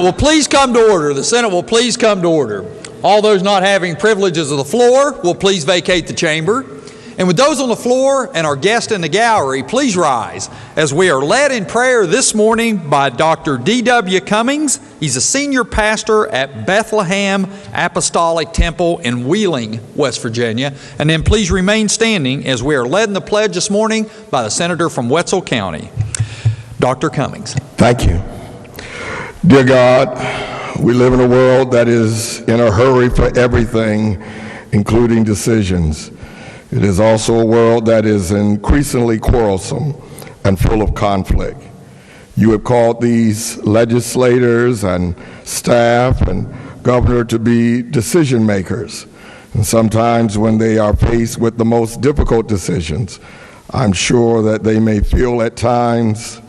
will please come to order. The Senate will please come to order. All those not having privileges of the floor will please vacate the chamber. And with those on the floor and our guests in the gallery, please rise as we are led in prayer this morning by Dr. D.W. Cummings. He's a senior pastor at Bethlehem Apostolic Temple in Wheeling, West Virginia. And then please remain standing as we are led in the pledge this morning by the senator from Wetzel County, Dr. Cummings. Thank you. Dear God, we live in a world that is in a hurry for everything, including decisions. It is also a world that is increasingly quarrelsome and full of conflict. You have called these legislators and staff and governor to be decision makers. And sometimes when they are faced with the most difficult decisions, I'm sure that they may feel at times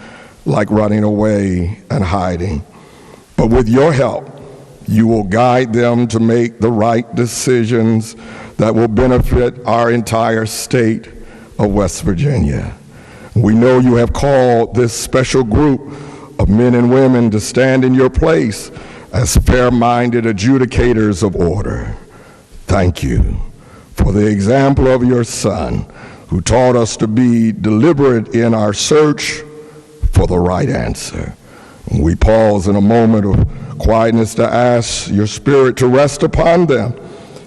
like running away and hiding. But with your help, you will guide them to make the right decisions that will benefit our entire state of West Virginia. We know you have called this special group of men and women to stand in your place as fair-minded adjudicators of order. Thank you for the example of your Son, who taught us to be deliberate in our search for the right answer. We pause in a moment of quietness to ask your Spirit to rest upon them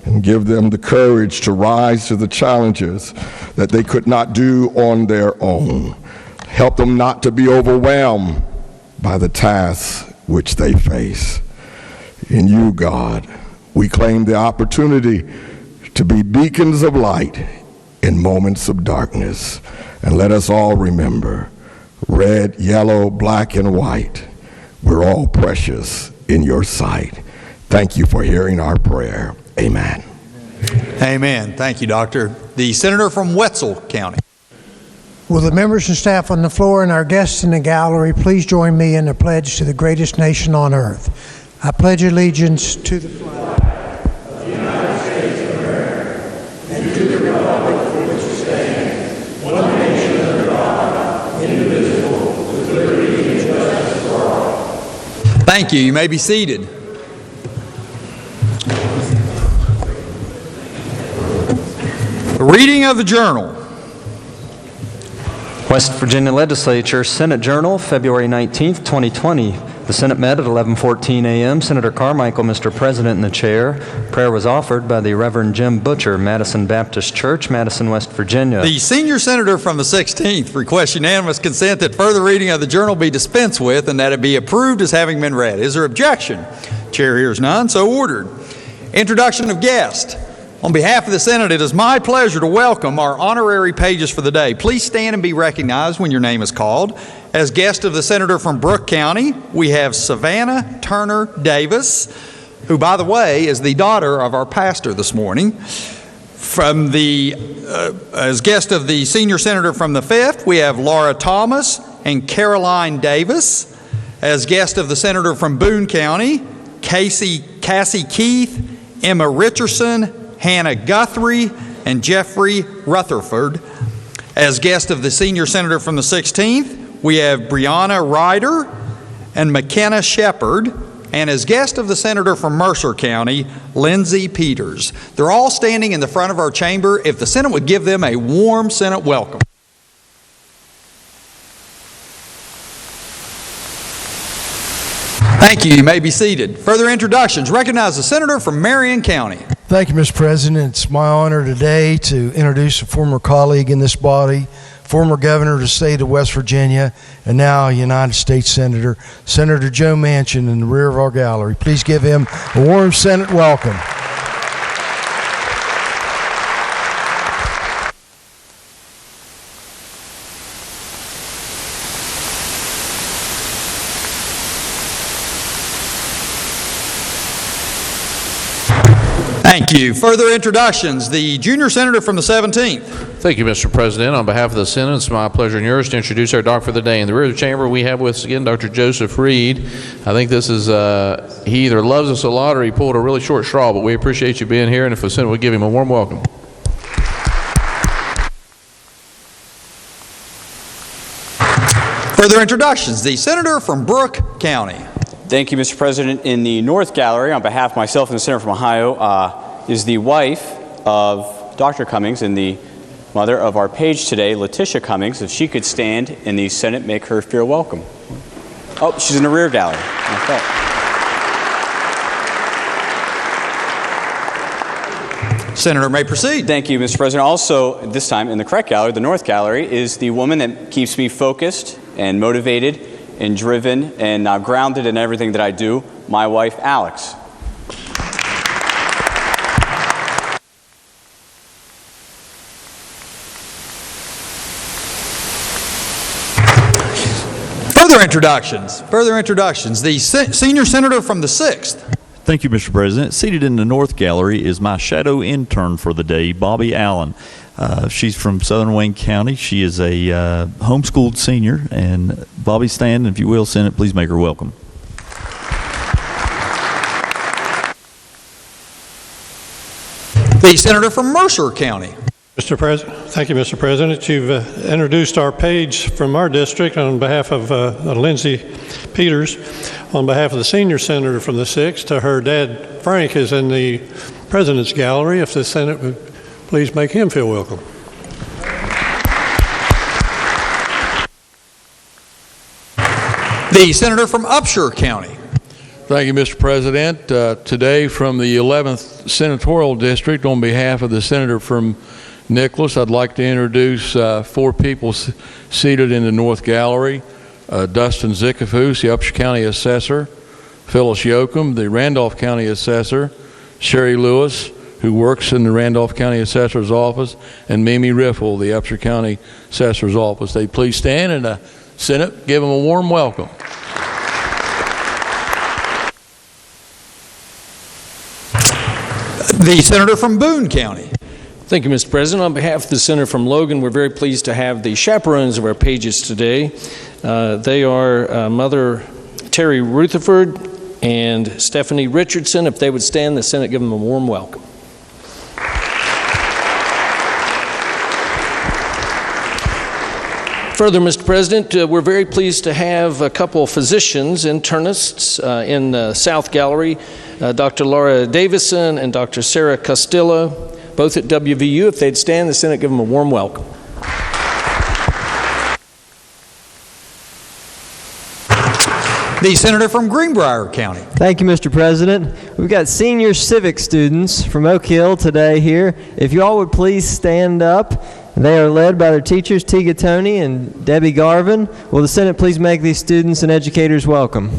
and give them the courage to rise to the challenges that they could not do on their own. Help them not to be overwhelmed by the tasks which they face. In you, God, we claim the opportunity to be beacons of light in moments of darkness. And let us all remember, red, yellow, black, and white, we're all precious in your sight. Thank you for hearing our prayer. Amen. Amen. Thank you, Doctor. The senator from Wetzel County. Will the members and staff on the floor and our guests in the gallery please join me in the pledge to the greatest nation on earth? I pledge allegiance to the flag of the United States of America and to the republic for which it stands, one nation under God, indivisible, with liberty and justice for all. Thank you. You may be seated. The reading of the journal. West Virginia Legislature, Senate Journal, February 19th, 2020. The Senate met at 11:14 a.m. Senator Carmichael, Mr. President, in the chair. Prayer was offered by the Reverend Jim Butcher, Madison Baptist Church, Madison, West Virginia. The senior senator from the 16th requests unanimous consent that further reading of the journal be dispensed with and that it be approved as having been read. Is there objection? Chair hears none, so ordered. Introduction of guests. On behalf of the Senate, it is my pleasure to welcome our honorary pages for the day. Please stand and be recognized when your name is called. As guest of the senator from Brooke County, we have Savannah Turner Davis, who, by the way, is the daughter of our pastor this morning. From as guest of the senior senator from the 5th, we have Laura Thomas and Caroline Davis. As guest of the senator from Boone County, Cassie Keith, Emma Richardson, Hannah Guthrie, and Jeffrey Rutherford. As guest of the senior senator from the 16th, we have Brianna Ryder and McKenna Shepard. And as guest of the senator from Mercer County, Lindsay Peters. They're all standing in the front of our chamber. If the Senate would give them a warm Senate welcome. Thank you. You may be seated. Further introductions. Recognize the senator from Marion County. Thank you, Mr. President. It's my honor today to introduce a former colleague in this body, former governor of the state of West Virginia, and now a United States Senator, Senator Joe Manchin, in the rear of our gallery. Please give him a warm Senate welcome. Thank you. Further introductions. The junior senator from the 17th. Thank you, Mr. President. On behalf of the Senate, it's my pleasure and yours to introduce our doctor for the day. In the rear of the chamber, we have with us again Dr. Joseph Reed. I think this is, he either loves us a lot or he pulled a really short straw, but we appreciate you being here, and if the Senate would give him a warm welcome. Further introductions. The senator from Brooke County. Thank you, Mr. President. In the North Gallery, on behalf of myself and the Senator from Ohio, is the wife of Dr. Cummings and the mother of our page today, Letitia Cummings. If she could stand in the Senate, make her feel welcome. Oh, she's in the rear gallery. Okay. Senator may proceed. Thank you, Mr. President. Also, this time in the correct gallery, the North Gallery, is the woman that keeps me focused and motivated and driven and grounded in everything that I do, my wife, Alex. Further introductions. The senior senator from the 6th. Thank you, Mr. President. Seated in the North Gallery is my shadow intern for the day, Bobby Allen. She's from Southern Wayne County. She is a homeschooled senior. And Bobby, stand, if you will, Senate, please make her welcome. The senator from Mercer County. Mr. President, thank you, Mr. President. You've introduced our page from our district on behalf of Lindsay Peters. On behalf of the senior senator from the 6th, her dad, Frank, is in the President's Gallery. If the Senate would please make him feel welcome. The senator from Upshur County. Thank you, Mr. President. Today from the 11th Senatorial District, on behalf of the senator from Nicholas, I'd like to introduce 4 people seated in the North Gallery. Dustin Zickafus, the Upshur County Assessor; Phyllis Yoakum, the Randolph County Assessor; Sherry Lewis, who works in the Randolph County Assessor's Office; and Mimi Riffle, the Upshur County Assessor's Office. They please stand, and Senate, give them a warm welcome. The senator from Boone County. Thank you, Mr. President. On behalf of the senator from Logan, we're very pleased to have the chaperones of our pages today. They are Mother Terry Rutherford and Stephanie Richardson. If they would stand, the Senate give them a warm welcome. Further, Mr. President, we're very pleased to have a couple of physicians, internists in the South Gallery, Dr. Laura Davison and Dr. Sarah Castillo, both at WVU. If they'd stand, the Senate give them a warm welcome. The senator from Greenbrier County. Thank you, Mr. President. We've got senior civic students from Oak Hill today here. If you all would please stand up. They are led by their teachers, T. Gattoni and Debbie Garvin. Will the Senate please make these students and educators welcome?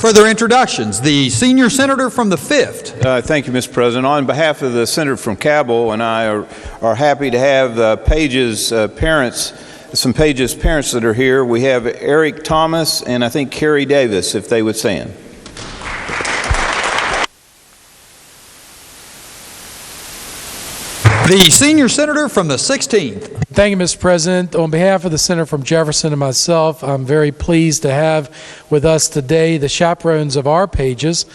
Further introductions. The senior senator from the 5th. Thank you, Mr. President. On behalf of the senator from Cabell and I are happy to have Page's parents, some Page's parents that are here. We have Eric Thomas and I think Carrie Davis, if they would stand. The senior senator from the 16th. Thank you, Mr. President. On behalf of the senator from Jefferson and myself, I'm very pleased to have with us today the chaperones of our pages.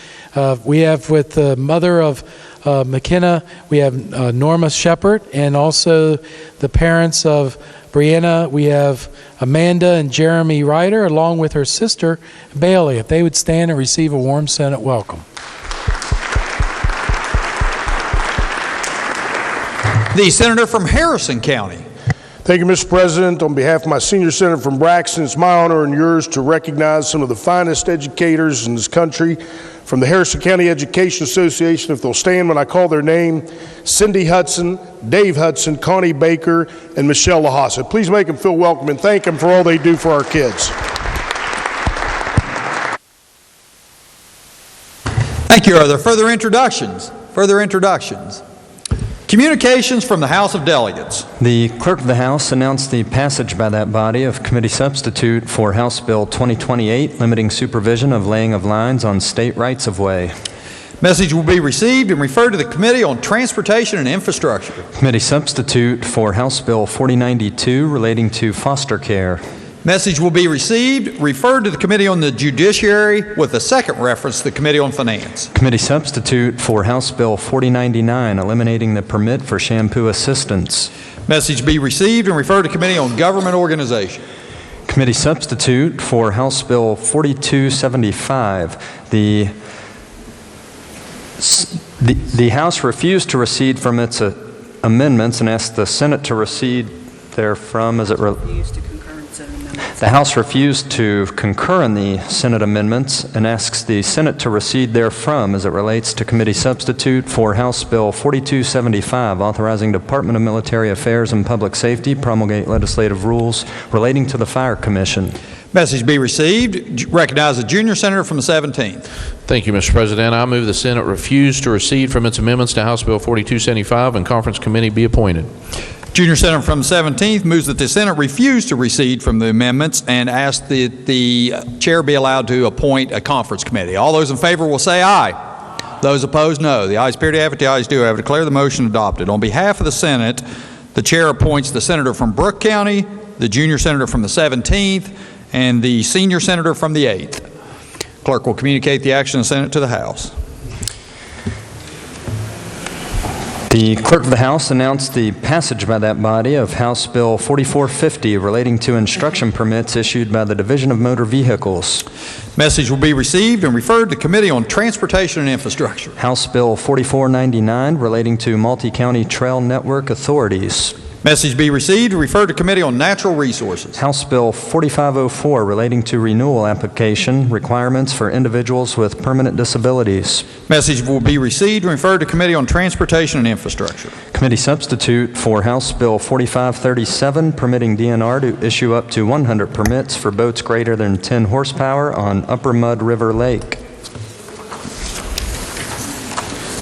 We have with the mother of McKenna, we have Norma Shepard, and also the parents of Brianna, we have Amanda and Jeremy Ryder, along with her sister, Bailey. If they would stand and receive a warm Senate welcome. The senator from Harrison County. Thank you, Mr. President. On behalf of my senior senator from Braxton, it's my honor and yours to recognize some of the finest educators in this country from the Harrison County Education Association. If they'll stand when I call their name: Cindy Hudson, Dave Hudson, Connie Baker, and Michelle Lahasa. Please make them feel welcome and thank them for all they do for our kids. Thank you. Are there further introductions? Communications from the House of Delegates. The Clerk of the House announced the passage by that body of committee substitute for House Bill 2028, limiting supervision of laying of lines on state rights-of-way. Message will be received and referred to the Committee on Transportation and Infrastructure. Committee substitute for House Bill 4092, relating to foster care. Message will be received, referred to the Committee on the Judiciary with a second reference to the Committee on Finance. Committee substitute for House Bill 4099, eliminating the permit for shampoo assistance. Message be received and referred to Committee on Government Organization. Committee substitute for House Bill 4275. The House refused to recede from its amendments and asked the Senate to recede therefrom as it The House refused to concur in the Senate amendments and asks the Senate to recede therefrom as it relates to committee substitute for House Bill 4275, authorizing Department of Military Affairs and Public Safety promulgate legislative rules relating to the Fire Commission. Message be received. Recognize the junior senator from the 17th. Thank you, Mr. President. I move the Senate refuse to recede from its amendments to House Bill 4275 and conference committee be appointed. Junior senator from the 17th moves that the Senate refuse to recede from the amendments and asks that the chair be allowed to appoint a conference committee. All those in favor will say aye. Those opposed, no. The ayes appear to have it. The ayes do have it. Declare the motion adopted. On behalf of the Senate, the chair appoints the senator from Brooke County, the junior senator from the 17th, and the senior senator from the 8th. Clerk will communicate the action of the Senate to the House. The Clerk of the House announced the passage by that body of House Bill 4450 relating to instruction permits issued by the Division of Motor Vehicles. Message will be received and referred to Committee on Transportation and Infrastructure. House Bill 4499 relating to multi-county trail network authorities. Message be received and referred to Committee on Natural Resources. House Bill 4504 relating to renewal application requirements for individuals with permanent disabilities. Message will be received and referred to Committee on Transportation and Infrastructure. Committee substitute for House Bill 4537 permitting DNR to issue up to 100 permits for boats greater than 10 horsepower on Upper Mud River Lake.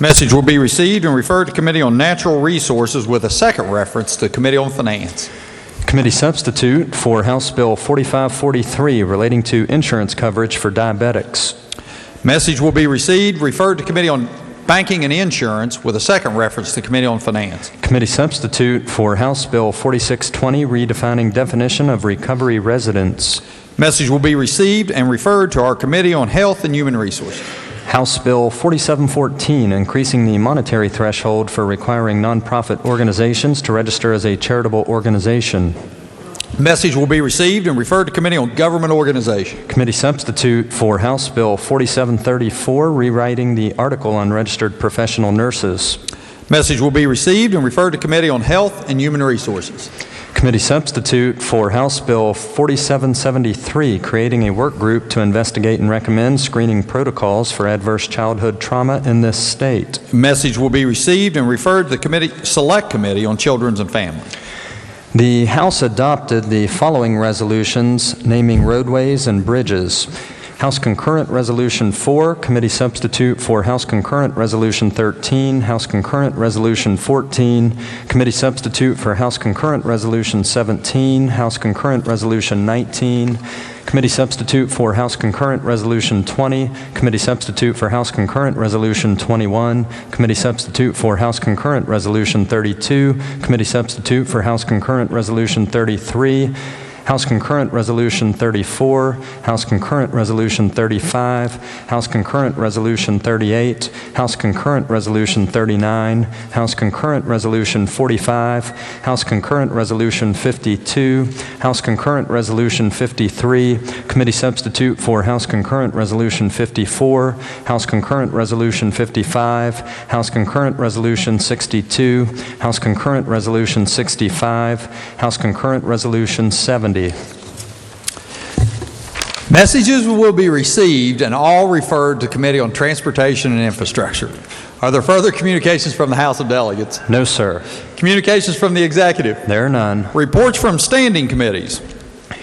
Message will be received and referred to Committee on Natural Resources with a second reference to Committee on Finance. Committee substitute for House Bill 4543 relating to insurance coverage for diabetics. Message will be received, referred to Committee on Banking and Insurance with a second reference to Committee on Finance. Committee substitute for House Bill 4620 redefining definition of recovery residents. Message will be received and referred to our Committee on Health and Human Resources. House Bill 4714, increasing the monetary threshold for requiring nonprofit organizations to register as a charitable organization. Message will be received and referred to Committee on Government Organization. Committee substitute for House Bill 4734, rewriting the article on registered professional nurses. Message will be received and referred to Committee on Health and Human Resources. Committee substitute for House Bill 4773, creating a work group to investigate and recommend screening protocols for adverse childhood trauma in this state. Message will be received and referred to the Select Committee on Children and Families. The House adopted the following resolutions naming roadways and bridges. House Concurrent Resolution 4, Committee Substitute for House Concurrent Resolution 13, House Concurrent Resolution 14, Committee Substitute for House Concurrent Resolution 17, House Concurrent Resolution 19, Committee Substitute for House Concurrent Resolution 20, Committee Substitute for House Concurrent Resolution 21, Committee Substitute for House Concurrent Resolution 32, Committee Substitute for House Concurrent Resolution 33, House Concurrent Resolution 34, House Concurrent Resolution 35, House Concurrent Resolution 38, House Concurrent Resolution 39, House Concurrent Resolution 45, House Concurrent Resolution 52, House Concurrent Resolution 53, Committee Substitute for House Concurrent Resolution 54, House Concurrent Resolution 55, House Concurrent Resolution 62, House Concurrent Resolution 65, House Concurrent Resolution 70. Messages will be received and all referred to Committee on Transportation and Infrastructure. Are there further communications from the House of Delegates? No, sir. Communications from the Executive? There are none. Reports from standing committees?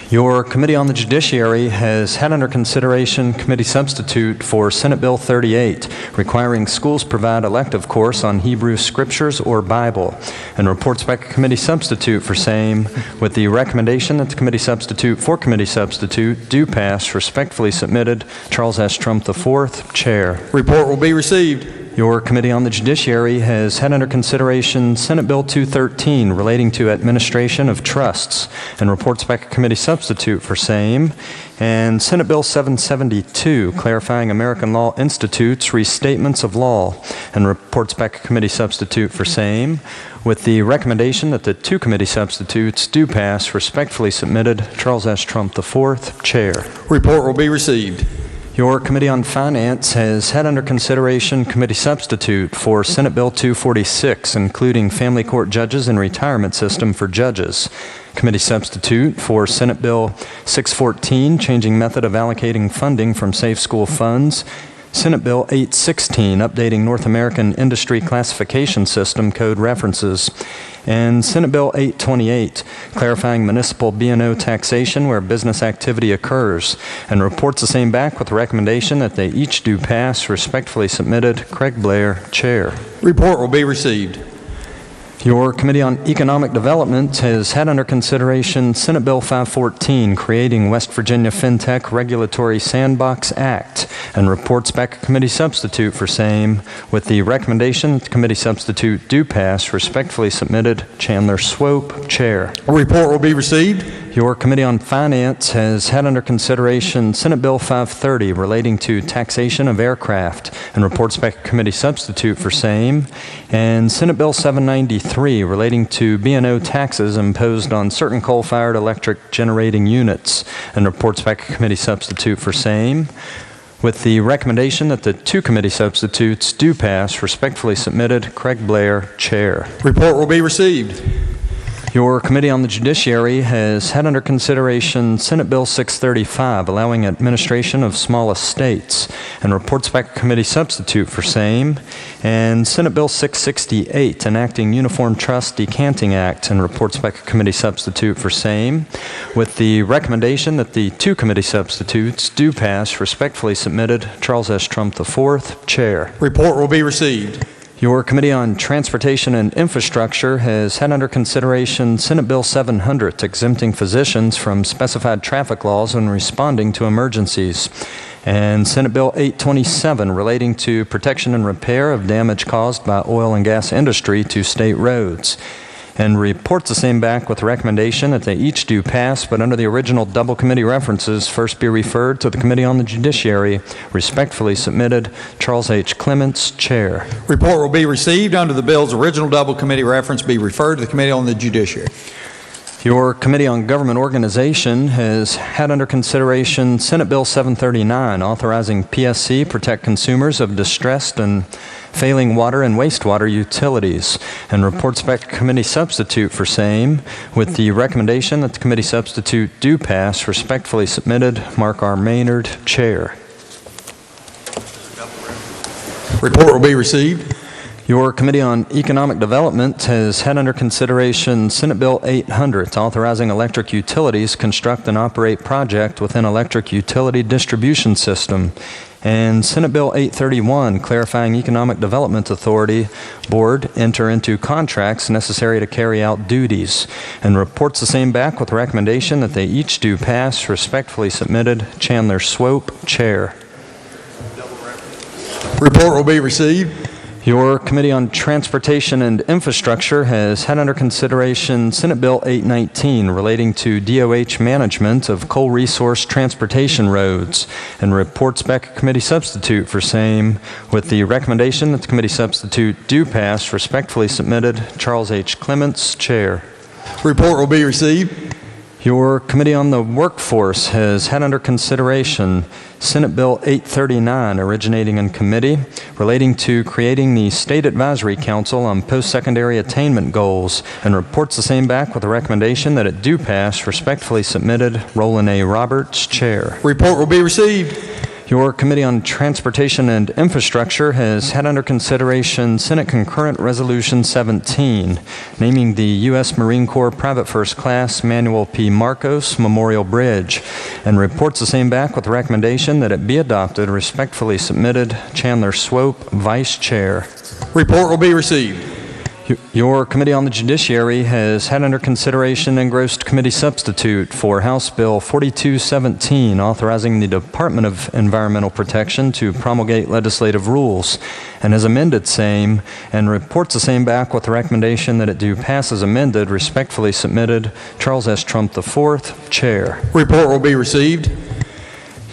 Your Committee on the Judiciary has had under consideration committee substitute for Senate Bill 38, requiring schools provide elective course on Hebrew Scriptures or Bible, and reports back a committee substitute for same, with the recommendation that the committee substitute for committee substitute do pass. Respectfully submitted, Charles S. Trump IV, Chair. Report will be received. Your Committee on the Judiciary has had under consideration Senate Bill 213 relating to administration of trusts and reports back a committee substitute for same, and Senate Bill 772 clarifying American Law Institute's restatements of law and reports back a committee substitute for same, with the recommendation that the two committee substitutes do pass. Respectfully submitted, Charles S. Trump IV, Chair. Report will be received. Your Committee on Finance has had under consideration committee substitute for Senate Bill 246, including family court judges and retirement system for judges. Committee substitute for Senate Bill 614, changing method of allocating funding from safe school funds. Senate Bill 816, updating North American Industry Classification System code references. And Senate Bill 828, clarifying municipal B&O taxation where business activity occurs, and reports the same back with the recommendation that they each do pass. Respectfully submitted, Craig Blair, Chair. Report will be received. Your Committee on Economic Development has had under consideration Senate Bill 514, creating West Virginia FinTech Regulatory Sandbox Act, and reports back a committee substitute for same, with the recommendation that the committee substitute do pass. Respectfully submitted, Chandler Swope, Chair. A report will be received. Your Committee on Finance has had under consideration Senate Bill 530 relating to taxation of aircraft, and reports back a committee substitute for same, and Senate Bill 793 relating to B&O taxes imposed on certain coal-fired electric generating units, and reports back a committee substitute for same, with the recommendation that the two committee substitutes do pass. Respectfully submitted, Craig Blair, Chair. Report will be received. Your Committee on the Judiciary has had under consideration Senate Bill 635, allowing administration of small estates, and reports back a committee substitute for same, and Senate Bill 668, enacting Uniform Trust Decanting Act, and reports back a committee substitute for same, with the recommendation that the two committee substitutes do pass. Respectfully submitted, Charles S. Trump IV, Chair. Report will be received. Your Committee on Transportation and Infrastructure has had under consideration Senate Bill 700, exempting physicians from specified traffic laws when responding to emergencies, and Senate Bill 827, relating to protection and repair of damage caused by oil and gas industry to state roads, and reports the same back with the recommendation that they each do pass, but under the original double committee references, first be referred to the Committee on the Judiciary. Respectfully submitted, Charles H. Clements, Chair. Report will be received. Under the bill's original double committee reference, be referred to the Committee on the Judiciary. Your Committee on Government Organization has had under consideration Senate Bill 739, authorizing PSC protect consumers of distressed and failing water and wastewater utilities, and reports back a committee substitute for same, with the recommendation that the committee substitute do pass. Respectfully submitted, Mark R. Maynard, Chair. Report will be received. Your Committee on Economic Development has had under consideration Senate Bill 800, authorizing electric utilities construct and operate project within electric utility distribution system, and Senate Bill 831, clarifying Economic Development Authority Board enter into contracts necessary to carry out duties, and reports the same back with recommendation that they each do pass. Respectfully submitted, Chandler Swope, Chair. Report will be received. Your Committee on Transportation and Infrastructure has had under consideration Senate Bill 819 relating to DOH management of coal resource transportation roads, and reports back a committee substitute for same, with the recommendation that the committee substitute do pass. Respectfully submitted, Charles H. Clements, Chair. Report will be received. Your Committee on the Workforce has had under consideration Senate Bill 839, originating in committee, relating to creating the State Advisory Council on Post-Secondary Attainment Goals, and reports the same back with a recommendation that it do pass. Respectfully submitted, Roland A. Roberts, Chair. Report will be received. Your Committee on Transportation and Infrastructure has had under consideration Senate Concurrent Resolution 17, naming the U.S. Marine Corps Private First Class Manuel P. Marcos Memorial Bridge, and reports the same back with the recommendation that it be adopted. Respectfully submitted, Chandler Swope, Vice Chair. Report will be received. Your Committee on the Judiciary has had under consideration engrossed committee substitute for House Bill 4217, authorizing the Department of Environmental Protection to promulgate legislative rules, and has amended same and reports the same back with the recommendation that it do pass as amended. Respectfully submitted, Charles S. Trump IV, Chair. Report will be received.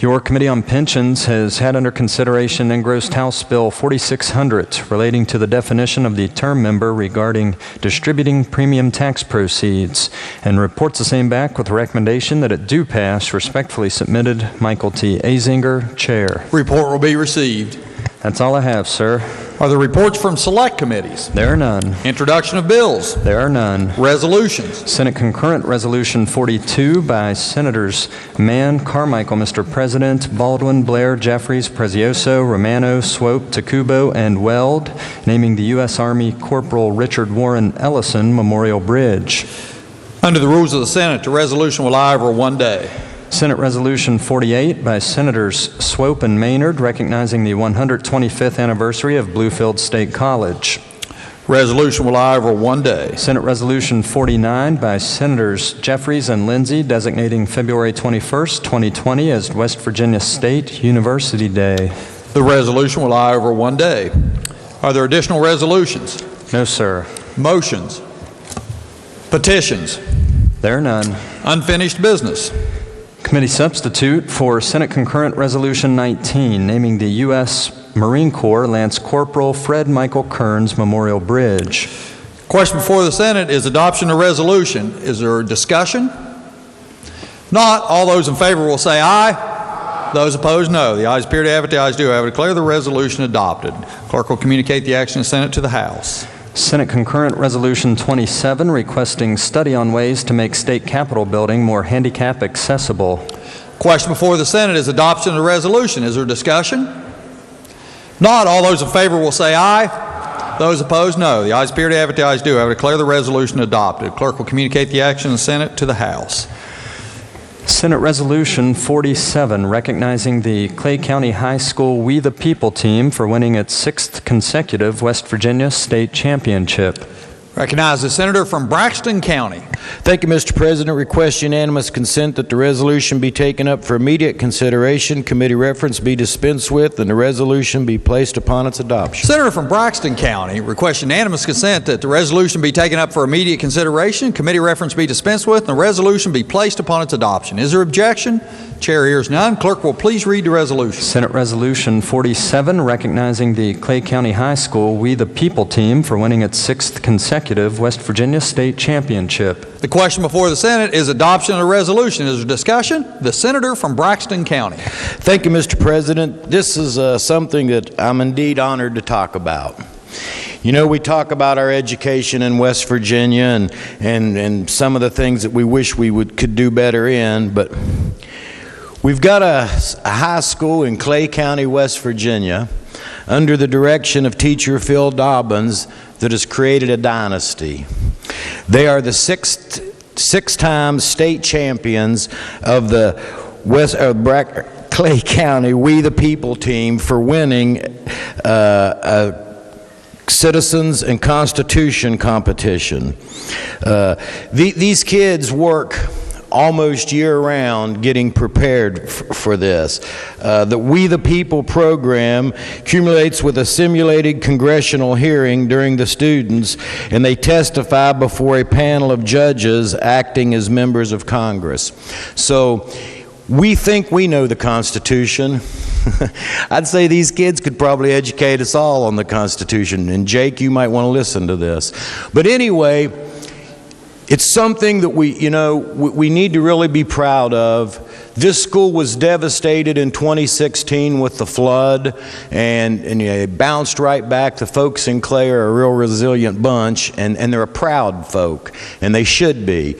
Your Committee on Pensions has had under consideration engrossed House Bill 4600 relating to the definition of the term member regarding distributing premium tax proceeds, and reports the same back with the recommendation that it do pass. Respectfully submitted, Michael T. Azinger, Chair. Report will be received. That's all I have, sir. Are there reports from select committees? There are none. Introduction of bills? There are none. Resolutions? Senate Concurrent Resolution 42 by Senators Mann, Carmichael, Mr. President, Baldwin, Blair, Jeffries, Prezioso, Romano, Swope, Tacubo, and Weld, naming the U.S. Army Corporal Richard Warren Ellison Memorial Bridge. Under the rules of the Senate, the resolution will lie over one day. Senate Resolution 48 by Senators Swope and Maynard, recognizing the 125th anniversary of Bluefield State College. Resolution will lie over one day. Senate Resolution 49 by Senators Jeffries and Lindsay, designating February 21st, 2020 as West Virginia State University Day. The resolution will lie over one day. Are there additional resolutions? No, sir. Motions? Petitions? There are none. Unfinished business? Committee substitute for Senate Concurrent Resolution 19, naming the U.S. Marine Corps Lance Corporal Fred Michael Kearns Memorial Bridge. Question before the Senate is adoption of resolution. Is there discussion? Not, all those in favor will say aye. Those opposed, no. The ayes appear to have it, the ayes do have it. Declare the resolution adopted. Clerk will communicate the action of the Senate to the House. Senate Concurrent Resolution 27, requesting study on ways to make State Capitol building more handicap accessible. Question before the Senate is adoption of the resolution. Is there discussion? Not, all those in favor will say aye. Those opposed, no. The ayes appear to have it, the ayes do have it. Declare the resolution adopted. Clerk will communicate the action of the Senate to the House. Senate Resolution 47, recognizing the Clay County High School We the People team for winning its 6th consecutive West Virginia State Championship. Recognize the senator from Braxton County. Thank you, Mr. President. Request unanimous consent that the resolution be taken up for immediate consideration, committee reference be dispensed with, and the resolution be placed upon its adoption. Senator from Braxton County requests unanimous consent that the resolution be taken up for immediate consideration, committee reference be dispensed with, and the resolution be placed upon its adoption. Is there objection? Chair hears none. Clerk will please read the resolution. Senate Resolution 47, recognizing the Clay County High School We the People team for winning its 6th consecutive West Virginia State Championship. The question before the Senate is adoption of the resolution. Is there discussion? The senator from Braxton County. Thank you, Mr. President. This is something that I'm indeed honored to talk about. You know, we talk about our education in West Virginia and some of the things that we wish we could do better in, but we've got a high school in Clay County, West Virginia, under the direction of teacher Phil Dobbins, that has created a dynasty. They are the six-time state champions of the Clay County We the People team for winning Citizens and Constitution competition. These kids work almost year-round getting prepared for this. The We the People program accumulates with a simulated congressional hearing during the students, and they testify before a panel of judges acting as members of Congress. So we think we know the Constitution. I'd say these kids could probably educate us all on the Constitution, and Jake, you might want to listen to this. But anyway, it's something that we need to really be proud of. This school was devastated in 2016 with the flood, and it bounced right back. The folks in Clay are a real resilient bunch, and they're a proud folk, and they should be.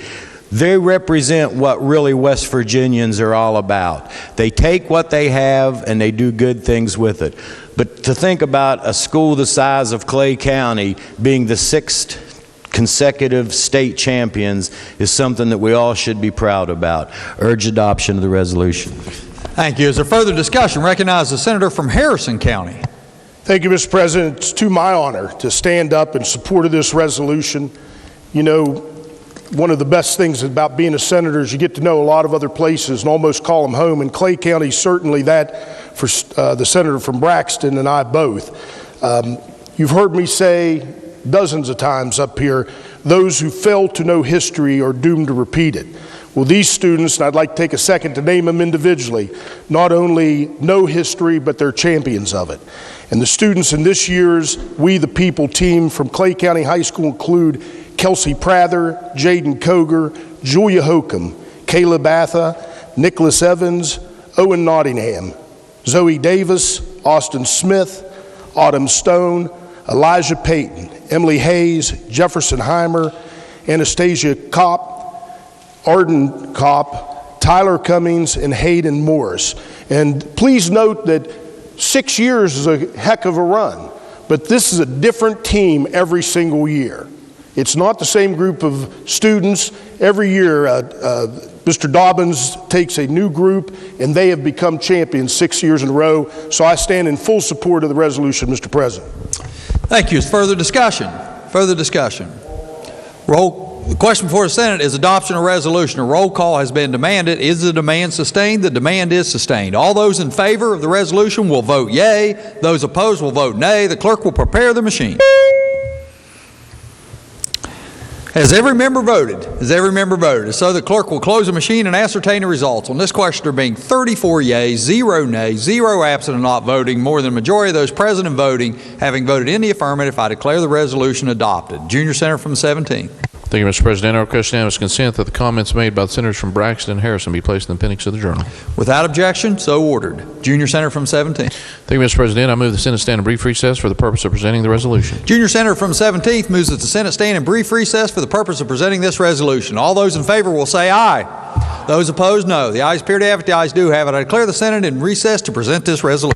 They represent what really West Virginians are all about. They take what they have and they do good things with it. But to think about a school the size of Clay County being the 6th consecutive state champions is something that we all should be proud about. Urge adoption of the resolution. Thank you. Is there further discussion? Recognize the senator from Harrison County. Thank you, Mr. President. It's to my honor to stand up in support of this resolution. You know, one of the best things about being a senator is you get to know a lot of other places and almost call them home. And Clay County certainly that for the senator from Braxton and I both. You've heard me say dozens of times up here, those who fail to know history are doomed to repeat it. Well, these students, and I'd like to take a second to name them individually, not only know history, but they're champions of it. And the students in this year's We the People team from Clay County High School include Kelsey Prather, Jaden Koger, Julia Hokum, Caleb Atha, Nicholas Evans, Owen Nottingham, Zoe Davis, Austin Smith, Autumn Stone, Elijah Payton, Emily Hayes, Jefferson Heimer, Anastasia Kopp, Arden Kopp, Tyler Cummings, and Hayden Morris. And please note that 6 years is a heck of a run, but this is a different team every single year. It's not the same group of students. Every year, Mr. Dobbins takes a new group, and they have become champions 6 years in a row. So I stand in full support of the resolution, Mr. President. Thank you. Further discussion? Further discussion? The question before the Senate is adoption of resolution. A roll call has been demanded. Is the demand sustained? The demand is sustained. All those in favor of the resolution will vote yea. Those opposed will vote nay. The clerk will prepare the machine. Has every member voted? Has every member voted? So the clerk will close the machine and ascertain the results. On this question, there being 34 yeas, 0 nays, 0 absent and not voting, more than a majority of those present and voting having voted in the affirmative, I declare the resolution adopted. Junior Senator from the 17th. Thank you, Mr. President. I request unanimous consent that the comments made by the senators from Braxton and Harrison be placed in the appendix of the Journal. Without objection, so ordered. Junior Senator from 17th. Thank you, Mr. President. I move the Senate stand in brief recess for the purpose of presenting the resolution. Junior Senator from 17th moves that the Senate stand in brief recess for the purpose of presenting this resolution. All those in favor will say aye. Those opposed, no. The ayes appear to have it. The ayes do have it. I declare the Senate in recess to present this resolution.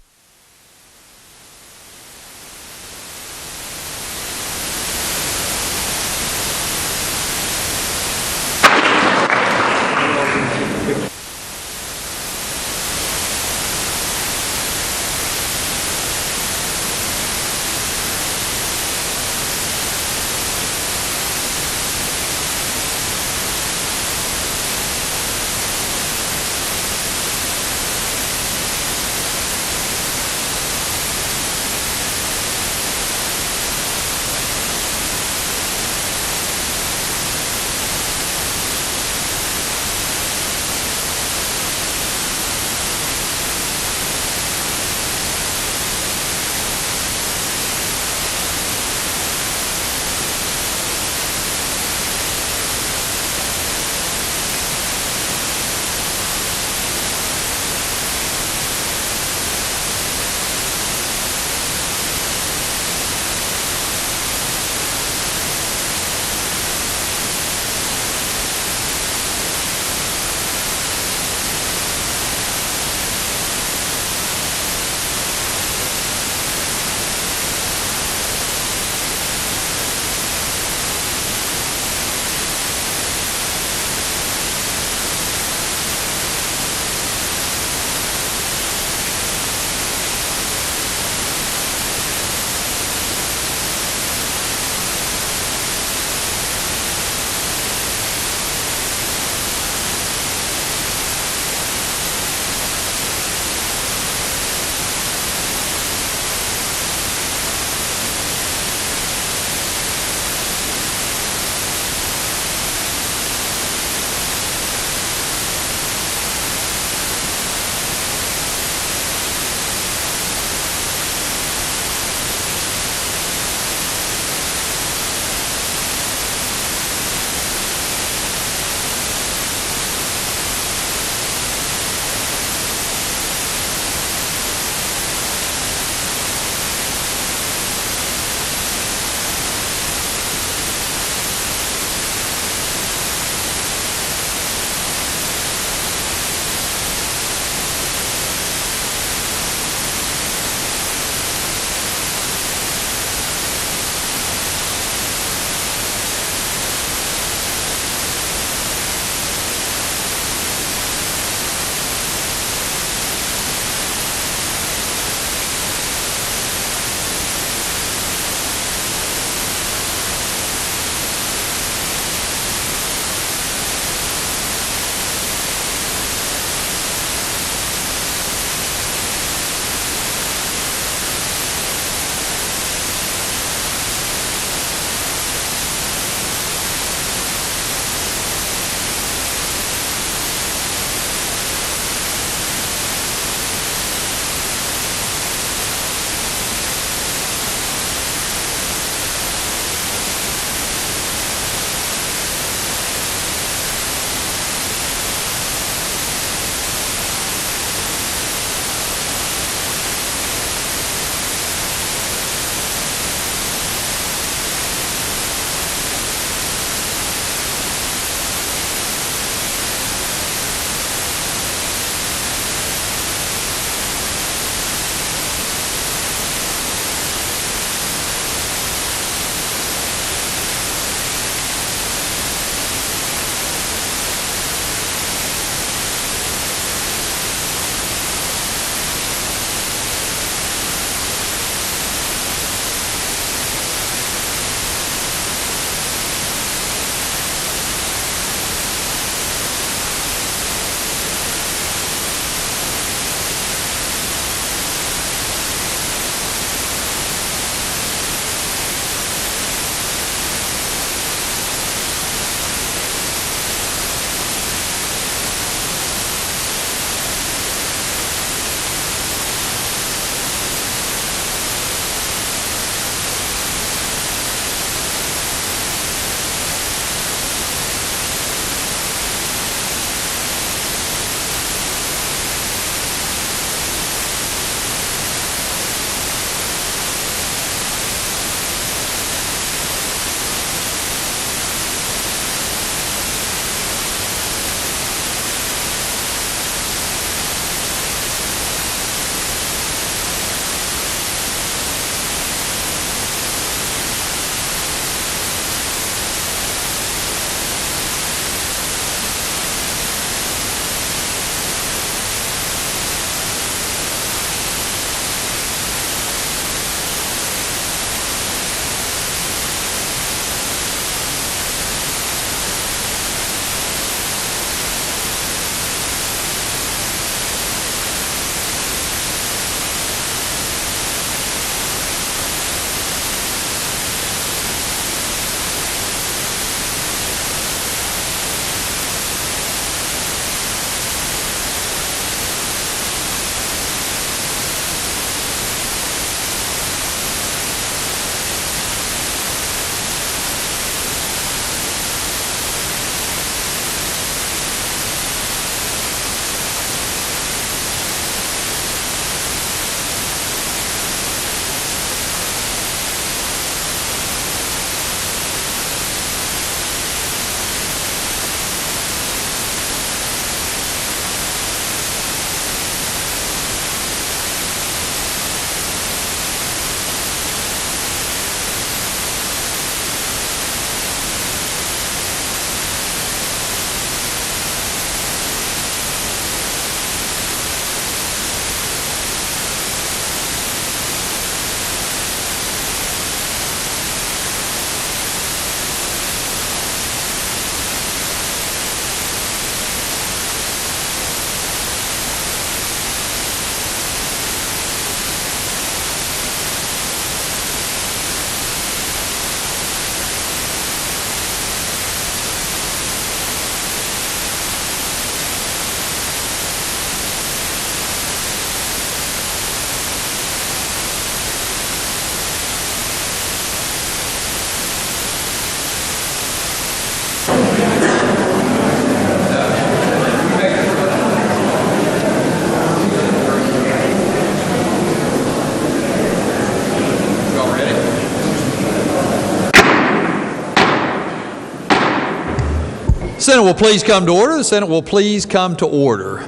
Senate will please come to order. The Senate will please come to order.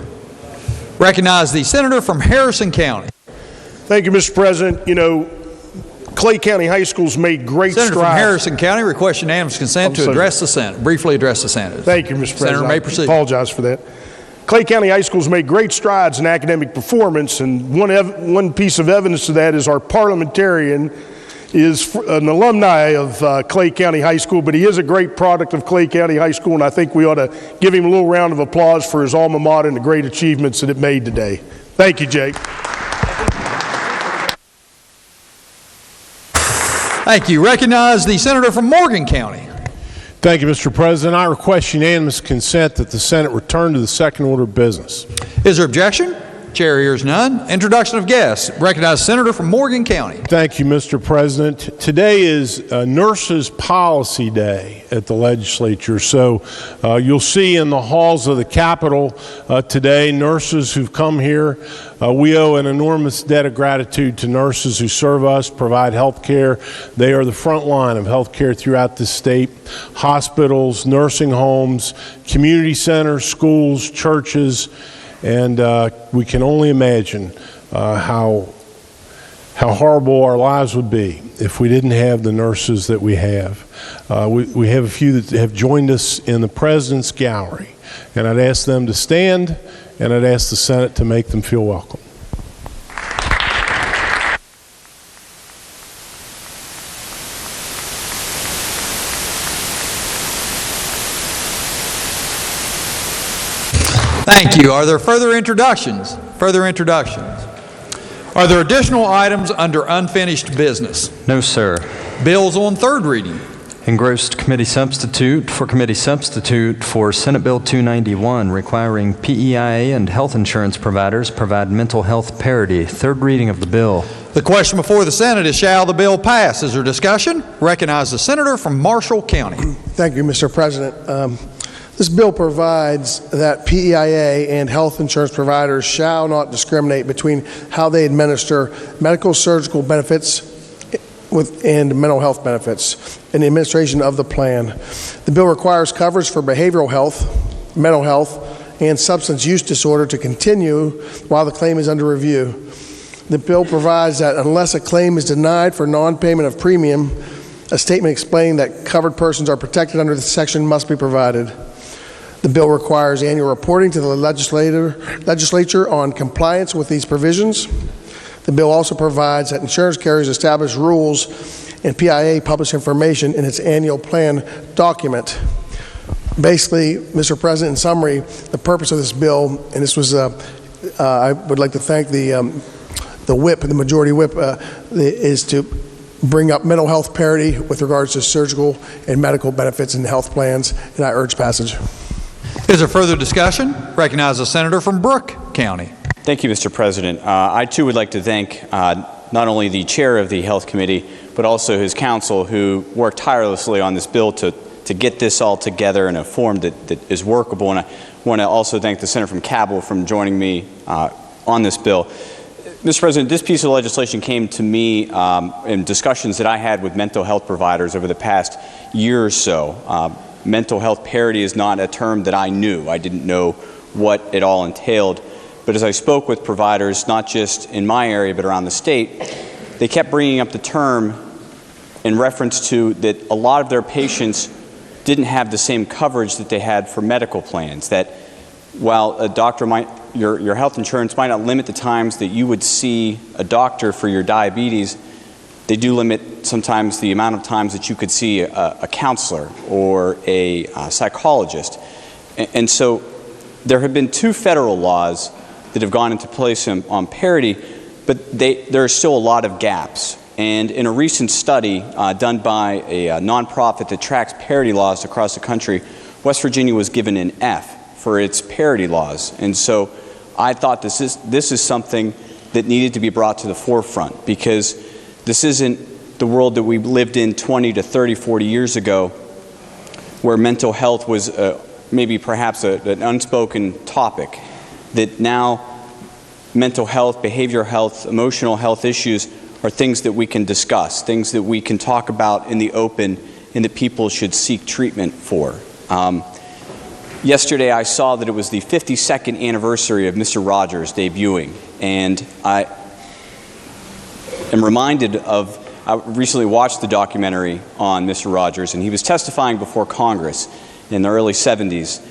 Recognize the senator from Harrison County. Thank you, Mr. President. You know, Clay County High School's made great Senator strides. from Harrison County requests unanimous consent to address the Senate. Briefly address the Senate. Thank you, Mr. President. Senator may proceed. I apologize for that. Clay County High School's made great strides in academic performance, and one piece of evidence of that is our parliamentarian is an alumni of Clay County High School, but he is a great product of Clay County High School, and I think we ought to give him a little round of applause for his alma mater and the great achievements that it made today. Thank you, Jake. Thank you. Recognize the senator from Morgan County. Thank you, Mr. President. I request unanimous consent that the Senate return to the second order of business. Is there objection? Chair hears none. Introduction of guests. Recognize senator from Morgan County. Thank you, Mr. President. Today is Nurses Policy Day at the Legislature. So you'll see in the halls of the Capitol today nurses who've come here. We owe an enormous debt of gratitude to nurses who serve us, provide health care. They are the front line of health care throughout the state. Hospitals, nursing homes, community centers, schools, churches, and we can only imagine how horrible our lives would be if we didn't have the nurses that we have. We have a few that have joined us in the President's Gallery, and I'd ask them to stand, and I'd ask the Senate to make them feel welcome. Thank you. Are there further introductions? Further introductions? Are there additional items under unfinished business? No, sir. Bills on third reading. Engrossed committee substitute for Senate Bill 291 requiring PEIA and health insurance providers provide mental health parity. Third reading of the bill. The question before the Senate is, shall the bill pass? Is there discussion? Recognize the senator from Marshall County. Thank you, Mr. President. This bill provides that PEIA and health insurance providers shall not discriminate between how they administer medical surgical benefits and mental health benefits in the administration of the plan. The bill requires coverage for behavioral health, mental health, and substance use disorder to continue while the claim is under review. The bill provides that unless a claim is denied for non-payment of premium, a statement explaining that covered persons are protected under this section must be provided. The bill requires annual reporting to the legislature on compliance with these provisions. The bill also provides that insurance carriers establish rules and PIA publish information in its annual plan document. Basically, Mr. President, in summary, the purpose of this bill, and this was, I would like to thank the whip, the majority whip, is to bring up mental health parity with regards to surgical and medical benefits and health plans, and I urge passage. Is there further discussion? Recognize the senator from Brooke County. Thank you, Mr. President. I too would like to thank not only the chair of the Health Committee, but also his counsel who worked tirelessly on this bill to get this all together in a form that is workable. And I want to also thank the senator from Cabell for joining me on this bill. Mr. President, this piece of legislation came to me in discussions that I had with mental health providers over the past year or so. Mental health parity is not a term that I knew. I didn't know what it all entailed. But as I spoke with providers, not just in my area but around the state, they kept bringing up the term in reference to that a lot of their patients didn't have the same coverage that they had for medical plans. That while a doctor might, your health insurance might not limit the times that you would see a doctor for your diabetes, they do limit sometimes the amount of times that you could see a counselor or a psychologist. And so there have been two federal laws that have gone into place on parity, but there are still a lot of gaps. And in a recent study done by a nonprofit that tracks parity laws across the country, West Virginia was given an F for its parity laws. And so I thought this is something that needed to be brought to the forefront, because this isn't the world that we lived in 20 to 30, 40 years ago, where mental health was maybe perhaps an unspoken topic. That now mental health, behavioral health, emotional health issues are things that we can discuss, things that we can talk about in the open and that people should seek treatment for. Yesterday, I saw that it was the 52nd anniversary of Mr. Rogers debuting, and I am reminded of, I recently watched the documentary on Mr. Rogers, and he was testifying before Congress in the early 70s,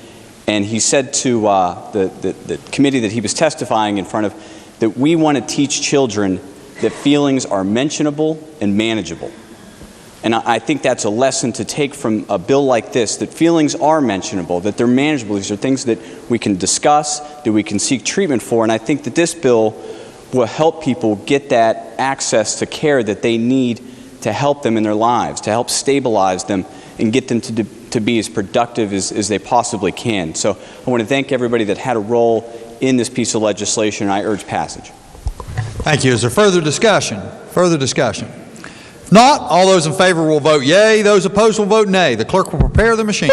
and he said to the committee that he was testifying in front of that we want to teach children that feelings are mentionable and manageable. And I think that's a lesson to take from a bill like this, that feelings are mentionable, that they're manageable. These are things that we can discuss, that we can seek treatment for, and I think that this bill will help people get that access to care that they need to help them in their lives, to help stabilize them and get them to be as productive as they possibly can. So I want to thank everybody that had a role in this piece of legislation, and I urge passage. Thank you. Is there further discussion? Further discussion? If not, all those in favor will vote yea. Those opposed will vote nay. The clerk will prepare the machine.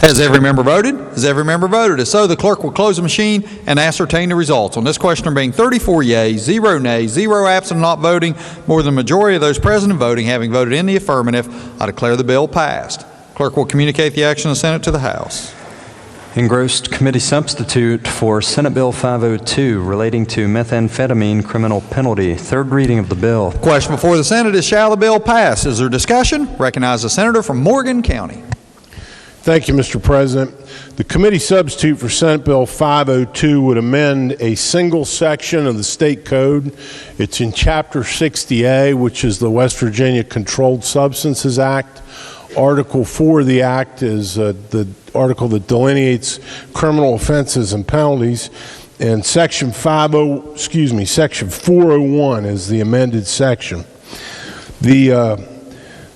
Has every member voted? Has every member voted? If so, the clerk will close the machine and ascertain the results. On this question, there being 34 yeas, 0 nays, 0 absent not voting, more than the majority of those present and voting having voted in the affirmative, I declare the bill passed. Clerk will communicate the action of the Senate to the House. Engrossed committee substitute for Senate Bill 502 relating to methamphetamine criminal penalty. Third reading of the bill. Question before the Senate is, shall the bill pass? Is there discussion? Recognize the senator from Morgan County. Thank you, Mr. President. The committee substitute for Senate Bill 502 would amend a single section of the state code. It's in Chapter 60A, which is the West Virginia Controlled Substances Act. Article 4 of the Act is the article that delineates criminal offenses and penalties, and Section 401 is the amended section. The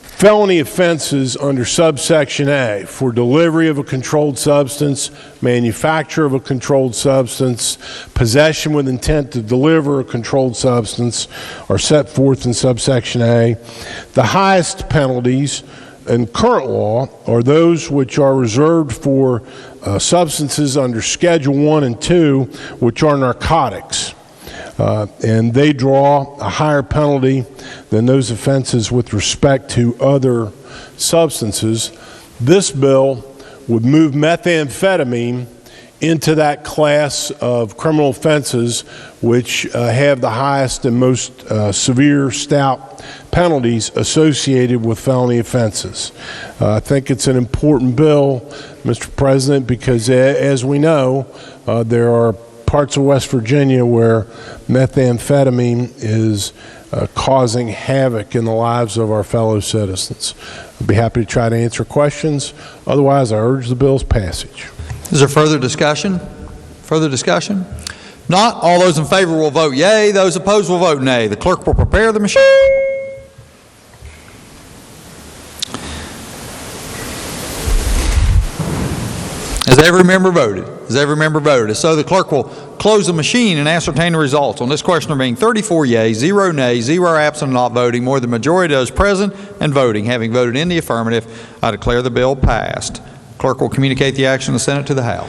felony offenses under subsection A for delivery of a controlled substance, manufacture of a controlled substance, possession with intent to deliver a controlled substance are set forth in subsection A. The highest penalties in current law are those which are reserved for substances under Schedule 1 and 2, which are narcotics. And they draw a higher penalty than those offenses with respect to other substances. This bill would move methamphetamine into that class of criminal offenses which have the highest and most severe stout penalties associated with felony offenses. I think it's an important bill, Mr. President, because as we know, there are parts of West Virginia where methamphetamine is causing havoc in the lives of our fellow citizens. I'd be happy to try to answer questions. Otherwise, I urge the bill's passage. Is there further discussion? Further discussion? Not, all those in favor will vote yea. Those opposed will vote nay. The clerk will prepare the machine. Has every member voted? Has every member voted? If so, the clerk will close the machine and ascertain the results. On this question, there being 34 yeas, 0 nays, 0 absent not voting, more than the majority of those present and voting having voted in the affirmative, I declare the bill passed. Clerk will communicate the action of the Senate to the House.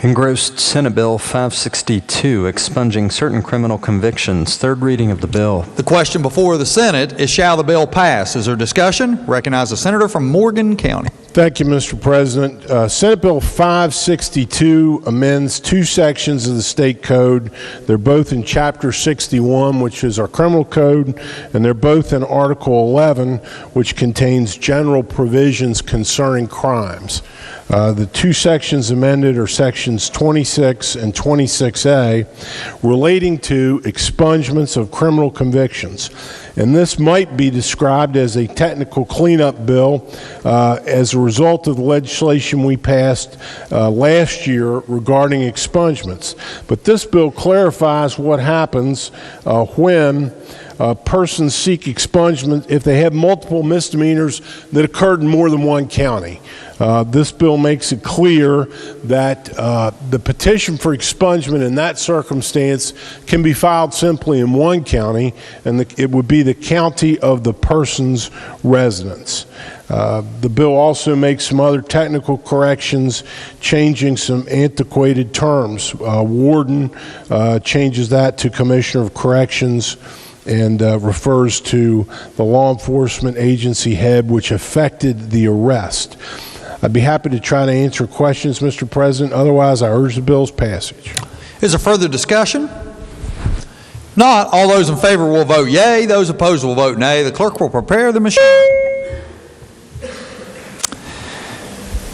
Engrossed Senate Bill 562, expunging certain criminal convictions. Third reading of the bill. The question before the Senate is, shall the bill pass? Is there discussion? Recognize the senator from Morgan County. Thank you, Mr. President. Senate Bill 562 amends two sections of the state code. They're both in Chapter 61, which is our criminal code, and they're both in Article 11, which contains general provisions concerning crimes. The two sections amended are Sections 26 and 26A, relating to expungements of criminal convictions. And this might be described as a technical cleanup bill as a result of the legislation we passed last year regarding expungements. But this bill clarifies what happens when persons seek expungement if they have multiple misdemeanors that occurred in more than one county. This bill makes it clear that the petition for expungement in that circumstance can be filed simply in one county, and it would be the county of the person's residence. The bill also makes some other technical corrections, changing some antiquated terms. Warden changes that to Commissioner of Corrections, and refers to the law enforcement agency head which effected the arrest. I'd be happy to try to answer questions, Mr. President. Otherwise, I urge the bill's passage. Is there further discussion? Not, all those in favor will vote yea. Those opposed will vote nay. The clerk will prepare the machine.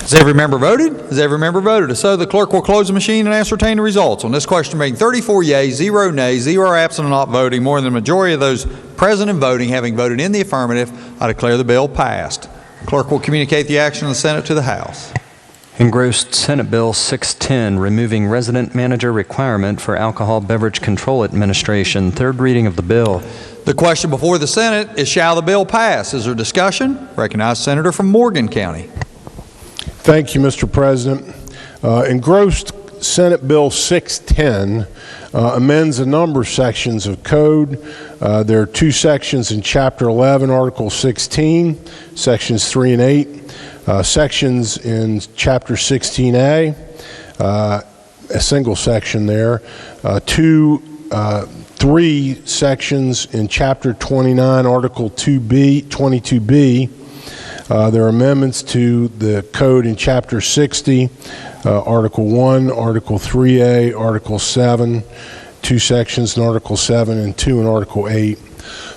Has every member voted? Has every member voted? If so, the clerk will close the machine and ascertain the results. On this question being 34 yeas, 0 nays, 0 absent and not voting, more than the majority of those present and voting having voted in the affirmative, I declare the bill passed. Clerk will communicate the action of the Senate to the House. Engrossed Senate Bill 610, removing resident manager requirement for Alcohol Beverage Control Administration. Third reading of the bill. The question before the Senate is, shall the bill pass? Is there discussion? Recognize Senator from Morgan County. Thank you, Mr. President. Engrossed Senate Bill 610 amends a number of sections of code. There are two sections in Chapter 11, Article 16, Sections 3 and 8. Sections in Chapter 16A, a single section there. 3 sections in Chapter 29, Article 22B. There are amendments to the code in Chapter 60, Article 1, Article 3A, Article 7, 2 sections in Article 7, and 2 in Article 8.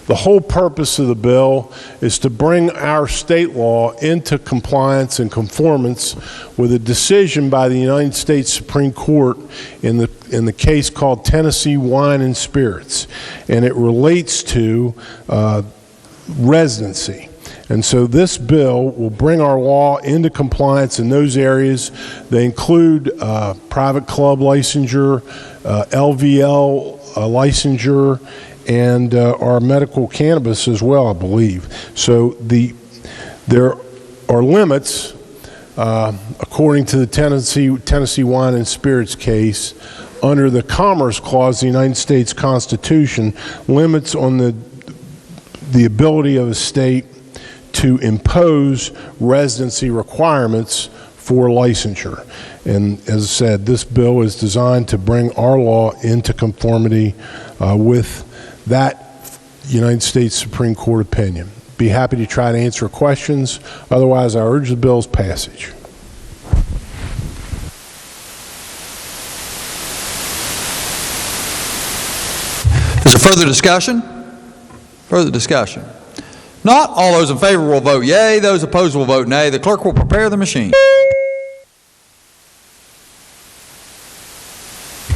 The whole purpose of the bill is to bring our state law into compliance and conformance with a decision by the United States Supreme Court in the case called Tennessee Wine and Spirits, and it relates to residency. And so this bill will bring our law into compliance in those areas. They include private club licensure, LVL licensure, and our medical cannabis as well, I believe. So there are limits, according to the Tennessee Wine and Spirits case, under the Commerce Clause of the United States Constitution, limits on the ability of a state to impose residency requirements for licensure. And as I said, this bill is designed to bring our law into conformity with that United States Supreme Court opinion. Be happy to try to answer questions. Otherwise, I urge the bill's passage. Is there further discussion? Further discussion? Not, all those in favor will vote yea. Those opposed will vote nay. The clerk will prepare the machine.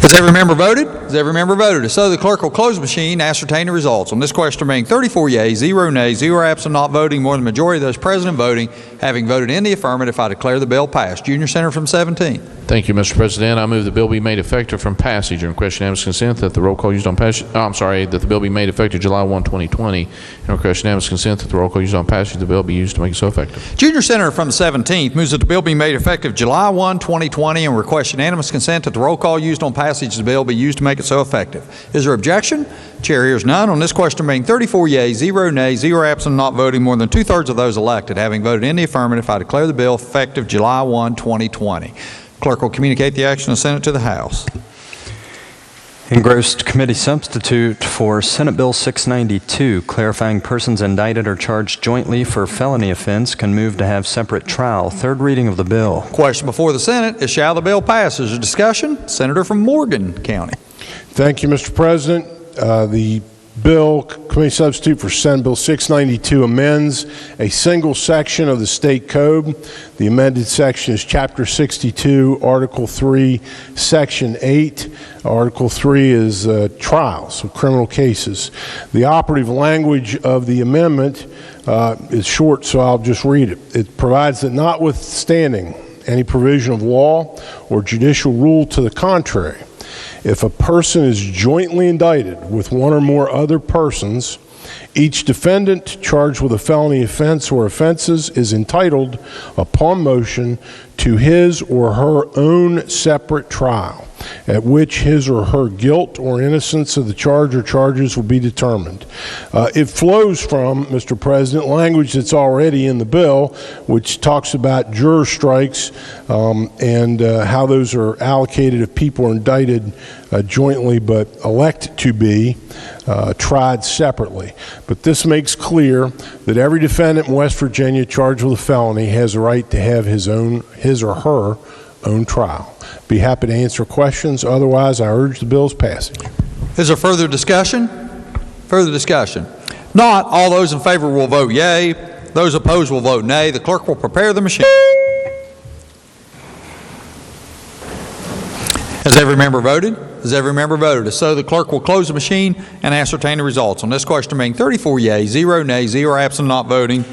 Has every member voted? Has every member voted? If so, the clerk will close the machine, ascertain the results. On this question being 34 yeas, 0 nays, 0 absent, not voting, more than the majority of those present and voting having voted in the affirmative, I declare the bill passed. Junior Senator from 17. Thank you, Mr. President. I move the bill be made effective from passage and request unanimous consent that the roll call used on passage, that the bill be made effective July 1, 2020, and request unanimous consent that the roll call used on passage the bill be used to make it so effective. Junior Senator from the 17th moves that the bill be made effective July 1, 2020, and request unanimous consent that the roll call used on passage the bill be used to make it so effective. Is there objection? Chair hears none. On this question being 34 yeas, 0 nays, 0 absent, not voting, more than 2/3 of those elected having voted in the affirmative, I declare the bill effective July 1, 2020. Clerk will communicate the action of the Senate to the House. Engrossed committee substitute for Senate Bill 692, clarifying persons indicted or charged jointly for felony offense can move to have separate trial. Third reading of the bill. Question before the Senate is, shall the bill pass? Is there discussion? Senator from Morgan County. Thank you, Mr. President. The bill, committee substitute for Senate Bill 692, amends a single section of the state code. The amended section is Chapter 62, Article 3, Section 8. Article 3 is trials of criminal cases. The operative language of the amendment is short, so I'll just read it. It provides that notwithstanding any provision of law or judicial rule to the contrary, if a person is jointly indicted with one or more other persons, each defendant charged with a felony offense or offenses is entitled, upon motion, to his or her own separate trial, at which his or her guilt or innocence of the charge or charges will be determined. It flows from, Mr. President, language that's already in the bill, which talks about juror strikes and how those are allocated if people are indicted jointly but elect to be tried separately. But this makes clear that every defendant in West Virginia charged with a felony has a right to have his or her own trial. Be happy to answer questions. Otherwise, I urge the bill's passage. Is there further discussion? Further discussion? Not, all those in favor will vote yea. Those opposed will vote nay. The clerk will prepare the machine. Has every member voted? Has every member voted? If so, the clerk will close the machine and ascertain the results. On this question being 34 yea, 0 nay, 0 absent, not voting,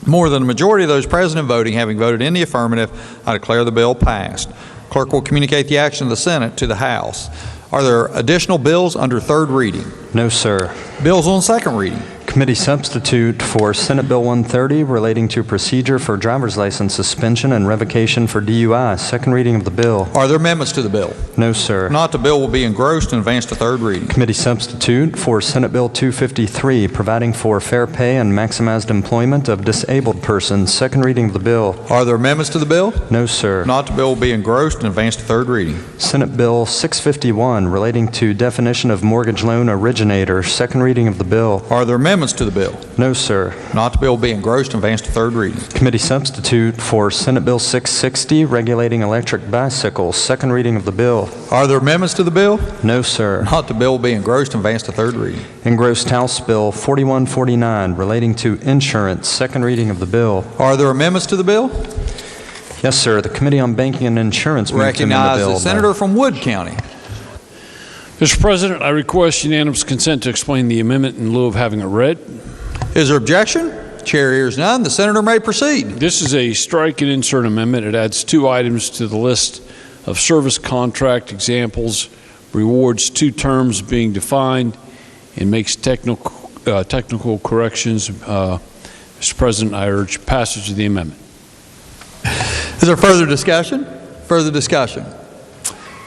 more than the majority of those present and voting having voted in the affirmative, I declare the bill passed. Clerk will communicate the action of the Senate to the House. Are there additional bills under third reading? No, sir. Bills on second reading? Committee substitute for Senate Bill 130 relating to procedure for driver's license suspension and revocation for DUI. Second reading of the bill. Are there amendments to the bill? No, sir. Not, the bill will be engrossed and advanced to third reading. Committee substitute for Senate Bill 253 providing for fair pay and maximized employment of disabled persons. Second reading of the bill. Are there amendments to the bill? No, sir. Not, the bill will be engrossed and advanced to third reading. Senate Bill 651 relating to definition of mortgage loan originator. Second reading of the bill. Are there amendments to the bill? No, sir. Not, the bill will be engrossed and advanced to third reading. Committee substitute for Senate Bill 660 regulating electric bicycles. Second reading of the bill. Are there amendments to the bill? No, sir. Not, the bill will be engrossed and advanced to third reading. Engrossed House Bill 4149 relating to insurance. Second reading of the bill. Are there amendments to the bill? Yes, sir. The Committee on Banking and Insurance moved to amend the bill. Recognize the senator from Wood County. Mr. President, I request unanimous consent to explain the amendment in lieu of having it read. Is there objection? Chair hears none. The senator may proceed. This is a strike and insert amendment. It adds 2 items to the list of service contract examples, rewards 2 terms being defined, and makes technical corrections. Mr. President, I urge passage of the amendment. Is there further discussion? Further discussion?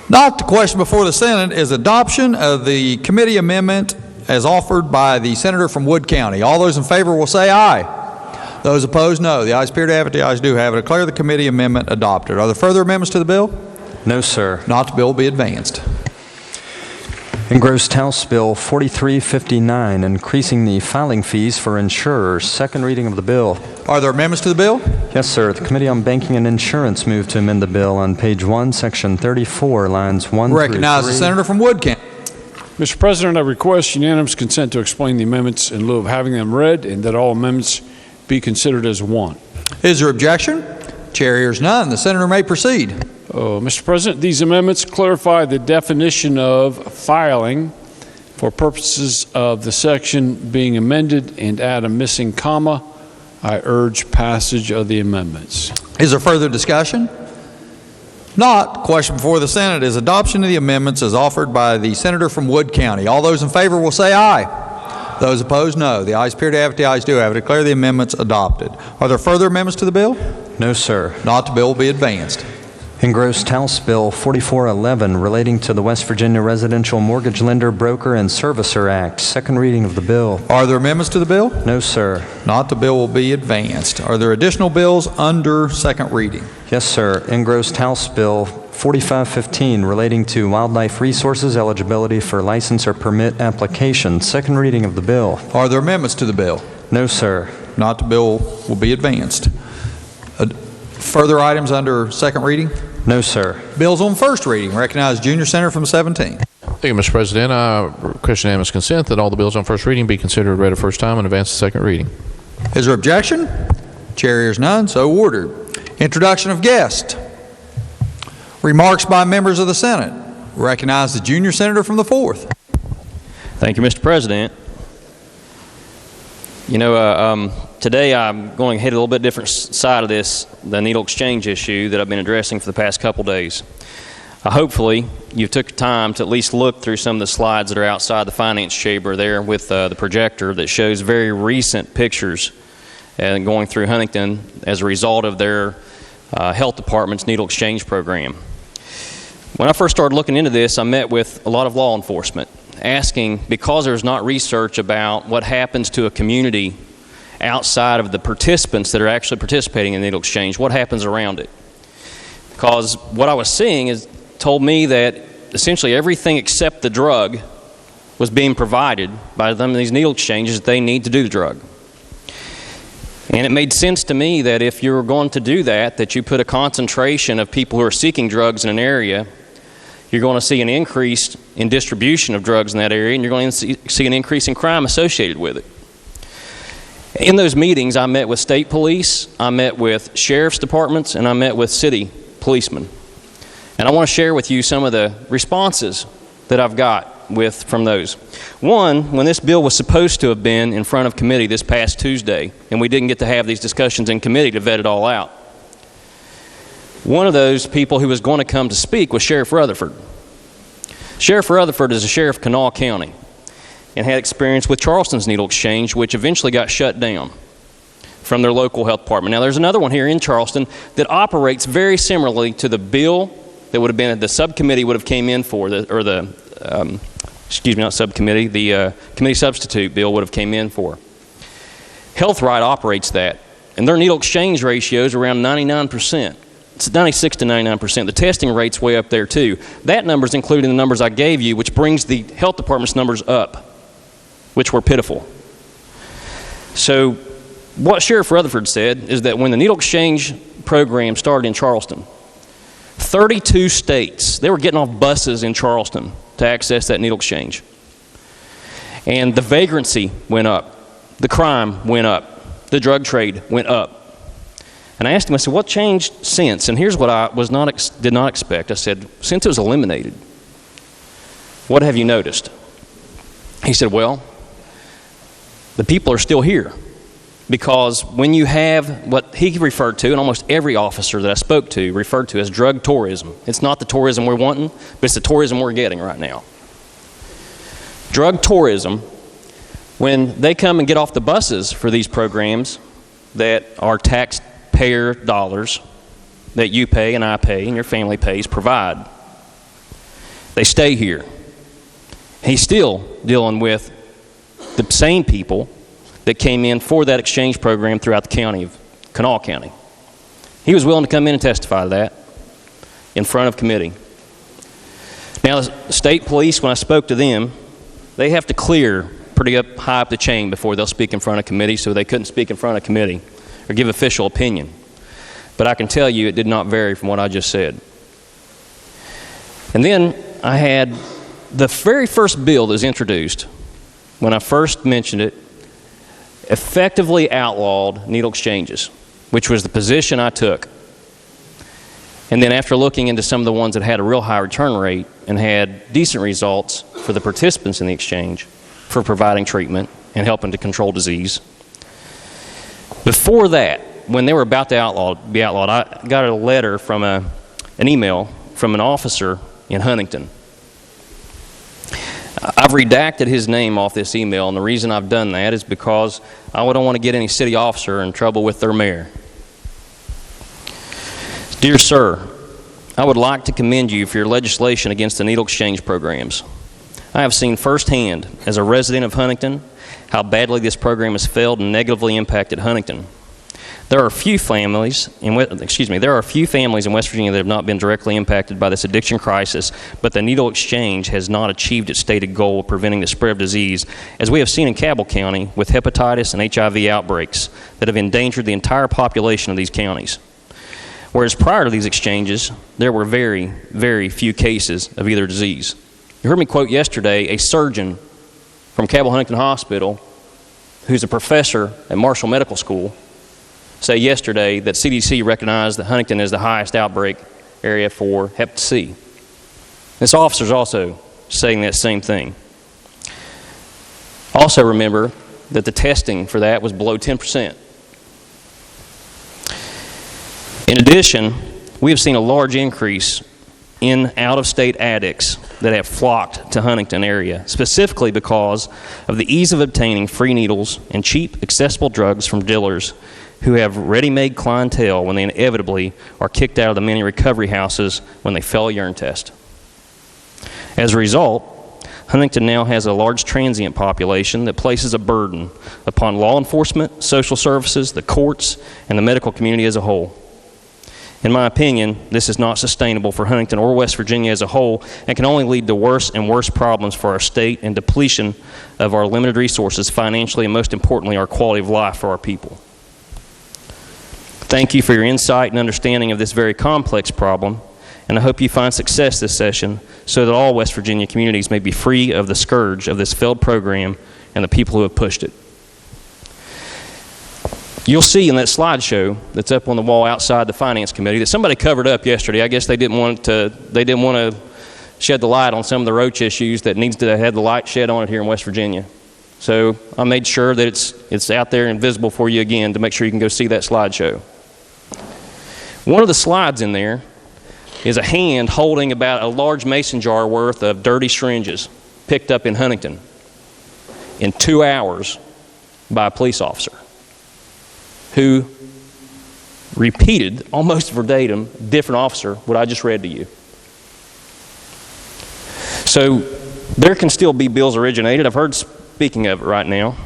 Not, the question before the Senate is adoption of the committee amendment as offered by the senator from Wood County. All those in favor will say aye. Those opposed, no. The ayes appear to have it. The ayes do have it. I declare the committee amendment adopted. Are there further amendments to the bill? No, sir. Not, the bill will be advanced. Engrossed House Bill 4359 increasing the filing fees for insurers. Second reading of the bill. Are there amendments to the bill? Yes, sir. The Committee on Banking and Insurance moved to amend the bill on page 1, section 34, lines 1 through 3. Recognize the senator from Wood County. Mr. President, I request unanimous consent to explain the amendments in lieu of having them read, and that all amendments be considered as one. Is there objection? Chair hears none. The senator may proceed. Mr. President, these amendments clarify the definition of filing for purposes of the section being amended and add a missing comma. I urge passage of the amendments. Is there further discussion? Not, question before the Senate is adoption of the amendments as offered by the senator from Wood County. All those in favor will say aye. Those opposed, no. The ayes appear to have it. The ayes do have it. Declare the amendments adopted. Are there further amendments to the bill? No, sir. Not, the bill will be advanced. Engrossed House Bill 4411 relating to the West Virginia Residential Mortgage Lender, Broker, and Servicer Act. Second reading of the bill. Are there amendments to the bill? No, sir. Not, the bill will be advanced. Are there additional bills under second reading? Yes, sir. Engrossed House Bill 4515 relating to wildlife resources, eligibility for license or permit application. Second reading of the bill. Are there amendments to the bill? No, sir. Not, the bill will be advanced. Further items under second reading? No, sir. Bills on first reading. Recognize Junior Senator from 17. Thank you, Mr. President. I request unanimous consent that all the bills on first reading be considered read a first time and advance to second reading. Is there objection? Chair hears none, so ordered. Introduction of guest. Remarks by members of the Senate. Recognize the Junior Senator from the 4th. Thank you, Mr. President. You know, today I'm going to hit a little bit different side of this, the needle exchange issue that I've been addressing for the past couple days. Hopefully, you took time to at least look through some of the slides that are outside the finance chamber there with the projector that shows very recent pictures going through Huntington as a result of their health department's needle exchange program. When I first started looking into this, I met with a lot of law enforcement, asking, because there's not research about what happens to a community outside of the participants that are actually participating in needle exchange, what happens around it? Because what I was seeing told me that essentially everything except the drug was being provided by them in these needle exchanges that they need to do the drug. And it made sense to me that if you're going to do that, that you put a concentration of people who are seeking drugs in an area, you're going to see an increase in distribution of drugs in that area, and you're going to see an increase in crime associated with it. In those meetings, I met with state police, I met with sheriff's departments, and I met with city policemen. And I want to share with you some of the responses that I've got from those. One, when this bill was supposed to have been in front of committee this past Tuesday, and we didn't get to have these discussions in committee to vet it all out, one of those people who was going to come to speak was Sheriff Rutherford. Sheriff Rutherford is a sheriff of Kanawha County and had experience with Charleston's needle exchange, which eventually got shut down from their local health department. Now, there's another one here in Charleston that operates very similarly to the bill that would have been the subcommittee would have came in for, the committee substitute bill would have came in for. Health Right operates that, and their needle exchange ratio is around 99%. It's 96 to 99%. The testing rate's way up there too. That number's included in the numbers I gave you, which brings the health department's numbers up, which were pitiful. So what Sheriff Rutherford said is that when the needle exchange program started in Charleston, 32 states, they were getting off buses in Charleston to access that needle exchange. And the vagrancy went up, the crime went up, the drug trade went up. And I asked him, I said, what changed since? And here's what I did not expect. I said, since it was eliminated, what have you noticed? He said, well, the people are still here. Because when you have what he referred to, and almost every officer that I spoke to referred to as drug tourism. It's not the tourism we're wanting, but it's the tourism we're getting right now. Drug tourism, when they come and get off the buses for these programs that are taxpayer dollars that you pay and I pay and your family pays provide, they stay here. He's still dealing with the same people that came in for that exchange program throughout the county of Kanawha County. He was willing to come in and testify to that in front of committee. Now, the state police, when I spoke to them, they have to clear pretty high up the chain before they'll speak in front of committee, so they couldn't speak in front of committee or give official opinion. But I can tell you it did not vary from what I just said. And then I had the very first bill that was introduced, when I first mentioned it, effectively outlawed needle exchanges, which was the position I took. And then after looking into some of the ones that had a real high return rate and had decent results for the participants in the exchange for providing treatment and helping to control disease. Before that, when they were about to be outlawed, I got a letter from an email from an officer in Huntington. I've redacted his name off this email, and the reason I've done that is because I don't want to get any city officer in trouble with their mayor. Dear sir, I would like to commend you for your legislation against the needle exchange programs. I have seen firsthand, as a resident of Huntington, how badly this program has failed and negatively impacted Huntington. There are a few families in West Virginia that have not been directly impacted by this addiction crisis, but the needle exchange has not achieved its stated goal of preventing the spread of disease, as we have seen in Cabell County with hepatitis and HIV outbreaks that have endangered the entire population of these counties. Whereas prior to these exchanges, there were very, very few cases of either disease. You heard me quote yesterday a surgeon from Cabell Huntington Hospital, who's a professor at Marshall Medical School, say yesterday that CDC recognized that Huntington is the highest outbreak area for Hep C. This officer is also saying that same thing. Also remember that the testing for that was below 10%. In addition, we have seen a large increase in out-of-state addicts that have flocked to Huntington area, specifically because of the ease of obtaining free needles and cheap, accessible drugs from dealers who have ready-made clientele when they inevitably are kicked out of the many recovery houses when they fail a urine test. As a result, Huntington now has a large transient population that places a burden upon law enforcement, social services, the courts, and the medical community as a whole. In my opinion, this is not sustainable for Huntington or West Virginia as a whole and can only lead to worse and worse problems for our state and depletion of our limited resources financially and, most importantly, our quality of life for our people. Thank you for your insight and understanding of this very complex problem, and I hope you find success this session so that all West Virginia communities may be free of the scourge of this failed program and the people who have pushed it. You'll see in that slideshow that's up on the wall outside the Finance Committee that somebody covered up yesterday. I guess they didn't want to shed the light on some of the roach issues that needs to have the light shed on it here in West Virginia. So I made sure that it's out there and visible for you again to make sure you can go see that slideshow. One of the slides in there is a hand holding about a large mason jar worth of dirty syringes picked up in Huntington in 2 hours by a police officer who repeated, almost verbatim, different officer, what I just read to you. So there can still be bills originated. I've heard speaking of it right now.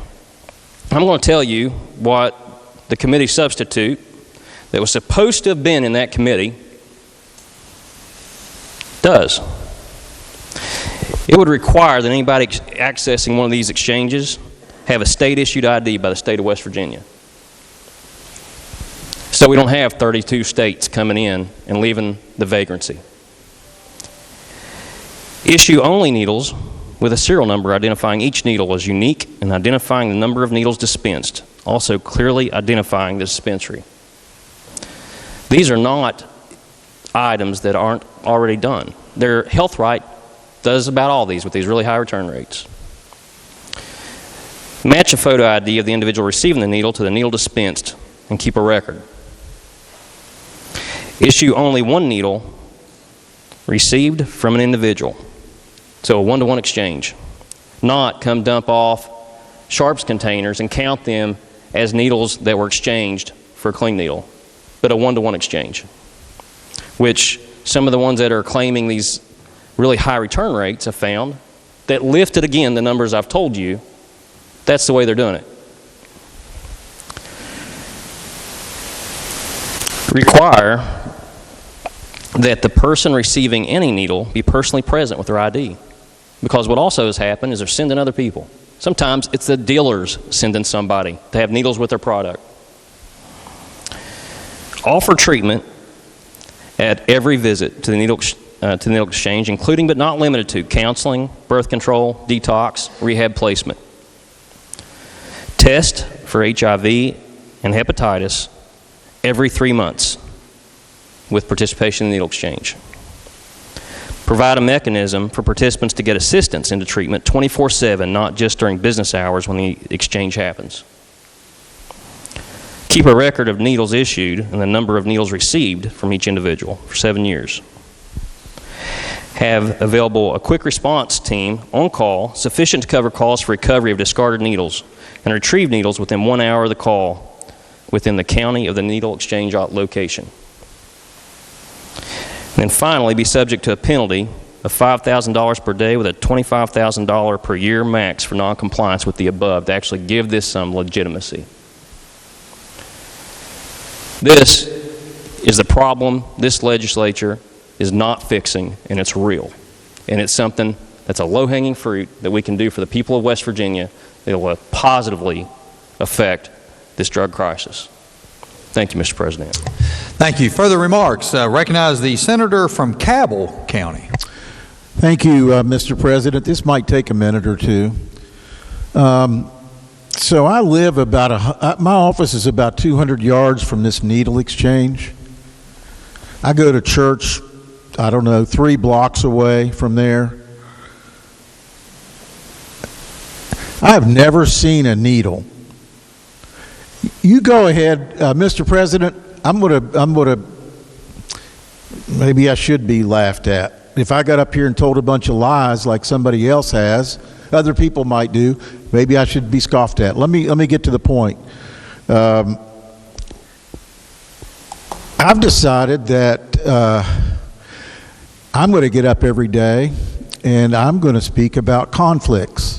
I'm going to tell you what the committee substitute that was supposed to have been in that committee does. It would require that anybody accessing one of these exchanges have a state-issued ID by the state of West Virginia. So we don't have 32 states coming in and leaving the vagrancy. Issue only needles with a serial number identifying each needle as unique and identifying the number of needles dispensed, also clearly identifying the dispensary. These are not items that aren't already done. Their Health Right does about all these with these really high return rates. Match a photo ID of the individual receiving the needle to the needle dispensed and keep a record. Issue only one needle received from an individual. So a one-to-one exchange. Not come dump off sharps containers and count them as needles that were exchanged for a clean needle, but a one-to-one exchange, which some of the ones that are claiming these really high return rates have found that lifted again the numbers I've told you. That's the way they're doing it. Require that the person receiving any needle be personally present with their ID. Because what also has happened is they're sending other people. Sometimes it's the dealers sending somebody to have needles with their product. Offer treatment at every visit to the needle exchange, including but not limited to counseling, birth control, detox, rehab placement. Test for HIV and hepatitis every 3 months with participation in the needle exchange. Provide a mechanism for participants to get assistance into treatment 24/7, not just during business hours when the exchange happens. Keep a record of needles issued and the number of needles received from each individual for 7 years. Have available a quick response team on call sufficient to cover calls for recovery of discarded needles and retrieve needles within 1 hour of the call within the county of the needle exchange location. And then finally, be subject to a penalty of $5,000 per day with a $25,000 per year max for noncompliance with the above to actually give this some legitimacy. This is the problem this legislature is not fixing, and it's real. And it's something that's a low-hanging fruit that we can do for the people of West Virginia that will positively affect this drug crisis. Thank you, Mr. President. Thank you. Further remarks? Recognize the senator from Cabell County. Thank you, Mr. President. This might take a minute or two. So I live about my office is about 200 yards from this needle exchange. I go to church, I don't know, 3 blocks away from there. I have never seen a needle. You go ahead, Mr. President. I'm gonna. Maybe I should be laughed at if I got up here and told a bunch of lies like somebody else has. Other people might do. Maybe I should be scoffed at. Let me get to the point. I've decided that I'm going to get up every day and I'm going to speak about conflicts.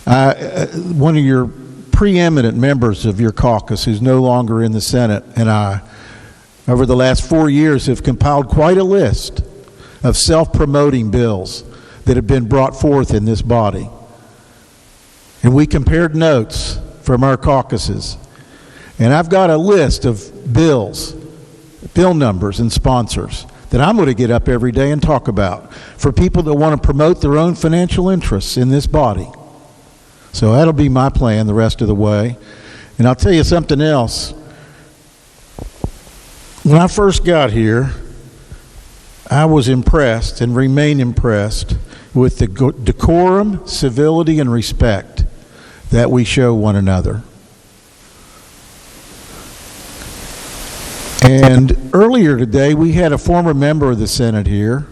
One of your preeminent members of your caucus, who's no longer in the Senate, and I, over the last 4 years, have compiled quite a list of self-promoting bills that have been brought forth in this body. And we compared notes from our caucuses. And I've got a list of bills, bill numbers, and sponsors that I'm going to get up every day and talk about for people that want to promote their own financial interests in this body. So that'll be my plan the rest of the way. And I'll tell you something else. When I first got here, I was impressed and remain impressed with the decorum, civility, and respect that we show one another. And earlier today, we had a former member of the Senate here.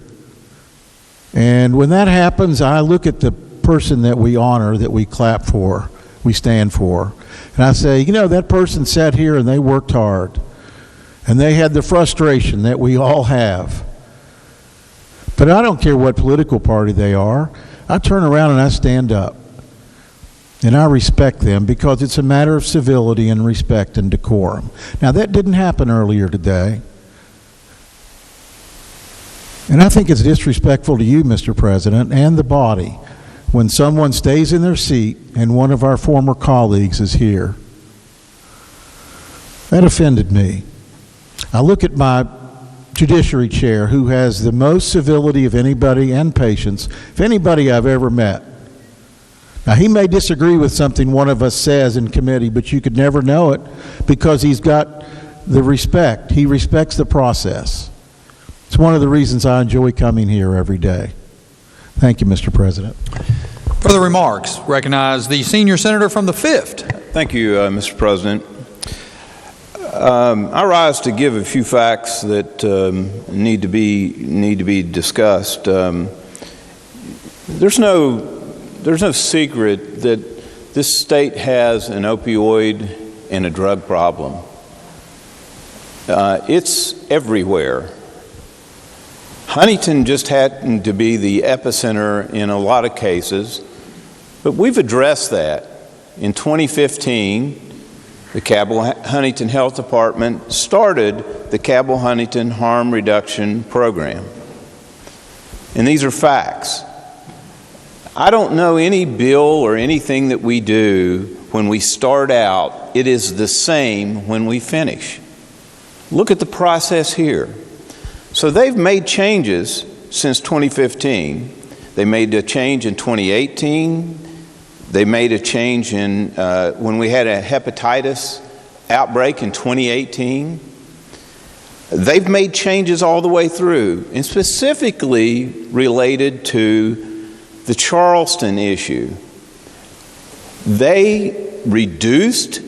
And when that happens, I look at the person that we honor, that we clap for, we stand for. And I say, you know, that person sat here and they worked hard. And they had the frustration that we all have. But I don't care what political party they are. I turn around and I stand up. And I respect them because it's a matter of civility and respect and decorum. Now, that didn't happen earlier today. And I think it's disrespectful to you, Mr. President, and the body when someone stays in their seat and one of our former colleagues is here. That offended me. I look at my Judiciary Chair, who has the most civility of anybody and patience, if anybody I've ever met. Now, he may disagree with something one of us says in committee, but you could never know it because he's got the respect. He respects the process. It's one of the reasons I enjoy coming here every day. Thank you, Mr. President. Further remarks, recognize the senior senator from the 5th. Thank you, Mr. President. I rise to give a few facts that need to be discussed. There's no secret that this state has an opioid and a drug problem. It's everywhere. Huntington just happened to be the epicenter in a lot of cases, but we've addressed that. In 2015, the Cabell-Huntington Health Department started the Cabell-Huntington Harm Reduction Program. And these are facts. I don't know any bill or anything that we do when we start out, it is the same when we finish. Look at the process here. So they've made changes since 2015. They made a change in 2018. They made a change in when we had a hepatitis outbreak in 2018. They've made changes all the way through, and specifically related to the Charleston issue. They reduced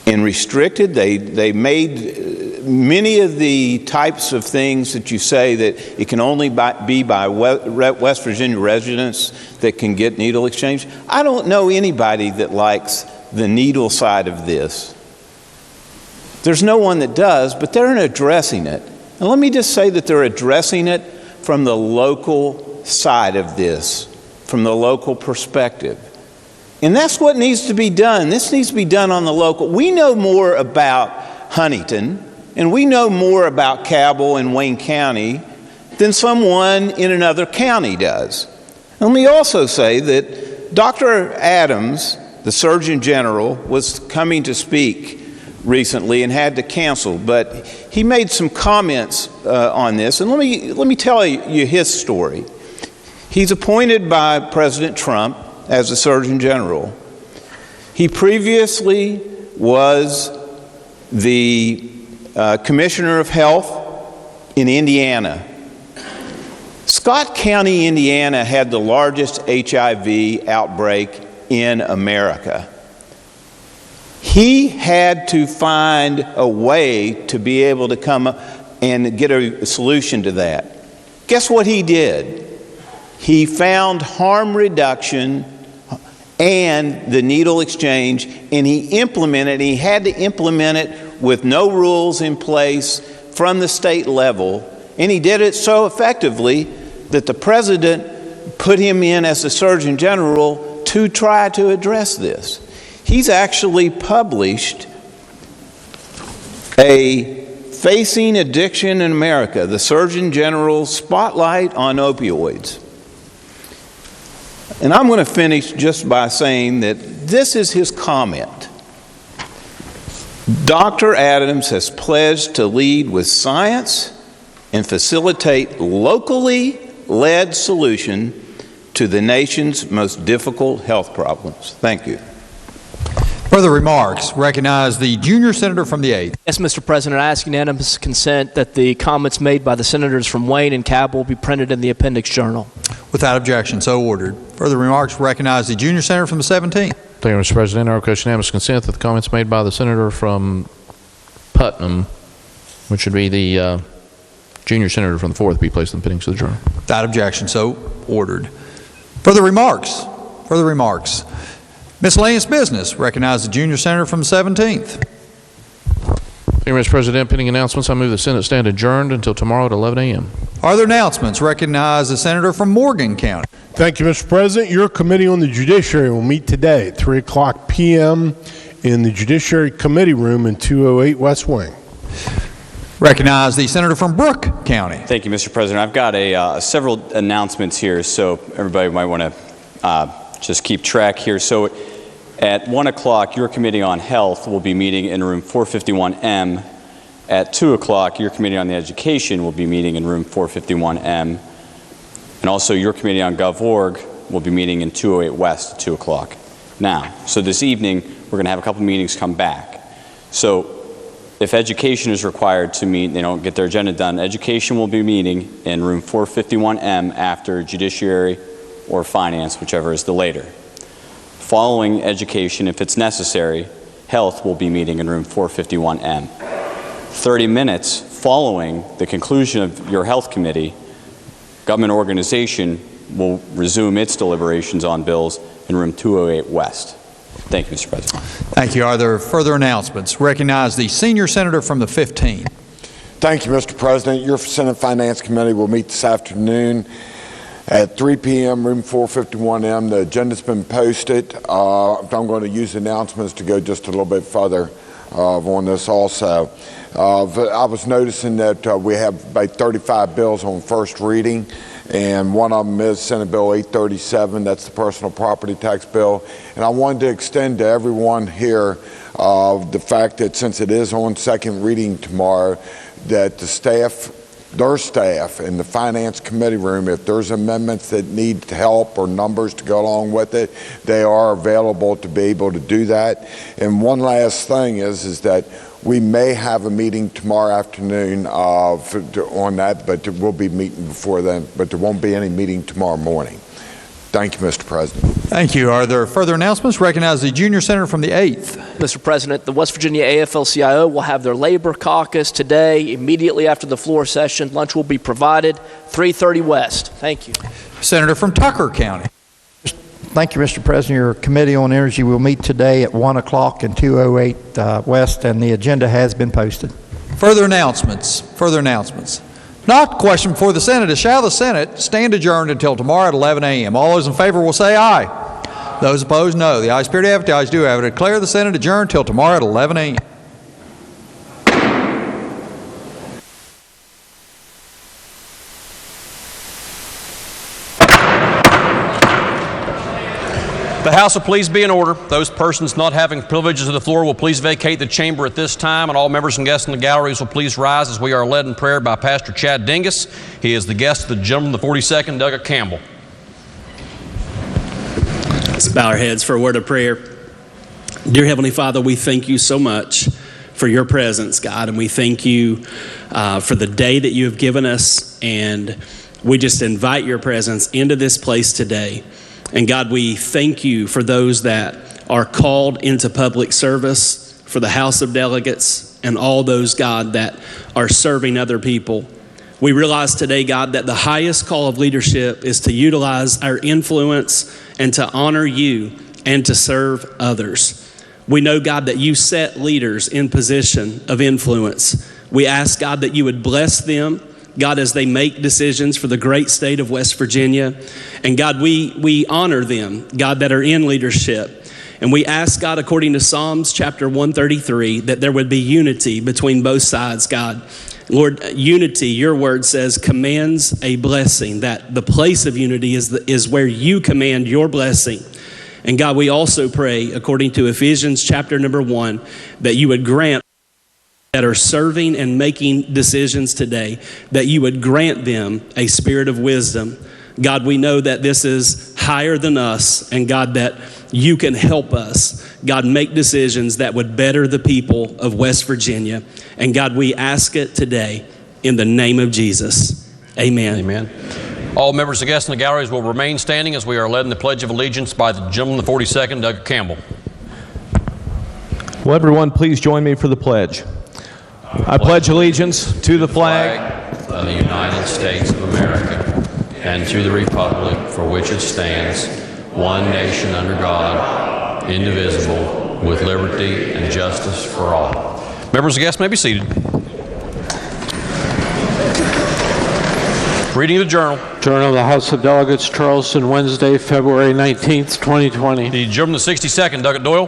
and restricted. They made many of the types of things that you say that it can only be by West Virginia residents that can get needle exchange. I don't know anybody that likes the needle side of this. There's no one that does, but they're addressing it. And let me just say that they're addressing it from the local side of this, from the local perspective. And that's what needs to be done. This needs to be done on the local. We know more about Huntington, and we know more about Cabell and Wayne County than someone in another county does. And let me also say that Dr. Adams, the Surgeon General, was coming to speak recently and had to cancel, but he made some comments on this. And let me tell you his story. He's appointed by President Trump as the Surgeon General. He previously was the Commissioner of Health in Indiana. Scott County, Indiana had the largest HIV outbreak in America. He had to find a way to be able to come and get a solution to that. Guess what he did? He found harm reduction and the needle exchange, and he had to implement it with no rules in place from the state level, and he did it so effectively that the president put him in as the Surgeon General to try to address this. He's actually published a Facing Addiction in America, the Surgeon General's Spotlight on Opioids. And I'm going to finish just by saying that this is his comment. Dr. Adams has pledged to lead with science and facilitate locally led solution to the nation's most difficult health problems. Thank you. Further remarks. Recognize the junior senator from the 8th. Yes, Mr. President, I ask unanimous consent that the comments made by the senators from Wayne and Cabell be printed in the appendix journal. Without objection, so ordered. Further remarks. Recognize the junior senator from the 17th. Thank you, Mr. President. I request unanimous consent that the comments made by the senator from Putnam, which would be the junior senator from the 4th, be placed in the appendix of the journal. Without objection, so ordered. Further remarks. Further remarks. Miscellaneous business. Recognize the junior senator from the 17th. Thank you, Mr. President. Pending announcements, I move the Senate stand adjourned until tomorrow at 11 a.m. Are there announcements? Recognize the senator from Morgan County. Thank you, Mr. President. Your committee on the judiciary will meet today at 3 o'clock p.m. in the Judiciary Committee Room in 208 West Wing. Recognize the senator from Brooke County. Thank you, Mr. President. I've got several announcements here, so everybody might want to just keep track here. So at 1 o'clock, your Committee on Health will be meeting in room 451M. At 2 o'clock, your Committee on the Education will be meeting in room 451M. And also your Committee on GovOrg will be meeting in 208 West at 2 o'clock. Now, so this evening, we're going to have a couple meetings come back. So if Education is required to meet, they don't get their agenda done, Education will be meeting in room 451M after Judiciary or Finance, whichever is the later. Following Education, if it's necessary, Health will be meeting in room 451M. 30 minutes following the conclusion of your Health Committee, Government Organization will resume its deliberations on bills in room 208 West. Thank you, Mr. President. Thank you. Are there further announcements? Recognize the senior senator from the 15th. Thank you, Mr. President. Your Senate Finance Committee will meet this afternoon at 3 p.m., room 451M. The agenda's been posted. I'm going to use announcements to go just a little bit further on this also. I was noticing that we have about 35 bills on first reading, and one of them is Senate Bill 837. That's the personal property tax bill. And I wanted to extend to everyone here the fact that since it is on second reading tomorrow, that the staff, their staff in the Finance Committee room, if there's amendments that need help or numbers to go along with it, they are available to be able to do that. And one last thing is that we may have a meeting tomorrow afternoon on that, but we'll be meeting before then, but there won't be any meeting tomorrow morning. Thank you, Mr. President. Thank you. Are there further announcements? Recognize the junior senator from the 8th. Mr. President, the West Virginia AFL-CIO will have their labor caucus today, immediately after the floor session. Lunch will be provided, 330 West. Thank you. Senator from Tucker County. Thank you, Mr. President. Your Committee on Energy will meet today at 1 o'clock in 208 West, and the agenda has been posted. Further announcements. Further announcements. Not question before the Senate is, shall the Senate stand adjourned until tomorrow at 11 a.m. All those in favor will say aye. Those opposed, no. The ayes appear to have it. The ayes do have it. I declare the Senate adjourned until tomorrow at 11 a.m. The House will please be in order. Those persons not having privileges of the floor will please vacate the chamber at this time, and all members and guests in the galleries will please rise as we are led in prayer by Pastor Chad Dingus. He is the guest of the gentleman of the 42nd, Doug Campbell. Let's bow our heads for a word of prayer. Dear Heavenly Father, we thank you so much for your presence, God, and we thank you for the day that you have given us, and we just invite your presence into this place today. And God, we thank you for those that are called into public service, for the House of Delegates, and all those, God, that are serving other people. We realize today, God, that the highest call of leadership is to utilize our influence and to honor you and to serve others. We know, God, that you set leaders in position of influence. We ask, God, that you would bless them, God, as they make decisions for the great state of West Virginia. And God, we honor them, God, that are in leadership. And we ask, God, according to Psalms chapter 133, that there would be unity between both sides, God. Lord, unity, your word says, commands a blessing, that the place of unity is where you command your blessing. And God, we also pray, according to Ephesians chapter number 1, that you would grant that are serving and making decisions today, that you would grant them a spirit of wisdom. God, we know that this is higher than us, and God, that you can help us, God, make decisions that would better the people of West Virginia. And God, we ask it today in the name of Jesus. Amen. Amen. All members and guests in the galleries will remain standing as we are led in the Pledge of Allegiance by the gentleman in the 42nd, Doug Campbell. Will everyone please join me for the pledge? I pledge allegiance to the flag of the United States of America and to the republic for which it stands, one nation under God, indivisible, with liberty and justice for all. Members and guests may be seated. Reading of the Journal. Journal of the House of Delegates, Charleston, Wednesday, February 19th, 2020. The Journal of the 62nd, Doug Doyle.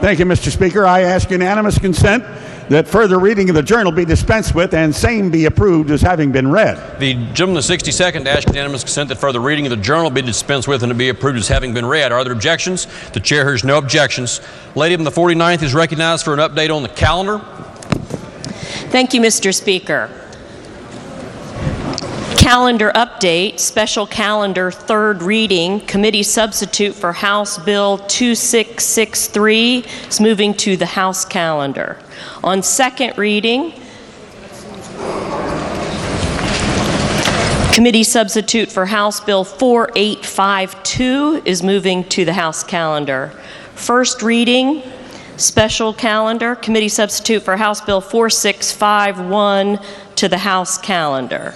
Thank you, Mr. Speaker. I ask unanimous consent that further reading of the journal be dispensed with and same be approved as having been read. The gentleman of the 62nd asks unanimous consent that further reading of the journal be dispensed with and to be approved as having been read. Are there objections? The chair hears no objections. Lady from the 49th is recognized for an update on the calendar. Thank you, Mr. Speaker. Calendar update, special calendar, third reading, committee substitute for House Bill 2663 is moving to the House calendar. On second reading, committee substitute for House Bill 4852 is moving to the House calendar. First reading, special calendar, committee substitute for House Bill 4651 to the House calendar.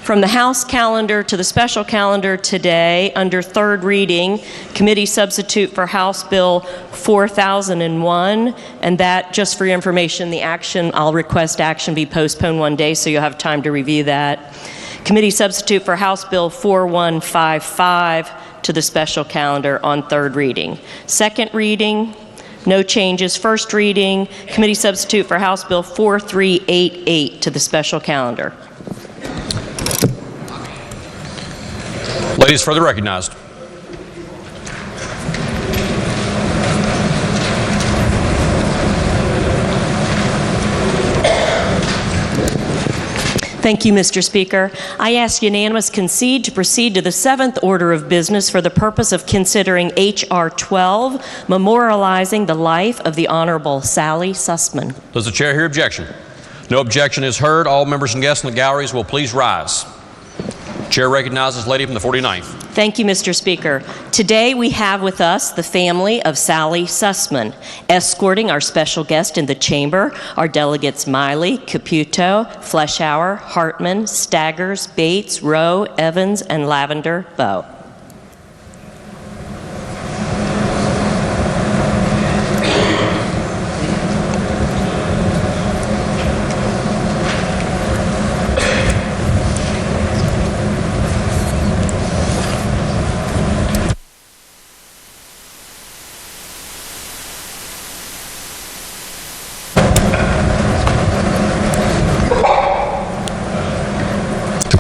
From the House calendar to the special calendar today, under third reading, committee substitute for House Bill 4001, and that, just for your information, the action, I'll request action be postponed one day so you'll have time to review that. Committee substitute for House Bill 4155 to the special calendar on third reading. Second reading, no changes. First reading, committee substitute for House Bill 4388 to the special calendar. Ladies further recognized. Thank you, Mr. Speaker. I ask unanimous consent to proceed to the seventh order of business for the purpose of considering H.R. 12, memorializing the life of the Honorable Sally Sussman. Does the chair hear objection? No objection is heard. All members and guests in the galleries will please rise. Chair recognizes lady from the 49th. Thank you, Mr. Speaker. Today we have with us the family of Sally Sussman. Escorting our special guest in the chamber are delegates Miley, Caputo, Fleischauer, Hartman, Staggers, Bates, Rowe, Evans, and Lavender Bowe.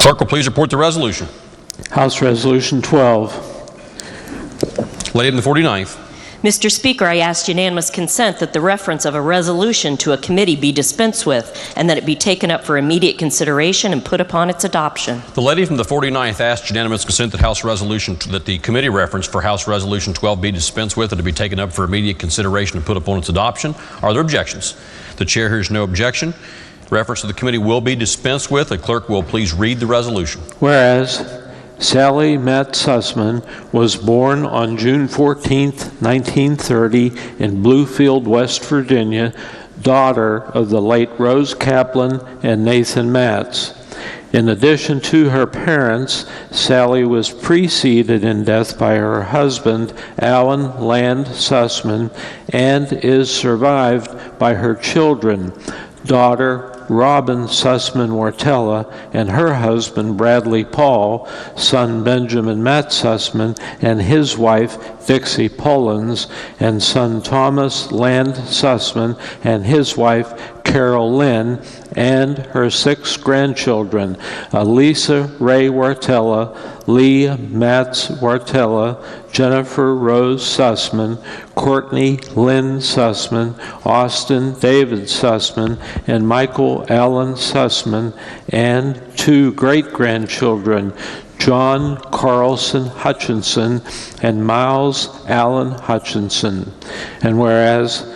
Clerk will please report the resolution. House Resolution 12. Lady in the 49th. Mr. Speaker, I ask unanimous consent that the reference of a resolution to a committee be dispensed with and that it be taken up for immediate consideration and put upon its adoption. The lady from the 49th asked unanimous consent that that the committee reference for House Resolution 12 be dispensed with and to be taken up for immediate consideration and put upon its adoption. Are there objections? The chair hears no objection. Reference to the committee will be dispensed with. The clerk will please read the resolution. Whereas Sally Matt Sussman was born on June 14, 1930 in Bluefield, West Virginia, daughter of the late Rose Kaplan and Nathan Matz. In addition to her parents, Sally was preceded in death by her husband, Alan Land Sussman, and is survived by her children, daughter Robin Sussman Wartella, and her husband, Bradley Paul, son Benjamin Matt Sussman, and his wife, Dixie Pullins, and son Thomas Land Sussman, and his wife, Carol Lynn, and her 6 grandchildren, Elisa Ray Wartella, Lee Matz Wartella, Jennifer Rose Sussman, Courtney Lynn Sussman, Austin David Sussman, and Michael Allen Sussman, and 2 great-grandchildren, John Carlson Hutchinson and Miles Allen Hutchinson. And whereas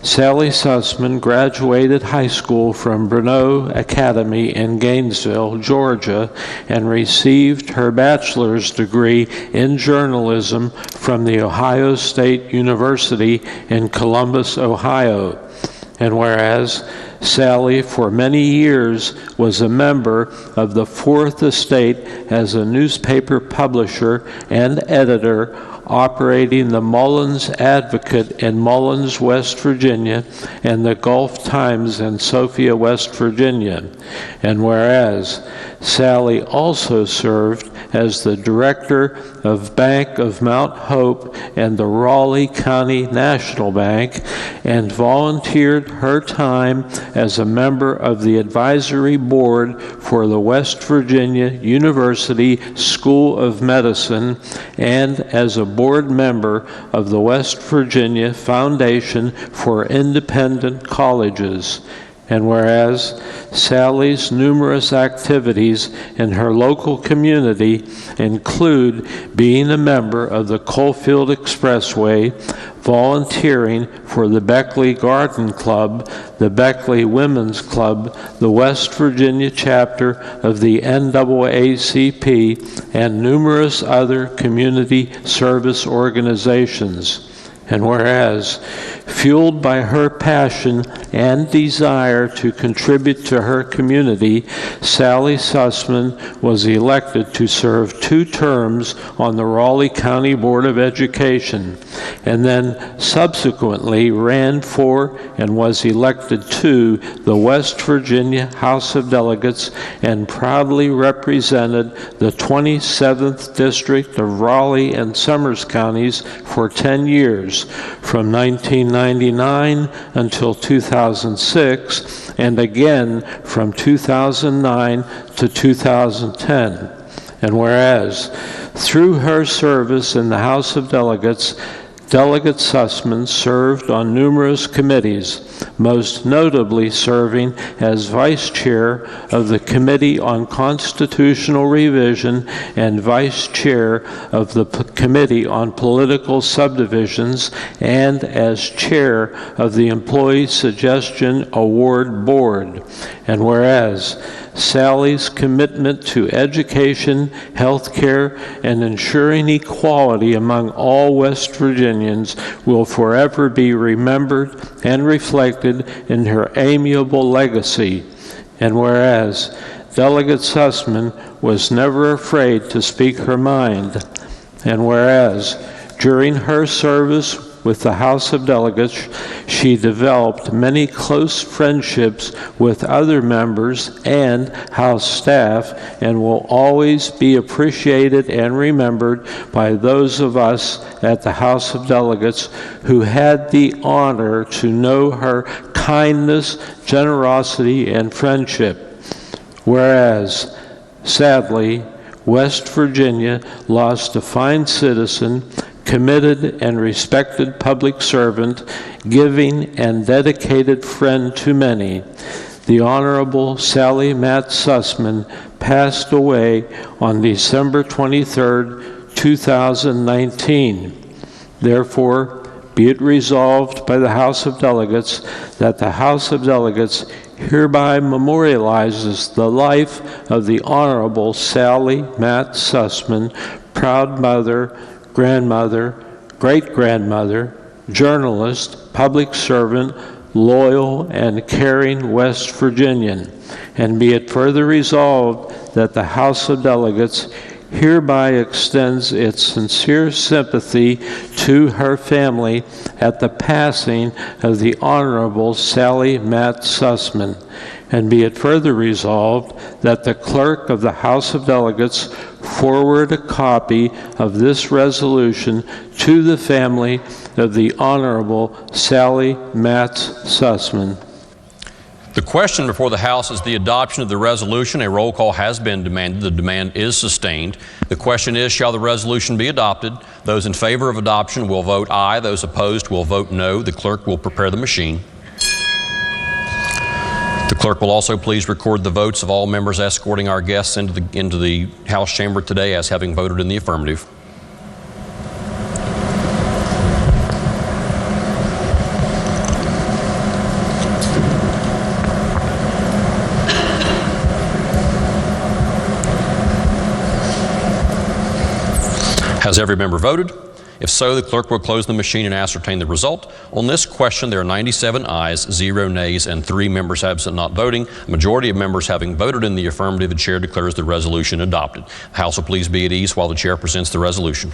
Sally Sussman graduated high school from Bruneau Academy in Gainesville, Georgia, and received her bachelor's degree in journalism from the Ohio State University in Columbus, Ohio. And whereas Sally for many years was a member of the Fourth Estate as a newspaper publisher and editor, operating the Mullins Advocate in Mullins, West Virginia, and the Gulf Times in Sophia, West Virginia. And whereas Sally also served as the director of Bank of Mount Hope and the Raleigh County National Bank, and volunteered her time as a member of the advisory board for the West Virginia University School of Medicine, and as a board member of the West Virginia Foundation for Independent Colleges. And whereas Sally's numerous activities in her local community include being a member of the Coalfield Expressway, volunteering for the Beckley Garden Club, the Beckley Women's Club, the West Virginia chapter of the NAACP, and numerous other community service organizations. And whereas, fueled by her passion and desire to contribute to her community, Sally Sussman was elected to serve 2 terms on the Raleigh County Board of Education, and then subsequently ran for and was elected to the West Virginia House of Delegates, and proudly represented the 27th District of Raleigh and Summers counties for 10 years, from 1999 until 2006, and again from 2009 to 2010. And whereas, through her service in the House of Delegates, Delegate Sussman served on numerous committees, most notably serving as Vice Chair of the Committee on Constitutional Revision and Vice Chair of the Committee on Political Subdivisions, and as Chair of the Employee Suggestion Award Board. And whereas Sally's commitment to education, health care, and ensuring equality among all West Virginians will forever be remembered and reflected in her amiable legacy. And whereas Delegate Sussman was never afraid to speak her mind. And whereas during her service with the House of Delegates, she developed many close friendships with other members and House staff, and will always be appreciated and remembered by those of us at the House of Delegates who had the honor to know her kindness, generosity, and friendship. Whereas, sadly, West Virginia lost a fine citizen, committed and respected public servant, giving and dedicated friend to many. The Honorable Sally Matt Sussman passed away on December 23, 2019. Therefore, be it resolved by the House of Delegates that the House of Delegates hereby memorializes the life of the Honorable Sally Matt Sussman, proud mother, grandmother, great-grandmother, journalist, public servant, loyal, and caring West Virginian. And be it further resolved that the House of Delegates hereby extends its sincere sympathy to her family at the passing of the Honorable Sally Matt Sussman. And be it further resolved that the clerk of the House of Delegates forward a copy of this resolution to the family of the Honorable Sally Matt Sussman. The question before the House is the adoption of the resolution. A roll call has been demanded. The demand is sustained. The question is, shall the resolution be adopted? Those in favor of adoption will vote aye. Those opposed will vote no. The clerk will prepare the machine. The clerk will also please record the votes of all members escorting our guests into the House chamber today as having voted in the affirmative. Has every member voted? If so, the clerk will close the machine and ascertain the result. On this question, there are 97 ayes, 0 nays, and 3 members absent not voting. A majority of members having voted in the affirmative, the chair declares the resolution adopted. The House will please be at ease while the chair presents the resolution.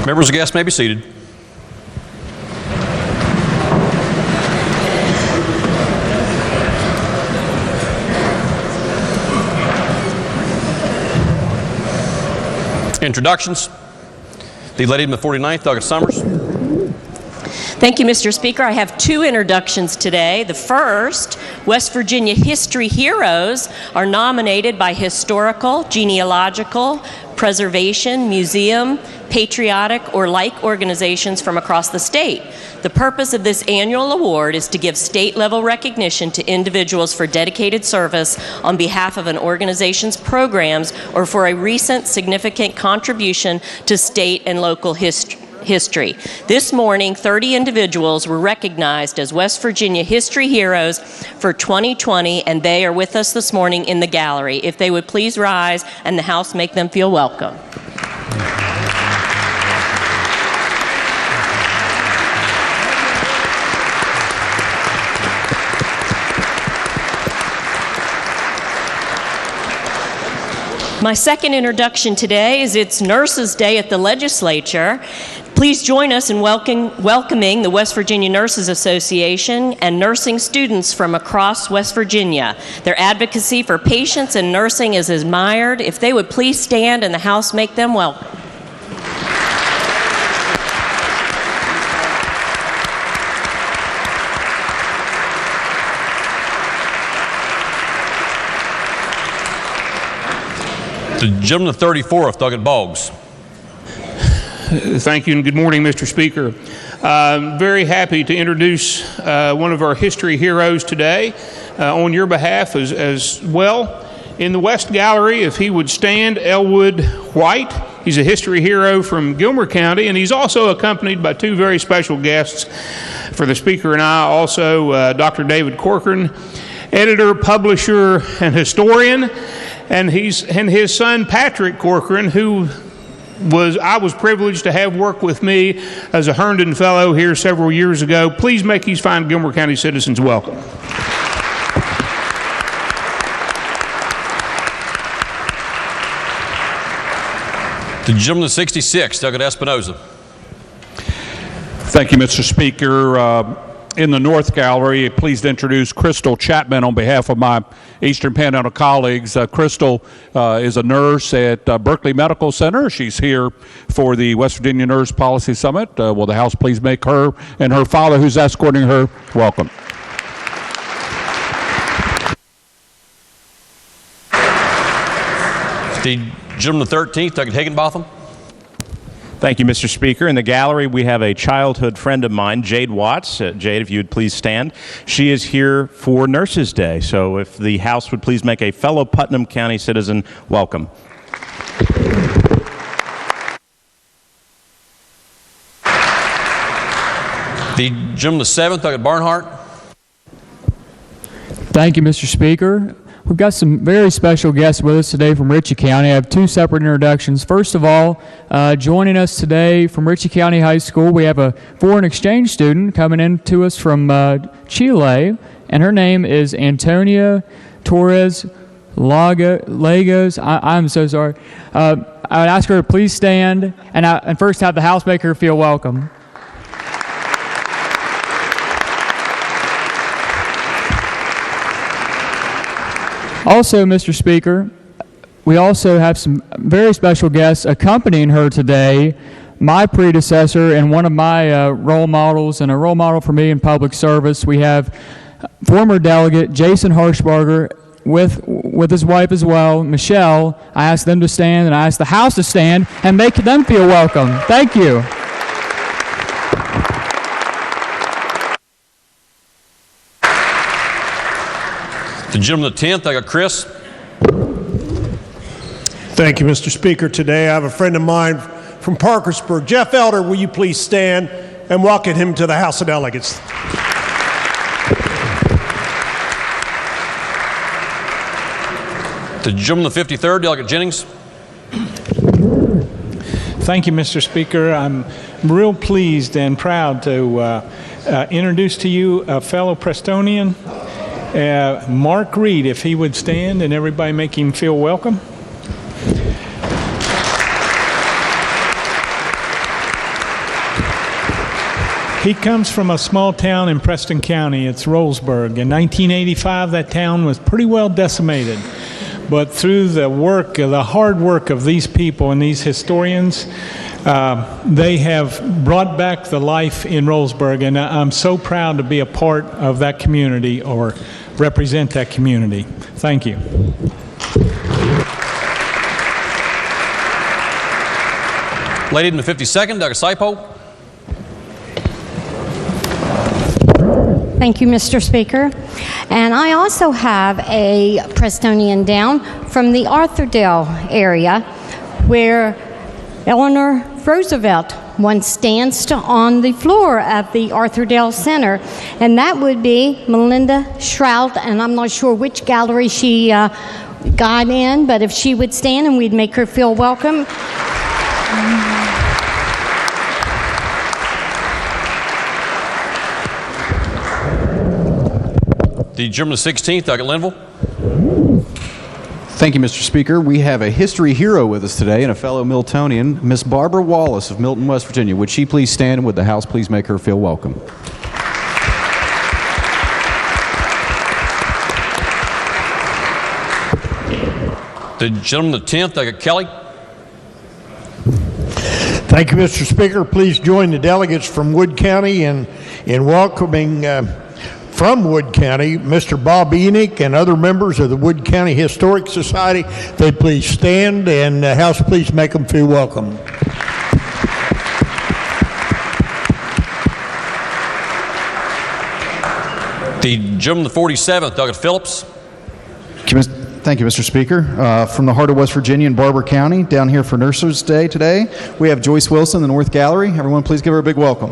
Members and guests may be seated. Introductions. The lady in the 49th, Douglas Summers. Thank you, Mr. Speaker. I have 2 introductions today. The first, West Virginia History Heroes are nominated by historical, genealogical, preservation, museum, patriotic, or like organizations from across the state. The purpose of this annual award is to give state-level recognition to individuals for dedicated service on behalf of an organization's programs or for a recent significant contribution to state and local history. This morning, 30 individuals were recognized as West Virginia History Heroes for 2020, and they are with us this morning in the gallery. If they would please rise and the House make them feel welcome. My second introduction today is it's Nurses Day at the Legislature. Please join us in welcoming the West Virginia Nurses Association and nursing students from across West Virginia. Their advocacy for patients and nursing is admired. If they would please stand and the House make them welcome. The gentleman, the 34th, Douglas Boggs. Thank you and good morning, Mr. Speaker. I'm very happy to introduce one of our history heroes today on your behalf as well. In the West Gallery, if he would stand, Elwood White He's a history hero from Gilmer County, and he's also accompanied by two very special guests for the Speaker and I, also Dr. David Corcoran, editor, publisher, and historian, and his son Patrick Corcoran, who I was privileged to have work with me as a Herndon Fellow here several years ago. Please make these fine Gilmer County citizens welcome. The gentleman of 66, Douglas Espinoza. Thank you, Mr. Speaker. In the North Gallery, pleased to introduce Crystal Chapman on behalf of my Eastern Panhandle colleagues. Crystal is a nurse at Berkeley Medical Center. She's here for the West Virginia Nurse Policy Summit. Will the House please make her and her father, who's escorting her, welcome. The gentleman of 13th, Douglas Higginbotham. Thank you, Mr. Speaker. In the gallery, we have a childhood friend of mine, Jade Watts. Jade, if you would please stand. She is here for Nurses Day, so if the House would please make a fellow Putnam County citizen welcome. The gentleman of 7th, Douglas Barnhart. Thank you, Mr. Speaker. We've got some very special guests with us today from Ritchie County. I have two separate introductions. First of all, joining us today from Ritchie County High School, we have a foreign exchange student coming in to us from Chile, and her name is Antonia Torres Lagos. I'm so sorry. I would ask her to please stand and first have the House make her feel welcome. Also, Mr. Speaker, we also have some very special guests accompanying her today. My predecessor and one of my role models, and a role model for me in public service. We have former delegate Jason Harshbarger with his wife as well, Michelle. I asked them to stand, and I asked the House to stand and make them feel welcome. Thank you. The gentleman of 10th, I got Chris. Thank you, Mr. Speaker. Today I have a friend of mine from Parkersburg. Jeff Elder, will you please stand and welcome him to the House of Delegates. The gentleman of 53rd, Delegate Jennings. Thank you, Mr. Speaker. I'm real pleased and proud to introduce to you a fellow Prestonian, Mark Reed, if he would stand and everybody make him feel welcome. He comes from a small town in Preston County. It's Rollsburg. In 1985, that town was pretty well decimated. But through the hard work of these people and these historians, they have brought back the life in Rollsburg, and I'm so proud to be a part of that community or represent that community. Thank you. Lady in the 52nd, Douglas Saipo. Thank you, Mr. Speaker. And I also have a Prestonian down from the Arthurdale area where Eleanor Roosevelt once danced on the floor of the Arthurdale Center, and that would be Melinda Shrout, and I'm not sure which gallery she got in, but if she would stand and we'd make her feel welcome. The gentleman of 16th, Douglas Linville. Thank you, Mr. Speaker. We have a history hero with us today and a fellow Miltonian, Miss Barbara Wallace of Milton, West Virginia. Would she please stand, and would the House please make her feel welcome? The gentleman of 10th, Douglas Kelly. Thank you, Mr. Speaker. Please join the delegates from Wood County in welcoming from Wood County, Mr. Bob Enoch and other members of the Wood County Historic Society. If they please stand, and the House please make them feel welcome. The gentleman of 47th, Douglas Phillips. Thank you, Mr. Speaker. From the heart of West Virginia in Barber County, down here for Nurses Day today, we have Joyce Wilson in the North Gallery. Everyone, please give her a big welcome.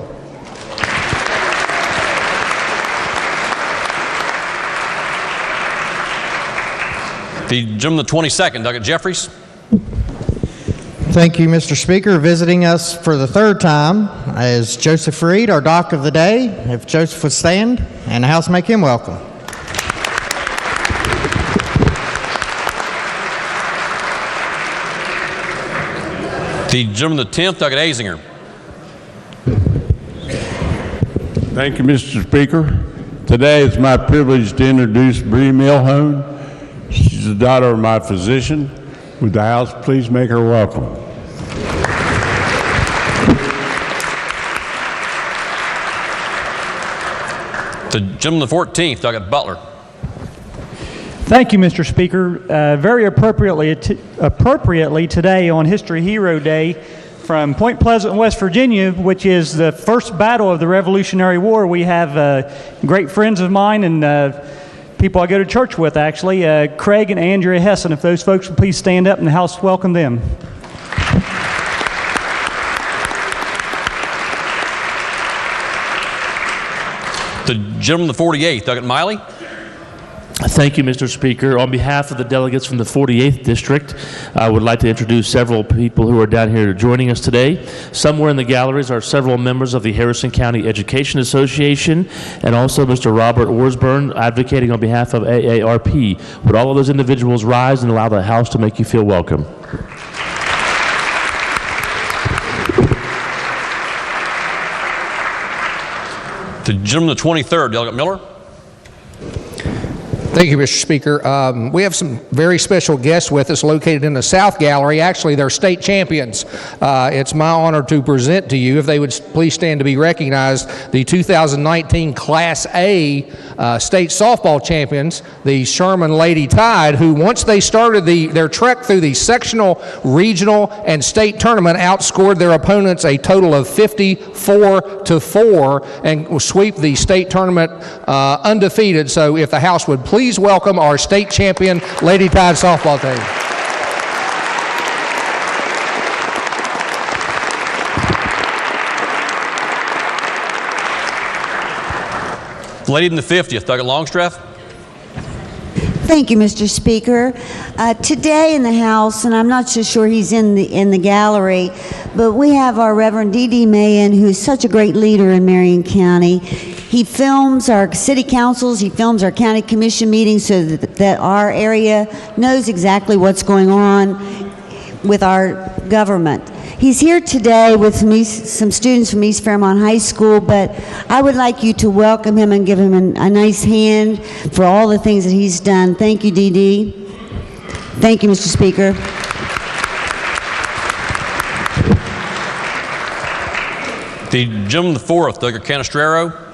The gentleman, the 22nd, Doug Jeffries. Thank you, Mr. Speaker. Visiting us for the third time is Joseph Reed, our doc of the day. If Joseph would stand, and the House make him welcome. The gentleman, the 10th, Doug Azinger. Thank you, Mr. Speaker. Today it's my privilege to introduce Bree Milhone. She's the daughter of my physician. Would the House please make her welcome? The gentleman, the 14th, Doug Butler. Thank you, Mr. Speaker. Very appropriately today on History Hero Day from Point Pleasant, West Virginia, which is the first battle of the Revolutionary War, we have great friends of mine and people I go to church with, actually, Craig and Andrea Hessen. If those folks would please stand up and the House welcome them. The gentleman, the 48th, Doug Miley. Thank you, Mr. Speaker. On behalf of the delegates from the 48th District, I would like to introduce several people who are down here joining us today. Somewhere in the galleries are several members of the Harrison County Education Association and also Mr. Robert Orsburn advocating on behalf of AARP. Would all of those individuals rise and allow the House to make you feel welcome? The gentleman, the 23rd, Delegate Miller. Thank you, Mr. Speaker. We have some very special guests with us located in the South Gallery. Actually, they're state champions. It's my honor to present to you, if they would please stand to be recognized, the 2019 Class A state softball champions, the Sherman Lady Tide, who once they started their trek through the sectional, regional, and state tournament, outscored their opponents a total of 54-4 and will sweep the state tournament undefeated. So if the House would please welcome our state champion Lady Tide softball team. Lady in the 50th, Doug Longstreth. Thank you, Mr. Speaker. Today in the House, and I'm not so sure he's in the gallery, but we have our Reverend D.D. Mahan, who is such a great leader in Marion County. He films our city councils, he films our county commission meetings so that our area knows exactly what's going on with our government. He's here today with some students from East Fairmont High School, but I would like you to welcome him and give him a nice hand for all the things that he's done. Thank you, Dee. Thank you, Mr. Speaker. The gentleman, the 4th, Doug Canestraro.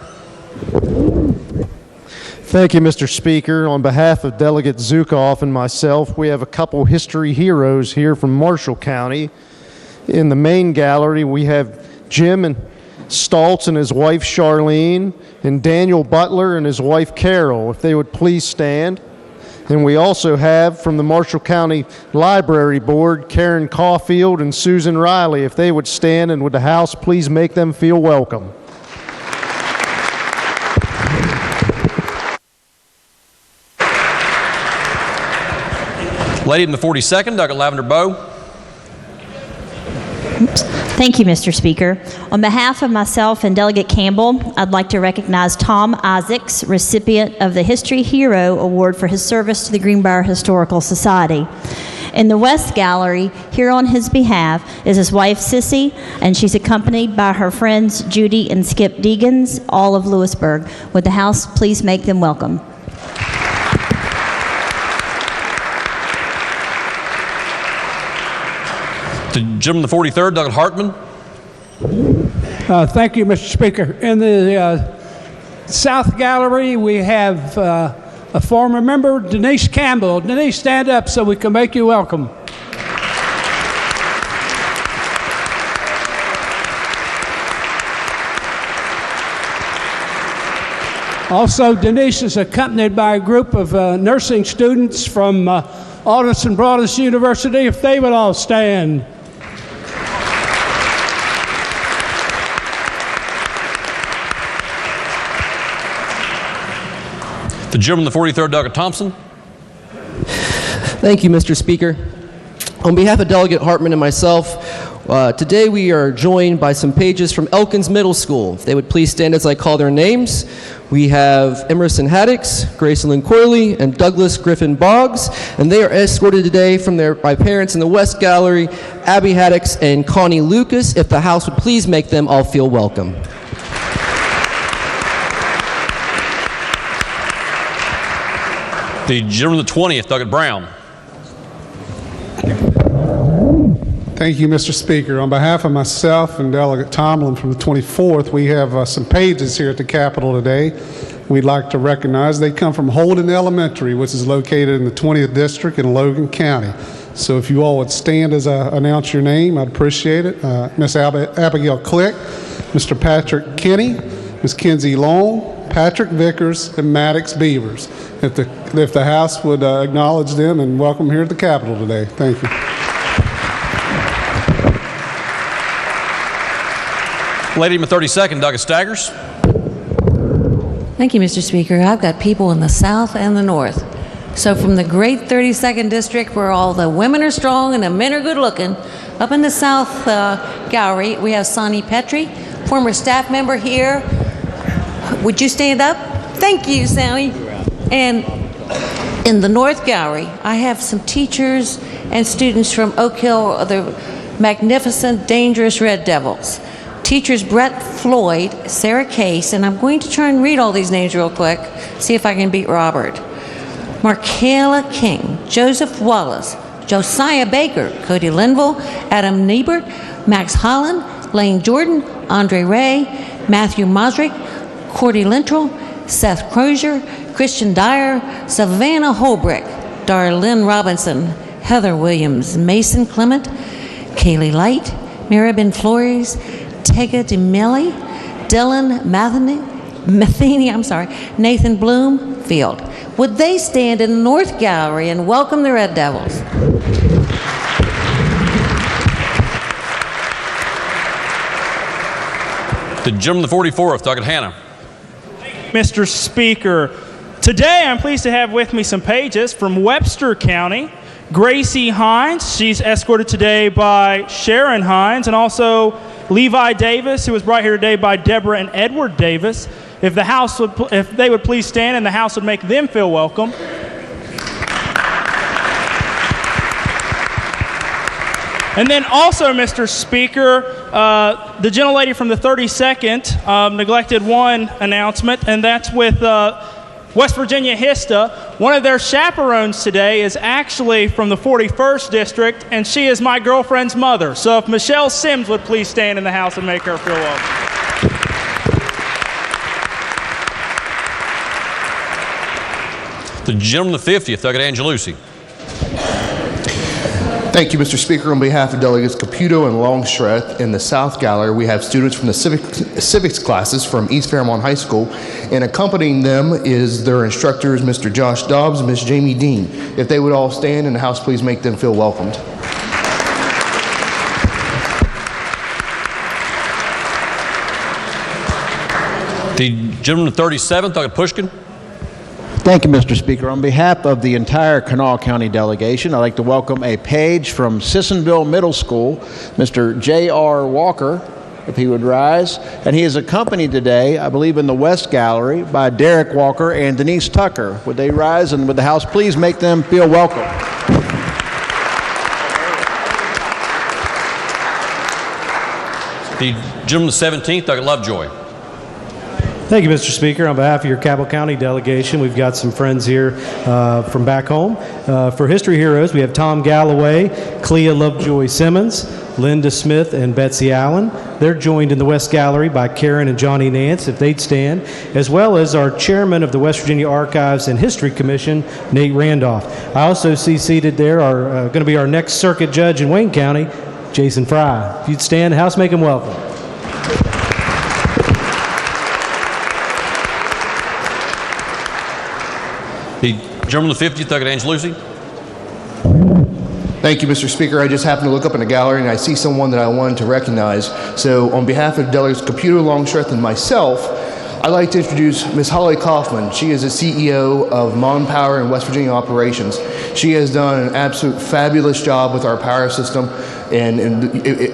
Thank you, Mr. Speaker. On behalf of Delegate Zukoff and myself, we have a couple history heroes here from Marshall County. In the main gallery, we have Jim and Stoltz and his wife Charlene, and Daniel Butler and his wife Carol, if they would please stand. And we also have from the Marshall County Library Board, Karen Caulfield and Susan Riley, if they would stand, and would the House please make them feel welcome. Lady in the 42nd, Doug Lavender Bow. Thank you, Mr. Speaker. On behalf of myself and Delegate Campbell, I'd like to recognize Tom Isaacs, recipient of the History Hero Award for his service to the Greenbrier Historical Society. In the West Gallery, here on his behalf, is his wife, Sissy, and she's accompanied by her friends, Judy and Skip Deegans, all of Lewisburg. Would the House please make them welcome? The gentleman, the 43rd, Doug Hartman. Thank you, Mr. Speaker. In the South Gallery, we have a former member, Denise Campbell. Denise, stand up so we can make you welcome. Also, Denise is accompanied by a group of nursing students from Aldous and Broadus University. If they would all stand. The gentleman from the 43rd, Douglas Thompson. Thank you, Mr. Speaker. On behalf of Delegate Hartman and myself, today we are joined by some pages from Elkins Middle School. If they would please stand as I call their names. We have Emerson Haddix, Gracelyn Corley, and Douglas Griffin Boggs, and they are escorted today by parents in the West Gallery, Abby Haddix and Connie Lucas. If the House would please make them all feel welcome. The gentleman from the 20th, Douglas Brown. Thank you, Mr. Speaker. On behalf of myself and Delegate Tomlin from the 24th, we have some pages here at the Capitol today we'd like to recognize. They come from Holden Elementary, which is located in the 20th District in Logan County. So if you all would stand as I announce your name, I'd appreciate it. Miss Abigail Click, Mr. Patrick Kinney, Miss Kenzie Long, Patrick Vickers, and Maddox Beavers. If the House would acknowledge them and welcome here at the Capitol today. Thank you. Lady in the 32nd, Douglas Staggers. Thank you, Mr. Speaker. I've got people in the South and the North. So from the great 32nd District, where all the women are strong and the men are good looking, up in the South Gallery, we have Sonny Petrie, former staff member here. Would you stand up? Thank you, Sonny. And in the North Gallery, I have some teachers and students from Oak Hill, the magnificent, dangerous Red Devils. Teachers Brett Floyd, Sarah Case, and I'm going to try and read all these names real quick, see if I can beat Robert. Markayla King, Joseph Wallace, Josiah Baker, Cody Linville, Adam Niebert, Max Holland, Lane Jordan, Andre Ray, Matthew Mosrick, Cordy Lintrell, Seth Crozier, Christian Dyer, Savannah Holbrick, Darlene Robinson, Heather Williams, Mason Clement, Kaylee Light, Maribel Flores, Tega DeMilli, Dylan Matheny, Nathan Bloomfield. Would they stand in the North Gallery and welcome the Red Devils? The gentleman from the 44th, Douglas Hannah. Mr. Speaker, today I'm pleased to have with me some pages from Webster County. Gracie Hines, she's escorted today by Sharon Hines, and also Levi Davis, who was brought here today by Deborah and Edward Davis. If they would please stand and the House would make them feel welcome. And then also, Mr. Speaker, the gentlelady from the 32nd neglected one announcement, and that's with West Virginia HISTA. One of their chaperones today is actually from the 41st District, and she is my girlfriend's mother. So if Michelle Sims would please stand in the House and make her feel welcome. The gentleman from the 50th, Douglas Angelucci. Thank you, Mr. Speaker. On behalf of Delegates Caputo and Longstreth in the South Gallery, we have students from the civics classes from East Fairmont High School, and accompanying them is their instructors, Mr. Josh Dobbs and Ms. Jamie Dean. If they would all stand and the House please make them feel welcomed. The gentleman from the 37th, Douglas Pushkin. Thank you, Mr. Speaker. On behalf of the entire Kanawha County delegation, I'd like to welcome a page from Sissonville Middle School, Mr. J.R. Walker, if he would rise. And he is accompanied today, I believe, in the West Gallery by Derek Walker and Denise Tucker. Would they rise, and would the House please make them feel welcome? The gentleman from the 17th, Douglas Lovejoy. Thank you, Mr. Speaker. On behalf of your Cabell County delegation, we've got some friends here from back home. For History Heroes, we have Tom Galloway, Clea Lovejoy Simmons, Linda Smith, and Betsy Allen. They're joined in the West Gallery by Karen and Johnny Nance, if they'd stand, as well as our chairman of the West Virginia Archives and History Commission, Nate Randolph. I also see seated there are going to be our next circuit judge in Wayne County, Jason Fry. If you'd stand, House, make him welcome. The gentleman with the 50th, Doug Angelucci. Thank you, Mr. Speaker. I just happened to look up in the gallery and I see someone that I wanted to recognize. So on behalf of delegates Caputo, Longstreth, and myself, I'd like to introduce Ms. Holly Kaufman. She is the CEO of Mon Power and West Virginia Operations. She has done an absolute fabulous job with our power system. And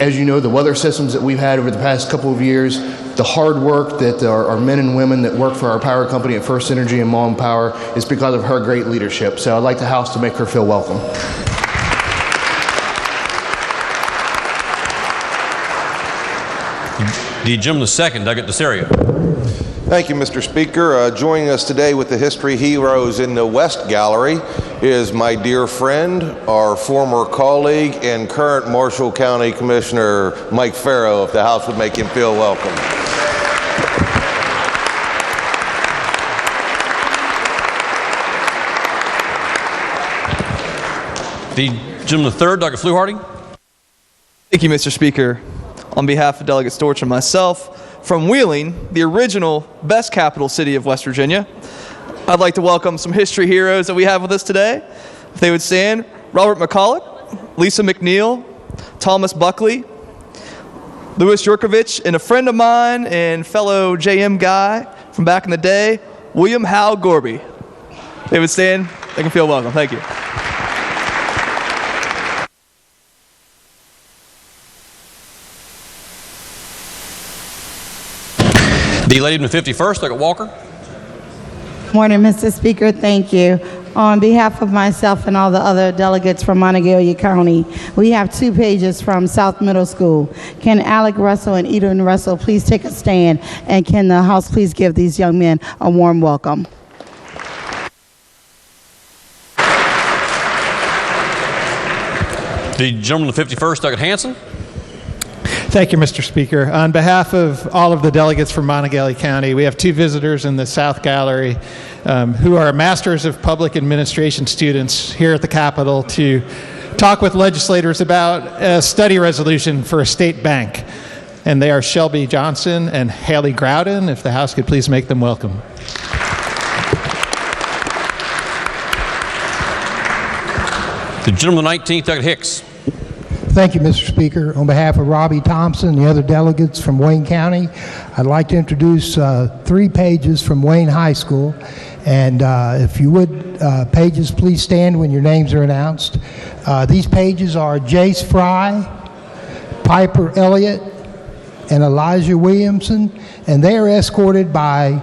as you know, the weather systems that we've had over the past couple of years, the hard work that our men and women that work for our power company at First Energy and Mon Power is because of her great leadership. So I'd like the House to make her feel welcome. The gentleman with the 2nd, Doug Desario. Thank you, Mr. Speaker. Joining us today with the History Heroes in the West Gallery is my dear friend, our former colleague, and current Marshall County Commissioner Mike Farrow, if the House would make him feel welcome. The gentleman with the 3rd, Doug Fluharty. Thank you, Mr. Speaker. On behalf of Delegate Storch and myself, from Wheeling, the original best capital city of West Virginia, I'd like to welcome some history heroes that we have with us today. If they would stand, Robert McCulloch, Lisa McNeil, Thomas Buckley, Louis Yurkovich, and a friend of mine and fellow JM guy from back in the day, William Howe Gorby. If they would stand, they can feel welcome. Thank you. The lady in the 51st, Doug Walker. Morning, Mr. Speaker. Thank you. On behalf of myself and all the other delegates from Monongalia County, we have 2 pages from South Middle School. Can Alec Russell and Eden Russell please take a stand, and can the House please give these young men a warm welcome? The gentleman in the 51st, Doug Hanson. Thank you, Mr. Speaker. On behalf of all of the delegates from Monongalia County, we have 2 visitors in the South Gallery who are Masters of Public Administration students here at the Capitol to talk with legislators about a study resolution for a state bank. And they are Shelby Johnson and Haley Groudon. If the House could please make them welcome. The gentleman with the 19th, Doug Hicks. Thank you, Mr. Speaker. On behalf of Robbie Thompson and the other delegates from Wayne County, I'd like to introduce 3 pages from Wayne High School. And if you would, pages, please stand when your names are announced. These pages are Jace Fry, Piper Elliott, and Elijah Williamson, and they are escorted by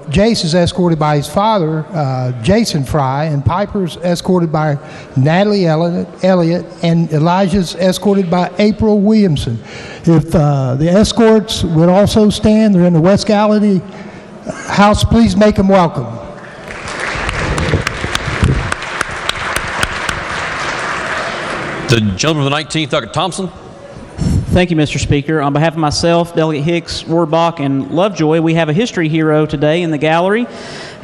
Jace is escorted by his father, Jason Fry, and Piper's escorted by Natalie Elliott, and Elijah's escorted by April Williamson. If the escorts would also stand, they're in the West Gallery. House, please make them welcome. The gentleman with the 19th, Doug Thompson. Thank you, Mr. Speaker. On behalf of myself, Delegate Hicks, Rohrbach, and Lovejoy, we have a history hero today in the gallery.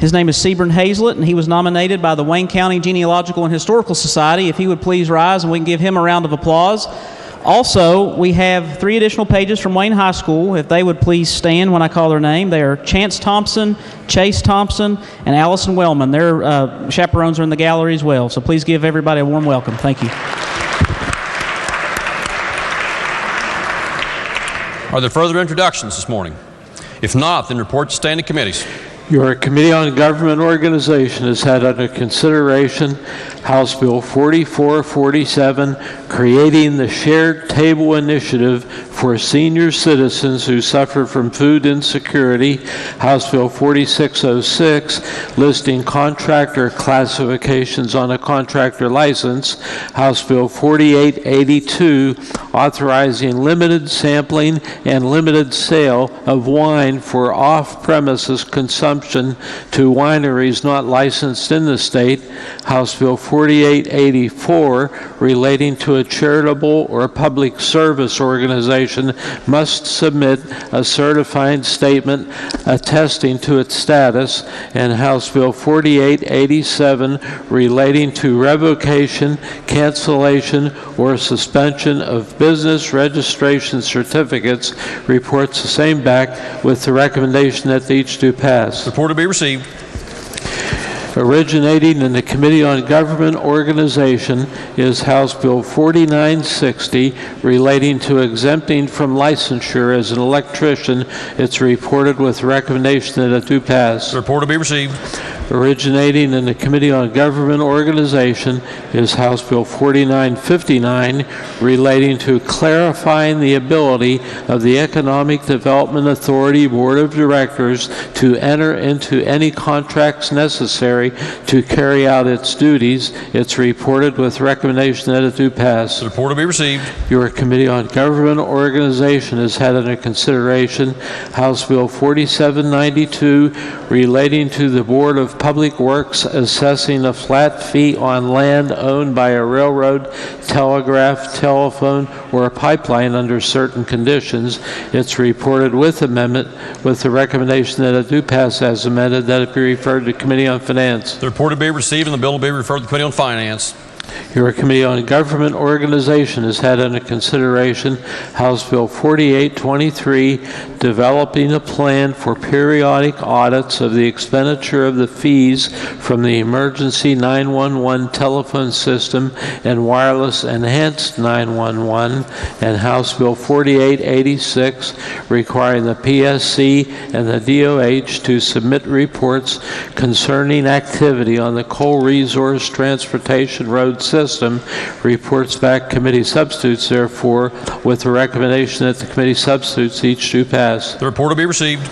His name is Seaburn Hazlett, and he was nominated by the Wayne County Genealogical and Historical Society. If he would please rise, and we can give him a round of applause. Also, we have 3 additional pages from Wayne High School. If they would please stand when I call their name. They are Chance Thompson, Chase Thompson, and Allison Wellman. Their chaperones are in the gallery as well. So please give everybody a warm welcome. Thank you. Are there further introductions this morning? If not, then report to standing committees. Your Committee on Government Organization has had under consideration House Bill 4447, creating the Shared Table Initiative for senior citizens who suffer from food insecurity, House Bill 4606, listing contractor classifications on a contractor license, House Bill 4882, authorizing limited sampling and limited sale of wine for off-premises consumption to wineries not licensed in the state, House Bill 4884, relating to a charitable or public service organization must submit a certifying statement attesting to its status, and House Bill 4887, relating to revocation, cancellation, or suspension of business registration certificates, reports the same back with the recommendation that each do pass. Report to be received. Originating in the Committee on Government Organization is House Bill 4960 relating to exempting from licensure as an electrician. It's reported with recommendation that it do pass. The report will be received. Originating in the Committee on Government Organization is House Bill 4959 relating to clarifying the ability of the Economic Development Authority Board of Directors to enter into any contracts necessary to carry out its duties. It's reported with recommendation that it do pass. The report will be received. Your Committee on Government Organization has had under consideration House Bill 4792 relating to the Board of Public Works assessing a flat fee on land owned by a railroad, telegraph, telephone, or a pipeline under certain conditions. It's reported with amendment with the recommendation that it do pass as amended, that it be referred to Committee on Finance. The report will be received and the bill will be referred to the Committee on Finance. Your Committee on Government Organization has had under consideration House Bill 4823, developing a plan for periodic audits of the expenditure of the fees from the Emergency 911 telephone system and Wireless Enhanced 911, and House Bill 4886, requiring the PSC and the DOH to submit reports concerning activity on the Coal Resource Transportation Road system. Reports back committee substitutes, therefore, with the recommendation that the committee substitutes each do pass. The report will be received.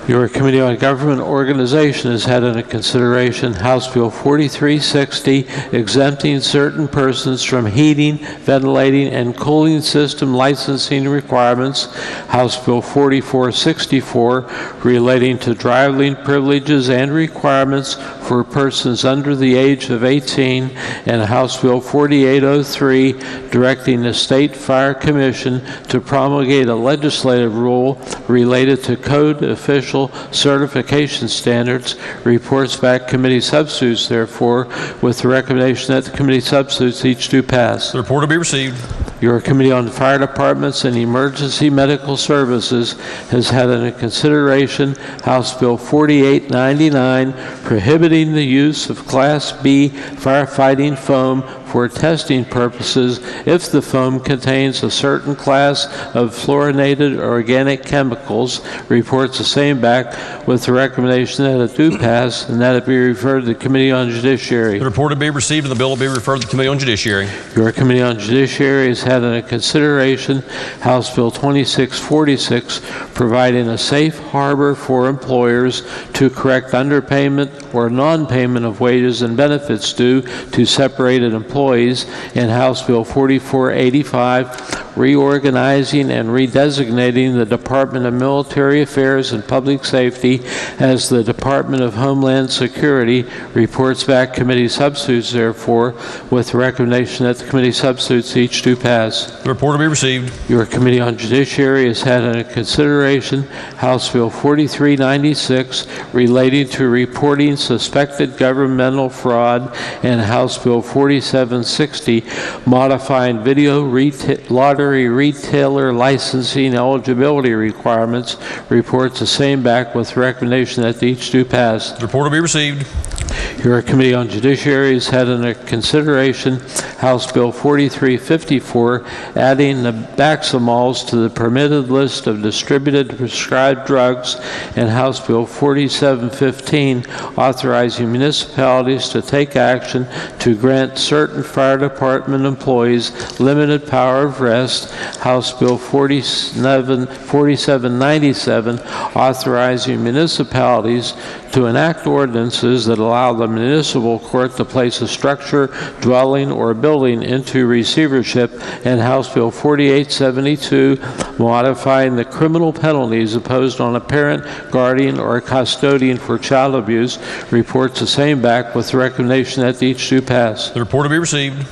Your Committee on Government Organization has had under consideration House Bill 4360, exempting certain persons from heating, ventilating, and cooling system licensing requirements, House Bill 4464, relating to driving privileges and requirements for persons under the age of 18, and House Bill 4803, directing the State Fire Commission to promulgate a legislative rule related to code official certification standards. Reports back committee substitutes, therefore, with the recommendation that the committee substitutes each do pass. The report will be received. Your Committee on Fire Departments and Emergency Medical Services has had under consideration House Bill 4899, prohibiting the use of Class B firefighting foam for testing purposes if the foam contains a certain class of fluorinated organic chemicals. Reports the same back with the recommendation that it do pass and that it be referred to the Committee on Judiciary. The report will be received and the bill will be referred to the Committee on Judiciary. Your Committee on Judiciary has had under consideration House Bill 2646, providing a safe harbor for employers to correct underpayment or non-payment of wages and benefits due to separated employees, and House Bill 4485, reorganizing and redesignating the Department of Military Affairs and Public Safety as the Department of Homeland Security. Reports back committee substitutes, therefore, with the recommendation that the committee substitutes each do pass. The report will be received. Your Committee on Judiciary has had under consideration House Bill 4396, relating to reporting suspected governmental fraud, and House Bill 4760, modifying video lottery retailer licensing eligibility requirements. Reports the same back with recommendation that each do pass. The report will be received. Your Committee on Judiciary has had under consideration House Bill 4354, adding the Baximols to the permitted list of distributed prescribed drugs, and House Bill 4715, authorizing municipalities to take action to grant certain fire department employees limited power of arrest. House Bill 4797, authorizing municipalities to enact ordinances that allow the municipal court to place a structure, dwelling, or building into receivership, and House Bill 4872, modifying the criminal penalties imposed on a parent, guardian, or a custodian for child abuse. Reports the same back with the recommendation that each do pass. The report will be received.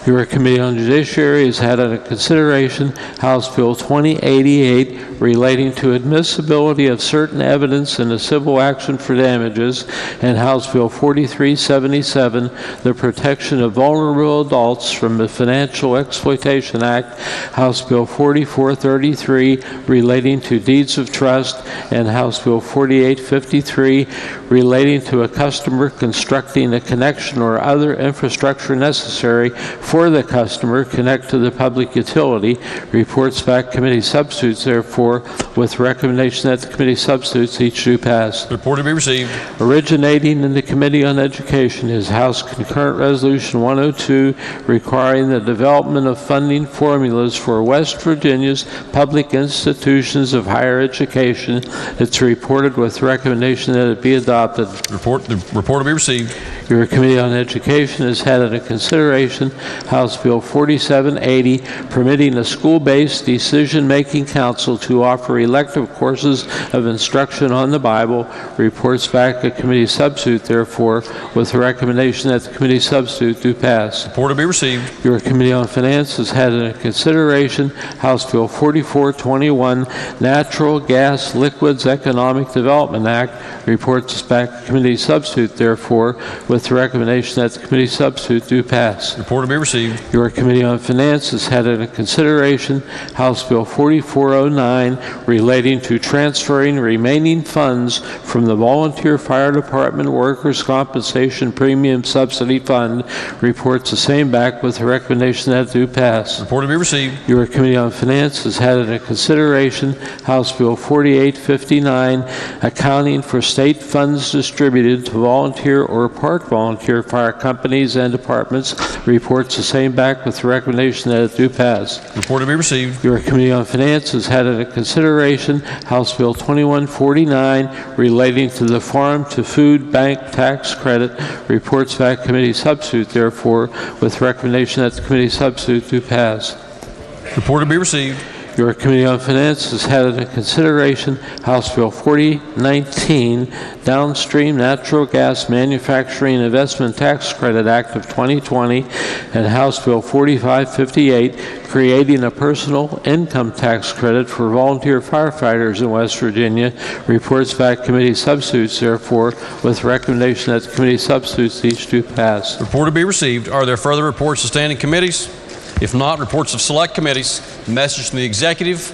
Your Committee on Judiciary has had under consideration House Bill 2088, relating to admissibility of certain evidence in a civil action for damages, and House Bill Bill 4377, the Protection of Vulnerable Adults from the Financial Exploitation Act, House Bill 4433, relating to deeds of trust, and House Bill 4853, relating to a customer constructing a connection or other infrastructure necessary for the customer connect to the public utility. Reports back committee substitutes, therefore, with recommendation that the committee substitutes each do pass. Report to be received. Originating in the Committee on Education is House Concurrent Resolution 102, requiring the development of funding formulas for West Virginia's public institutions of higher education. It's reported with recommendation that it be adopted. The report to be received. Your Committee on Education has had under consideration House Bill 4780, permitting a school-based decision-making council to offer elective courses of instruction on the Bible. Reports back a committee substitute, therefore, with the recommendation that the committee substitute do pass. Report to be received. Your Committee on Finance has had under consideration House Bill 4421, Natural Gas Liquids Economic Development Act. Reports back committee substitute, therefore, with the recommendation that the committee substitute do pass. Report to be received. Your Committee on Finance has had under consideration House Bill 4409, relating to transferring remaining funds from the Volunteer Fire Department Workers' Compensation Premium Subsidy Fund. Reports the same back with the recommendation that it do pass. Report to be received. Your Committee on Finance has had under consideration House Bill 4859, accounting for state funds distributed to volunteer or part volunteer fire companies and departments. Reports the same back with the recommendation that it do pass. Report to be received. Your Committee on Finance has had under consideration House Bill 2149, relating to the Farm to Food Bank Tax Credit. Reports back committee substitute, therefore, with recommendation that the committee substitute do pass. Report to be received. Your Committee on Finance has had under consideration House Bill 4019, Downstream Natural Gas Manufacturing Investment Tax Credit Act of 2020, and House Bill 4558, creating a personal income tax credit for volunteer firefighters in West Virginia. Reports back committee substitutes, therefore, with recommendation that the committee substitutes each do pass. Report to be received. Are there further reports of standing committees? If not, reports of select committees. Message from the executive.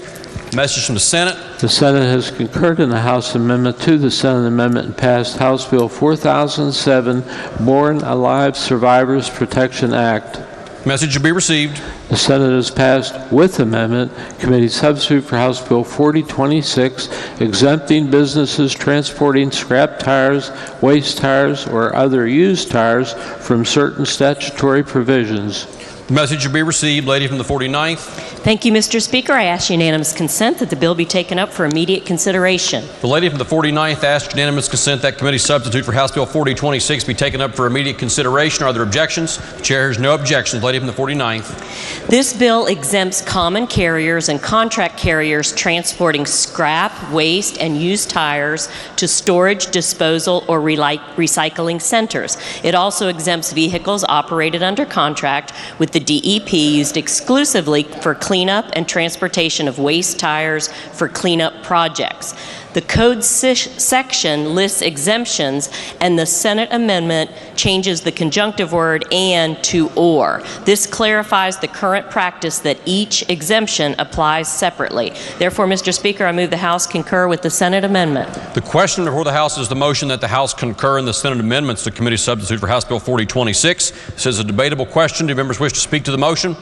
Message from the Senate. The Senate has concurred in the House amendment to the Senate amendment and passed House Bill 4007, Born Alive Survivors Protection Act. Message will be received. The Senate has passed with amendment committee substitute for House Bill 4026, exempting businesses transporting scrap tires, waste tires, or other used tires from certain statutory provisions. The message will be received. Lady from the 49th. Thank you, Mr. Speaker. I ask unanimous consent that the bill be taken up for immediate consideration. The lady from the 49th asks unanimous consent that committee substitute for House Bill 4026 be taken up for immediate consideration. Are there objections? The chair hears no objections. Lady from the 49th. This bill exempts common carriers and contract carriers transporting scrap, waste, and used tires to storage, disposal, or recycling centers. It also exempts vehicles operated under contract with the DEP used exclusively for cleanup and transportation of waste tires for cleanup projects. The code section lists exemptions, and the Senate amendment changes the conjunctive word "and" to "or." This clarifies the current practice that each exemption applies separately. Therefore, Mr. Speaker, I move the House concur with the Senate amendment. The question before the House is the motion that the House concur in the Senate amendments to committee substitute for House Bill 4026. This is a debatable question. Do members wish to speak to the motion?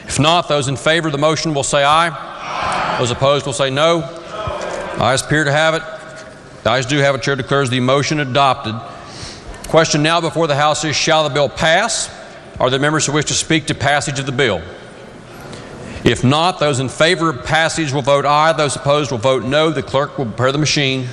If not, those in favor of the motion will say aye. Those opposed will say no. Ayes appear to have it. The ayes do have it. Chair declares the motion adopted. Question now before the House is, shall the bill pass? Are there members who wish to speak to passage of the bill? If not, those in favor of passage will vote aye. Those opposed will vote no. The clerk will prepare the machine.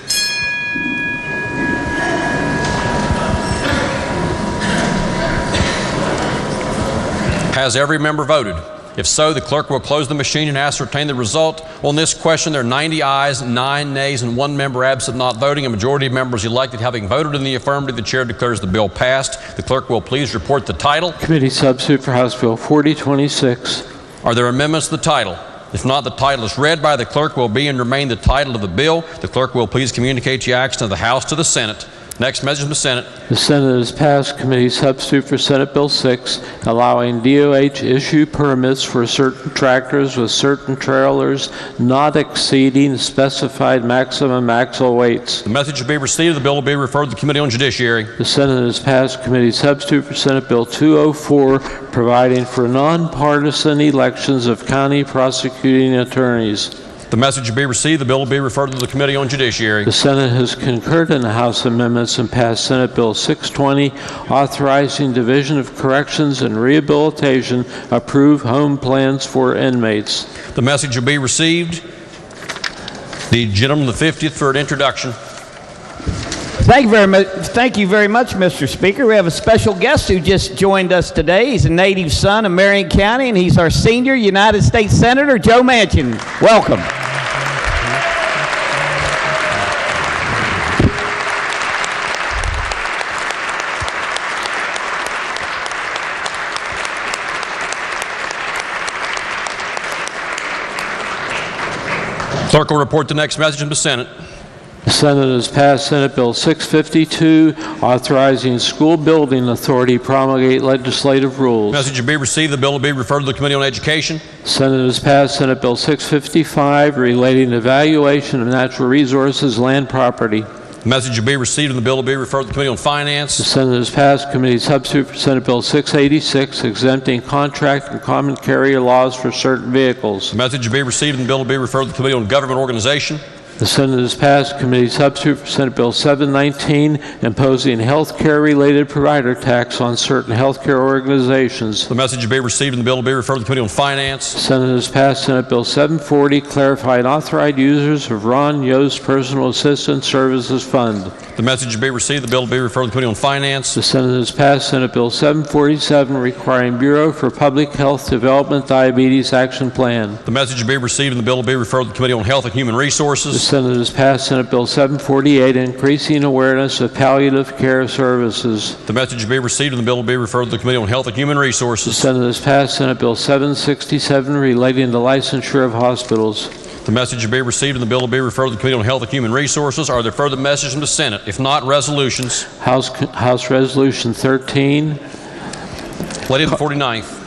Has every member voted? If so, the clerk will close the machine and ascertain the result. On this question, there are 90 ayes, 9 nays, and 1 member absent not voting. A majority of members elected having voted in the affirmative, the chair declares the bill passed. The clerk will please report the title. Committee substitute for House Bill 4026. Are there amendments to the title? If not, the title is read by the clerk will be and remain the title of the bill. The clerk will please communicate the action of the House to the Senate. Next message from the Senate. The Senate has passed committee substitute for Senate Bill 6, allowing DOH issue permits for certain tractors with certain trailers not exceeding specified maximum axle weights. The message will be received. The bill will be referred to the Committee on Judiciary. The Senate has passed committee substitute for Senate Bill 204, providing for nonpartisan elections of county prosecuting attorneys. The message will be received. The bill will be referred to the Committee on Judiciary. The Senate has concurred in the House amendments and passed Senate Bill 620, authorizing Division of Corrections and Rehabilitation approve home plans for inmates. The message will be received. The gentleman, the 50th, for an introduction. Thank you very much, Mr. Speaker. We have a special guest who just joined us today. He's a native son of Marion County, and he's our senior United States Senator, Joe Manchin. Welcome. Clerk will report the next message from the Senate. The Senate has passed Senate Bill 652, authorizing school building authority to promulgate legislative rules. Message will be received. The bill will be referred to the Committee on Education. The Senate has passed Senate Bill 655, relating to valuation of natural resources, land property. The message will be received, and the bill will be referred to the Committee on Finance. The Senate has passed committee substitute for Senate Bill 686, exempting contract and common carrier laws for certain vehicles. The message will be received, and the bill will be referred to the Committee on Government Organization. The Senate has passed committee substitute for Senate Bill 719, imposing health care-related provider tax on certain health care organizations. The message will be received, and the bill will be referred to the Committee on Finance. The Senate has passed Senate Bill 740, clarifying authorized users of Ron Yost Personal Assistance Services Fund. The message will be received. The bill will be referred to the Committee on Finance. The Senate has passed Senate Bill 747, requiring Bureau for Public Health Development Diabetes Action Plan. The message will be received, and the bill will be referred to the Committee on Health and Human Resources. The Senate has passed Senate Bill 748, increasing awareness of palliative care services. The message will be received, and the bill will be referred to the Committee on Health and Human Resources. The Senate has passed Senate Bill 767, relating to licensure of hospitals. The message will be received, and the bill will be referred to the Committee on Health and Human Resources. Are there further messages from the Senate? If not, resolutions. House Resolution 13. Lady of the 49th.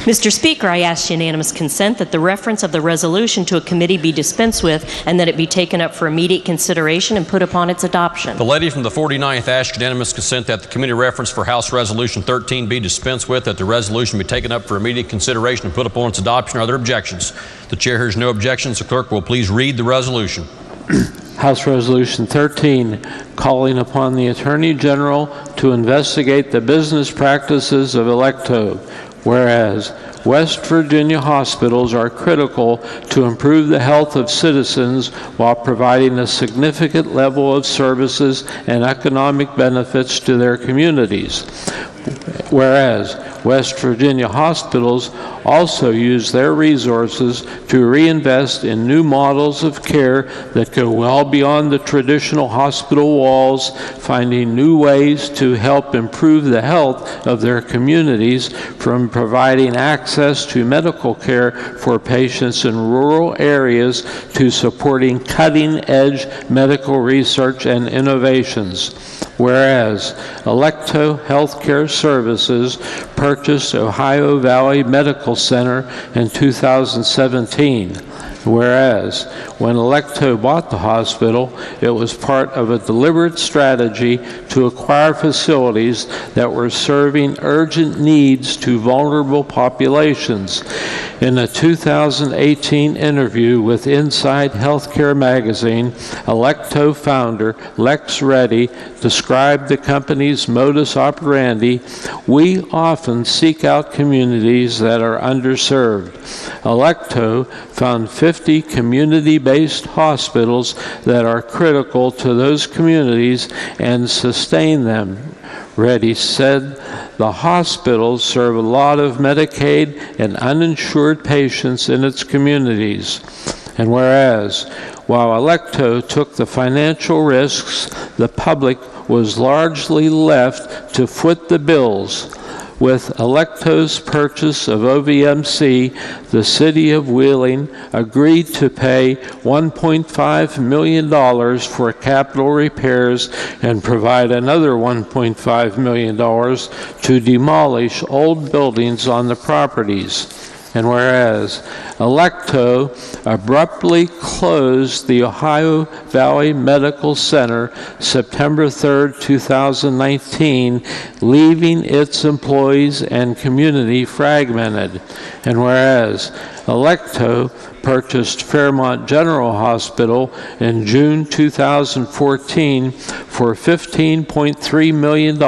Mr. Speaker, I ask unanimous consent that the reference of the resolution to a committee be dispensed with and that it be taken up for immediate consideration and put upon its adoption. The lady from the 49th asks unanimous consent that the committee reference for House Resolution 13 be dispensed with, that the resolution be taken up for immediate consideration and put upon its adoption. Are there objections? The chair hears no objections. The clerk will please read the resolution. House Resolution 13, calling upon the Attorney General to investigate the business practices of Electo. Whereas West Virginia hospitals are critical to improve the health of citizens while providing a significant level of services and economic benefits to their communities. Whereas West Virginia hospitals also use their resources to reinvest in new models of care that go well beyond the traditional hospital walls, finding new ways to help improve the health of their communities, from providing access to medical care for patients in rural areas to supporting cutting-edge medical research and innovations. Whereas Electo Healthcare Services purchased Ohio Valley Medical Center in 2017. Whereas when Electo bought the hospital, it was part of a deliberate strategy to acquire facilities that were serving urgent needs to vulnerable populations. In a 2018 interview with Inside Healthcare magazine, Electo founder Lex Reddy described the company's modus operandi: "We often seek out communities that are underserved." Electo found 50 community-based hospitals that are critical to those communities and sustain them. Reddy said the hospitals serve a lot of Medicaid and uninsured patients in its communities. And whereas, while Electo took the financial risks, the public was largely left to foot the bills. With Electo's purchase of OVMC, the City of Wheeling agreed to pay $1.5 million for capital repairs and provide another $1.5 million to demolish old buildings on the properties. And whereas Electo abruptly closed the Ohio Valley Medical Center September 3, 2019, leaving its employees and community fragmented. And whereas Electo purchased Fairmont General Hospital in June 2014 for $15.3 million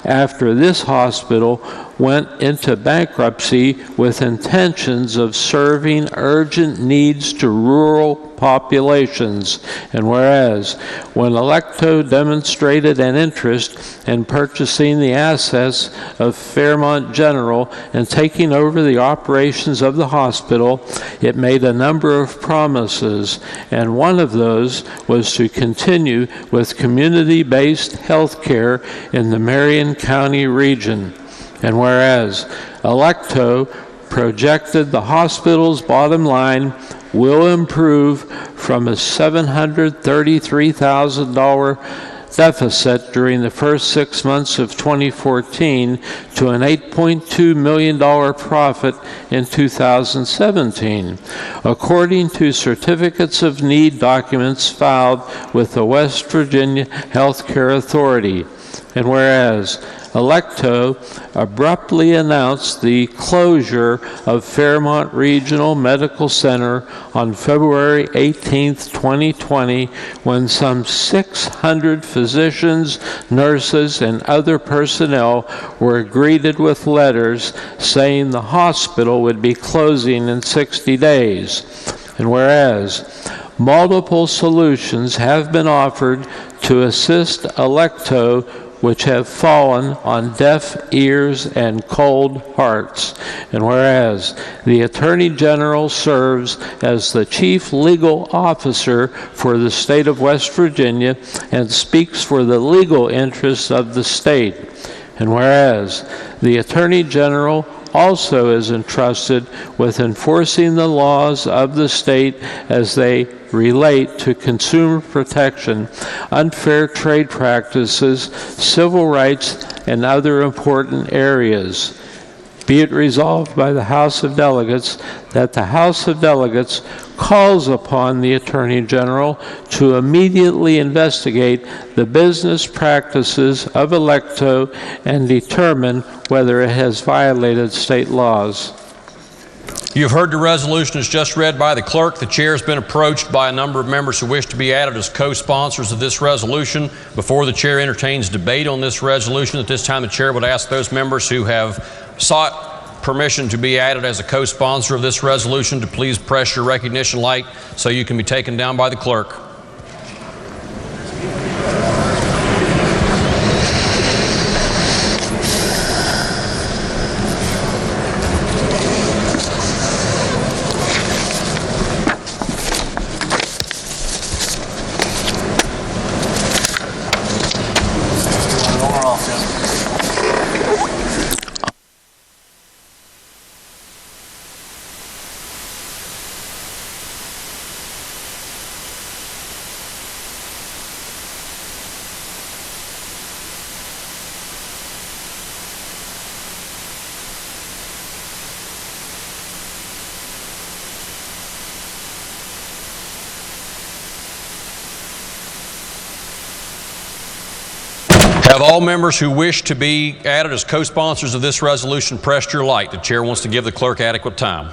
after this hospital went into bankruptcy with intentions of serving urgent needs to rural populations. And whereas when Electo demonstrated an interest in purchasing the assets of Fairmont General and taking over the operations of the hospital, it made a number of promises, and one of those was to continue with community-based health care in the Marion County region. And whereas Electo projected the hospital's bottom line will improve from a $733,000 deficit during the first 6 months of 2014 to an $8.2 million profit in 2017, according to certificates of need documents filed with the West Virginia Healthcare Authority. And whereas Electo abruptly announced the closure of Fairmont Regional Medical Center on February 18, 2020, when some 600 physicians, nurses, and other personnel were greeted with letters saying the hospital would be closing in 60 days. And whereas multiple solutions have been offered to assist Electo, which have fallen on deaf ears and cold hearts. And whereas the Attorney General serves as the Chief Legal Officer for the state of West Virginia and speaks for the legal interests of the state. And whereas the Attorney General also is entrusted with enforcing the laws of the state as they relate to consumer protection, unfair trade practices, civil rights, and other important areas. Be it resolved by the House of Delegates that the House of Delegates calls upon the Attorney General to immediately investigate the business practices of Electo and determine whether it has violated state laws. You've heard the resolution as just read by the clerk. The chair has been approached by a number of members who wish to be added as co-sponsors of this resolution. Before the chair entertains debate on this resolution, at this time the chair would ask those members who have sought permission to be added as a co-sponsor of this resolution to please press your recognition light so you can be taken down by the clerk. Have all members who wish to be added as co-sponsors of this resolution pressed your light? The chair wants to give the clerk adequate time.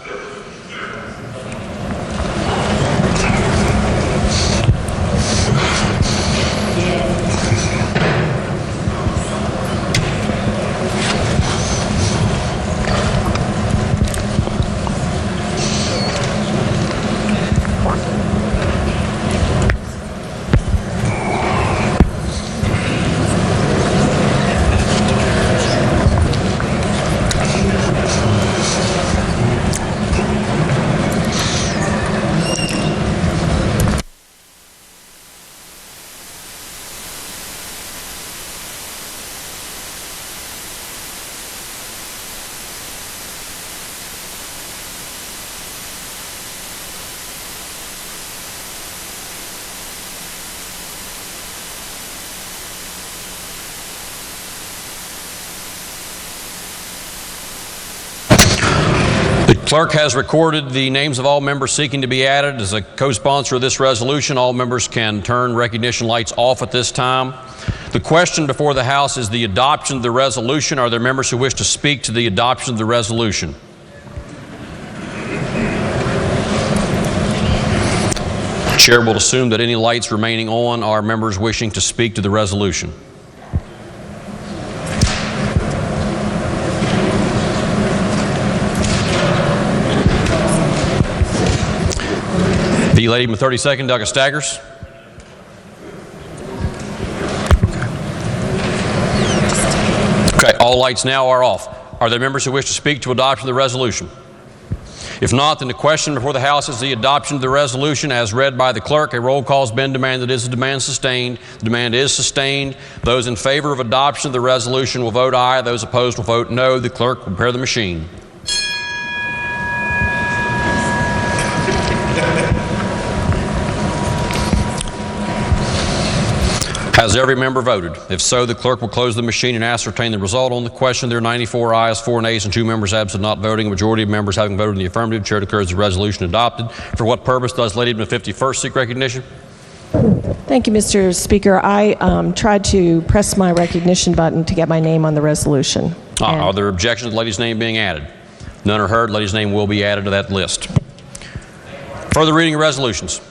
clerk has recorded the names of all members seeking to be added. As a co-sponsor of this resolution, all members can turn recognition lights off at this time. The question before the House is the adoption of the resolution. Are there members who wish to speak to the adoption of the resolution? The chair will assume that any lights remaining on are members wishing to speak to the resolution. The lady from the 32nd, Douglas Staggers. Okay, all lights now are off. Are there members who wish to speak to adoption of the resolution? If not, then the question before the House is the adoption of the resolution as read by the clerk. A roll call has been demanded. Is the demand sustained? The demand is sustained. Those in favor of adoption of the resolution will vote aye. Those opposed will vote no. The clerk will prepare the machine. Has every member voted? If so, the clerk will close the machine and ascertain the result on the question. There are 94 ayes, 4 nays, and 2 members absent not voting. A majority of members having voted in the affirmative, chair declares the resolution adopted. For what purpose does Lady from the 51st seek recognition? Thank you, Mr. Speaker. I tried to press my recognition button to get my name on the resolution. Are there objections to the lady's name being added? None are heard. Lady's name will be added to that list. Further reading of resolutions.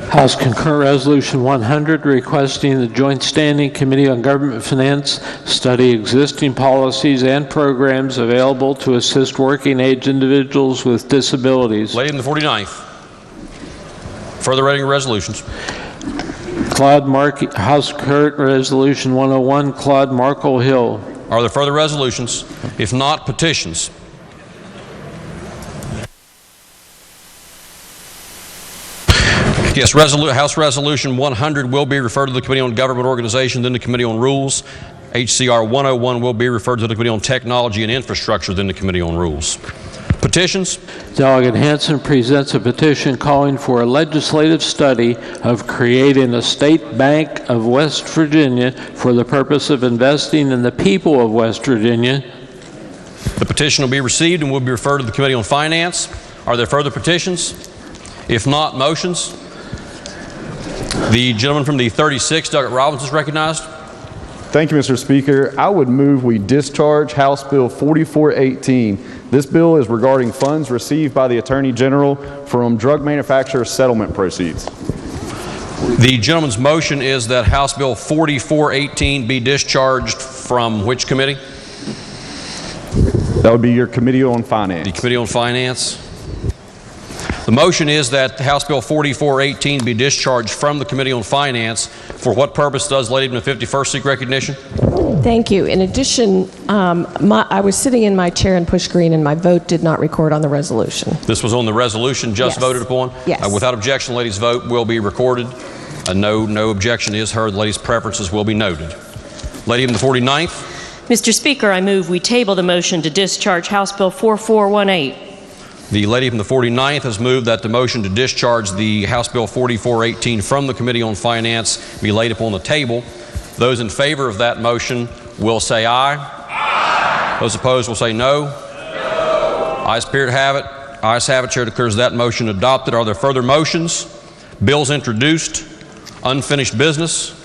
House Concurrent Resolution 100 requesting the Joint Standing Committee on Government Finance study existing policies and programs available to assist working age individuals with disabilities. Lady in the 49th. Further reading of resolutions. House Concurrent Resolution 101, Claude Markle Hill. Are there further resolutions? If not, petitions. Yes, House Resolution 100 will be referred to the Committee on Government Organization, then the Committee on Rules. HCR 101 will be referred to the Committee on Technology and Infrastructure, then the Committee on Rules. Petitions. Delegate Hansen presents a petition calling for a legislative study of creating a state bank of West Virginia for the purpose of investing in the people of West Virginia. The petition will be received and will be referred to the Committee on Finance. Are there further petitions? If not, motions. The gentleman from the 36th, Douglas Robbins, is recognized. Thank you, Mr. Speaker. I would move we discharge House Bill 4418. This bill is regarding funds received by the Attorney General from drug manufacturer settlement proceeds. The gentleman's motion is that House Bill 4418 be discharged from which committee? That would be your Committee on Finance. The Committee on Finance. The motion is that House Bill 4418 be discharged from the Committee on Finance. For what purpose does Lady from the 51st seek recognition? Thank you. In addition, I was sitting in my chair and pushed green, and my vote did not record on the resolution. This was on the resolution just voted upon? Yes. Without objection, the lady's vote will be recorded. No objection is heard. The lady's preferences will be noted. Lady from the 49th. Mr. Speaker, I move we table the motion to discharge House Bill 4418. The lady from the 49th has moved that the motion to discharge the House Bill 4418 from the Committee on Finance be laid upon the table. Those in favor of that motion will say aye. Aye. Those opposed will say no. No. Ayes appear to have it. Ayes have it. Chair declares that motion adopted. Are there further motions? Bills introduced. Unfinished business.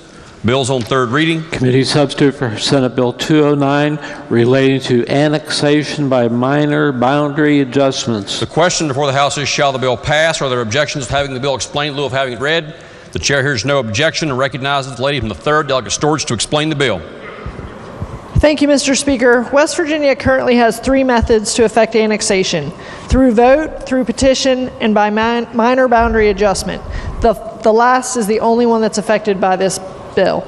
Bills on third reading. Committee substitute for Senate Bill 209 relating to annexation by minor boundary adjustments. The question before the House is, shall the bill pass? Are there objections to having the bill explained in lieu of having it read? The chair hears no objection and recognizes the lady from the 3rd, Delegate Storch, to explain the bill. Thank you, Mr. Speaker. West Virginia currently has 3 methods to effect annexation: through vote, through petition, and by minor boundary adjustment. The last is the only one that's affected by this bill.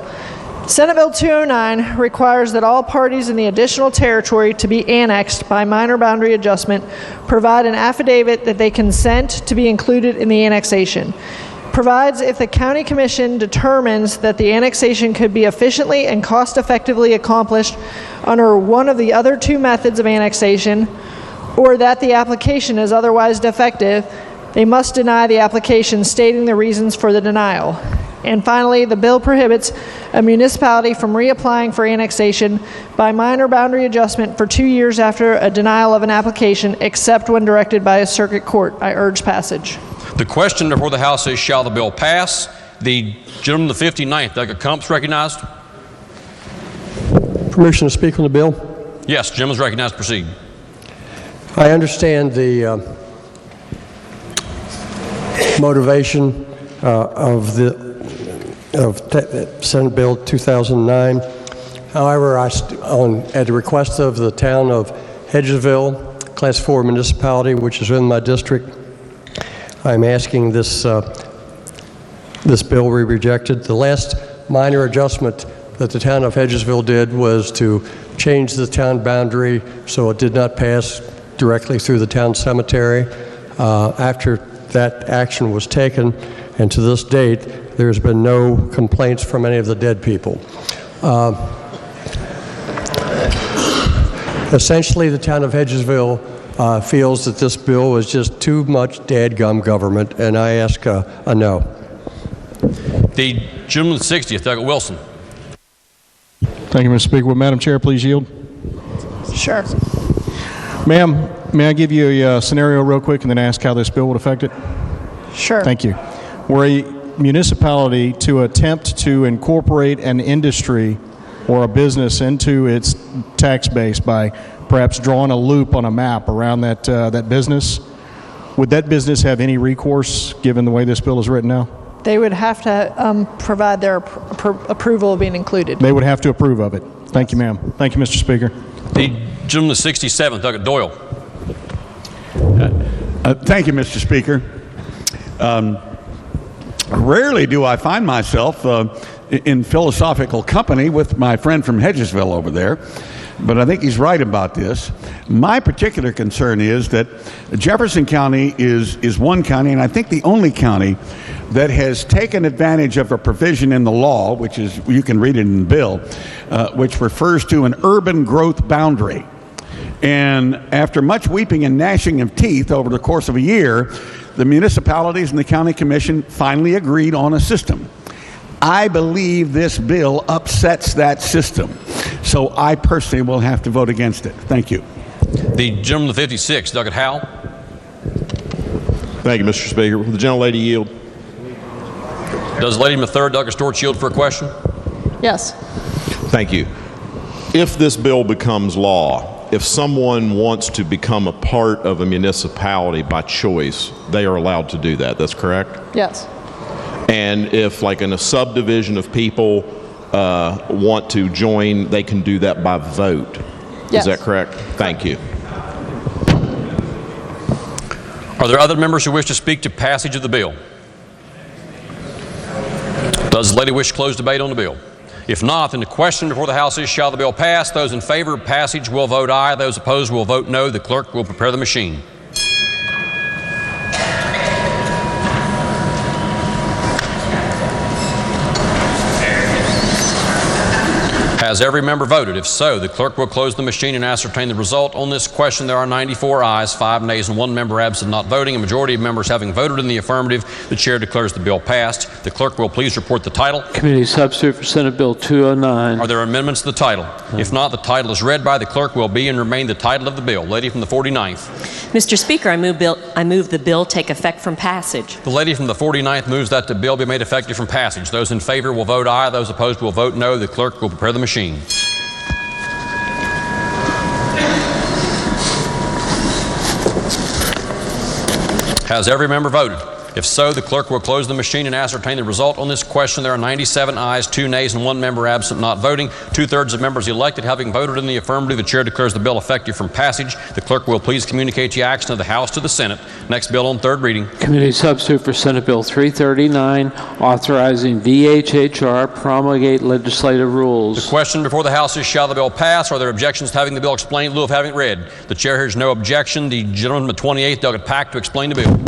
Senate Bill 209 requires that all parties in the additional territory to be annexed by minor boundary adjustment provide an affidavit that they consent to be included in the annexation. Provides if the County Commission determines that the annexation could be efficiently and cost-effectively accomplished under one of the other 2 methods of annexation, or that the application is otherwise defective, they must deny the application, stating the reasons for the denial. And finally, the bill prohibits a municipality from reapplying for annexation by minor boundary adjustment for 2 years after a denial of an application, except when directed by a circuit court. I urge passage. The question before the House is, shall the bill pass? The gentleman, the 59th, Douglas Kumps, recognized. Permission to speak on the bill? Yes, gentleman is recognized. Proceed. I understand the motivation of Senate Bill 2009. However, at the request of the town of Hedgesville, Class 4 municipality, which is in my district, I'm asking this bill be rejected. The last minor adjustment that the town of Hedgesville did was to change the town boundary so it did not pass directly through the town cemetery. After that action was taken, and to this date, there's been no complaints from any of the dead people. Essentially, the town of Hedgesville feels that this bill is just too much dadgum government, and I ask a no. The gentleman, the 60th, Douglas Wilson. Thank you, Mr. Speaker. Will Madam Chair please yield? Sure. Ma'am, may I give you a scenario real quick and then ask how this bill would affect it? Sure. Thank you. Were a municipality to attempt to incorporate an industry or a business into its tax base by perhaps drawing a loop on a map around that business, would that business have any recourse given the way this bill is written now? They would have to provide their approval of being included. They would have to approve of it. Thank you, ma'am. Thank you, Mr. Speaker. The gentleman, the 67th, Douglas Doyle. Thank you, Mr. Speaker. Rarely do I find myself in philosophical company with my friend from Hedgesville over there, but I think he's right about this. My particular concern is that Jefferson County is one county, and I think the only county that has taken advantage of a provision in the law, which is, you can read it in the bill, which refers to an urban growth boundary. And after much weeping and gnashing of teeth over the course of a year, the municipalities and the county commission finally agreed on a system. I believe this bill upsets that system, so I personally will have to vote against it. Thank you. The gentleman, the 56th, Douglas Howell. Thank you, Mr. Speaker. Will the gentlelady yield? Does the lady in the third, Douglas Storch, yield for a question? Yes. Thank you. If this bill becomes law, if someone wants to become a part of a municipality by choice, they are allowed to do that. That's correct? Yes. And if, like in a subdivision of people want to join, they can do that by vote. Yes. Is that correct? Thank you. Are there other members who wish to speak to passage of the bill? Does the lady wish to close debate on the bill? If not, then the question before the House is, shall the bill pass? Those in favor of passage will vote aye. Those opposed will vote no. The clerk will prepare the machine. Has every member voted? If so, the clerk will close the machine and ascertain the result. On this question, there are 94 ayes, 5 nays, and 1 member absent not voting. A majority of members having voted in the affirmative, the chair declares the bill passed. The clerk will please report the title. Committee substitute for Senate Bill 209. Are there amendments to the title? If not, the title is read by the clerk will be and remain the title of the bill. Lady from the 49th. Mr. Speaker, I move the bill take effect from passage. The lady from the 49th moves that the bill be made effective from passage. Those in favor will vote aye. Those opposed will vote no. The clerk will prepare the machine. Has every member voted? If so, the clerk will close the machine and ascertain the result. On this question, there are 97 ayes, 2 nays, and 1 member absent not voting. 2/3 of members elected having voted in the affirmative, the chair declares the bill effective from passage. The clerk will please communicate the action of the House to the Senate. Next bill on third reading. Committee substitute for Senate Bill 339, authorizing VHHR promulgate legislative rules. The question before the House is, shall the bill pass? Are there objections to having the bill explained in lieu of having it read? The chair hears no objection. The gentleman from the 28th, Douglas Pack, to explain the bill.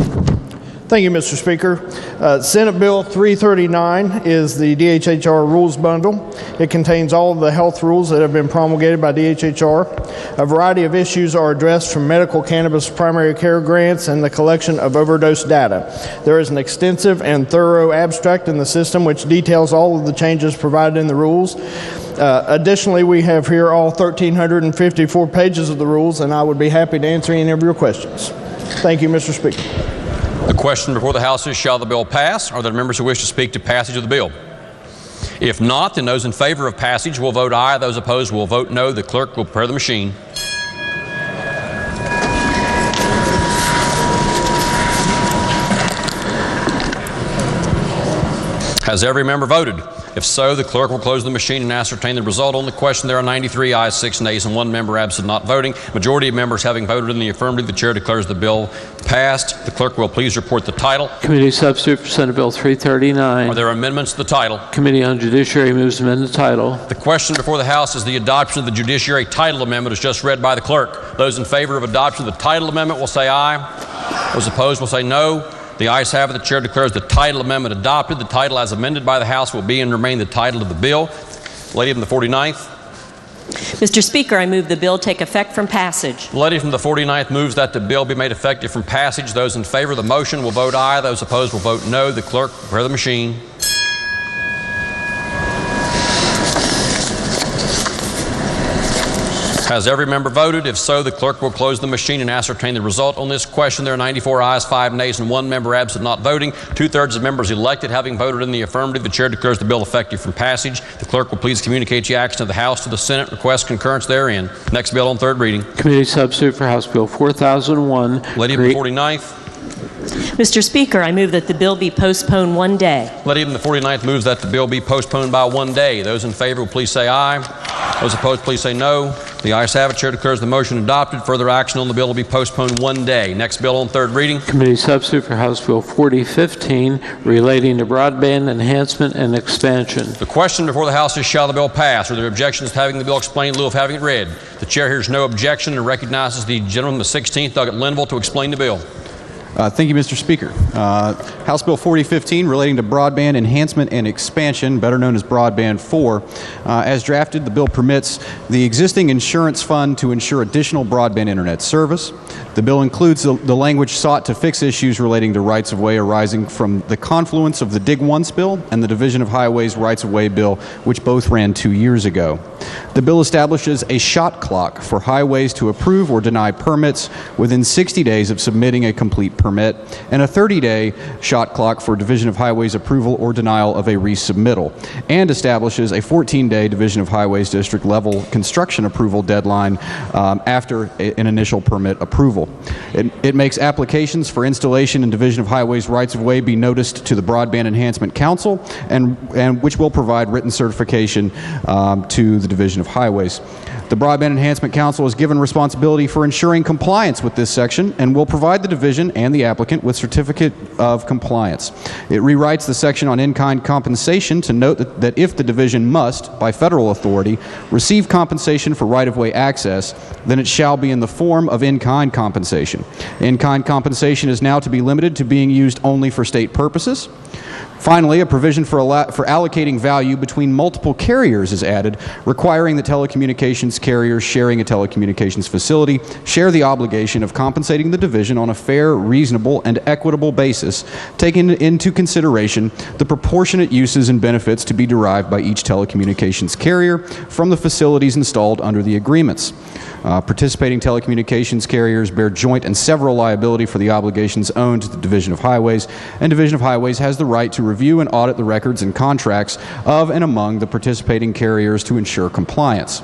Thank you, Mr. Speaker. Senate Bill 339 is the DHHR rules bundle. It contains all of the health rules that have been promulgated by DHHR. A variety of issues are addressed from medical cannabis primary care grants and the collection of overdose data. There is an extensive and thorough abstract in the system which details all of the changes provided in the rules. Additionally, we have here all 1,354 pages of the rules, and I would be happy to answer any of your questions. Thank you, Mr. Speaker. The question before the House is, shall the bill pass? Are there members who wish to speak to passage of the bill? If not, then those in favor of passage will vote aye. Those opposed will vote no. The clerk will prepare the machine. Has every member voted? If so, the clerk will close the machine and ascertain the result. On the question, there are 93 ayes, 6 nays, and 1 member absent not voting. Majority of members having voted in the affirmative, the chair declares the bill passed. The clerk will please report the title. Committee substitute for Senate Bill 339. Are there amendments to the title? Committee on Judiciary moves to amend the title. The question before the House is the adoption of the Judiciary Title Amendment as just read by the clerk. Those in favor of adoption of the title amendment will say aye. Those opposed will say no. The ayes have it. The chair declares the title amendment adopted. The title as amended by the House will be and remain the title of the bill. Lady from the 49th. Mr. Speaker, I move the bill take effect from passage. The lady from the 49th moves that the bill be made effective from passage. Those in favor of the motion will vote aye. Those opposed will vote no. The clerk will prepare the machine. Has every member voted? If so, the clerk will close the machine and ascertain the result. On this question, there are 94 ayes, 5 nays, and 1 member absent not voting. 2/3 of members elected having voted in the affirmative. The chair declares the bill effective from passage. The clerk will please communicate the action of the House to the Senate. Request concurrence therein. Next bill on third reading. Committee substitute for House Bill 4001. Lady from the 49th. Mr. Speaker, I move that the bill be postponed 1 day. Lady from the 49th moves that the bill be postponed by 1 day. Those in favor will please say aye. Those opposed, please say no. The ayes have it. Chair declares the motion adopted. Further action on the bill will be postponed 1 day. Next bill on third reading. Committee substitute for House Bill 4015 relating to broadband enhancement and expansion. The question before the House is, shall the bill pass? Are there objections to having the bill explained in lieu of having it read? The chair hears no objection and recognizes the gentleman from the 16th, Doug Linville, to explain the bill. Thank you, Mr. Speaker. House Bill 4015 relating to broadband enhancement and expansion, better known as Broadband 4. As drafted, the bill permits the existing insurance fund to ensure additional broadband internet service. The bill includes the language sought to fix issues relating to rights-of-way arising from the confluence of the Dig Once bill and the Division of Highways rights-of-way bill, which both ran 2 years ago. The bill establishes a shot clock for highways to approve or deny permits within 60 days of submitting a complete permit, and a 30-day shot clock for Division of Highways approval or denial of a resubmittal, and establishes a 14-day Division of Highways district level construction approval deadline after an initial permit approval. It makes applications for installation and Division of Highways rights-of-way be noticed to the Broadband Enhancement Council, and which will provide written certification to the Division of Highways. The Broadband Enhancement Council is given responsibility for ensuring compliance with this section and will provide the division and the applicant with certificate of compliance. It rewrites the section on in-kind compensation to note that if the division must, by federal authority, receive compensation for right-of-way access, then it shall be in the form of in-kind compensation. In-kind compensation is now to be limited to being used only for state purposes. Finally, a provision for allocating value between multiple carriers is added, requiring the telecommunications carriers sharing a telecommunications facility share the obligation of compensating the division on a fair, reasonable, and equitable basis, taking into consideration the proportionate uses and benefits to be derived by each telecommunications carrier from the facilities installed under the agreements. Participating telecommunications carriers bear joint and several liability for the obligations owed to the Division of Highways, and Division of Highways has the right to review and audit the records and contracts of and among the participating carriers to ensure compliance.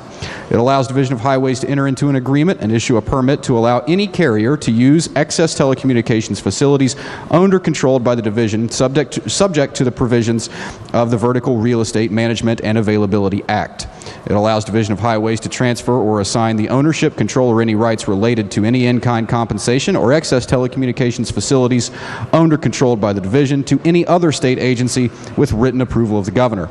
It allows Division of Highways to enter into an agreement and issue a permit to allow any carrier to use excess telecommunications facilities owned or controlled by the division, subject to the provisions of the Vertical Real Estate Management and Availability Act. It allows Division of Highways to transfer or assign the ownership, control, or any rights related to any in-kind compensation or excess telecommunications facilities owned or controlled by the division to any other state agency with written approval of the governor.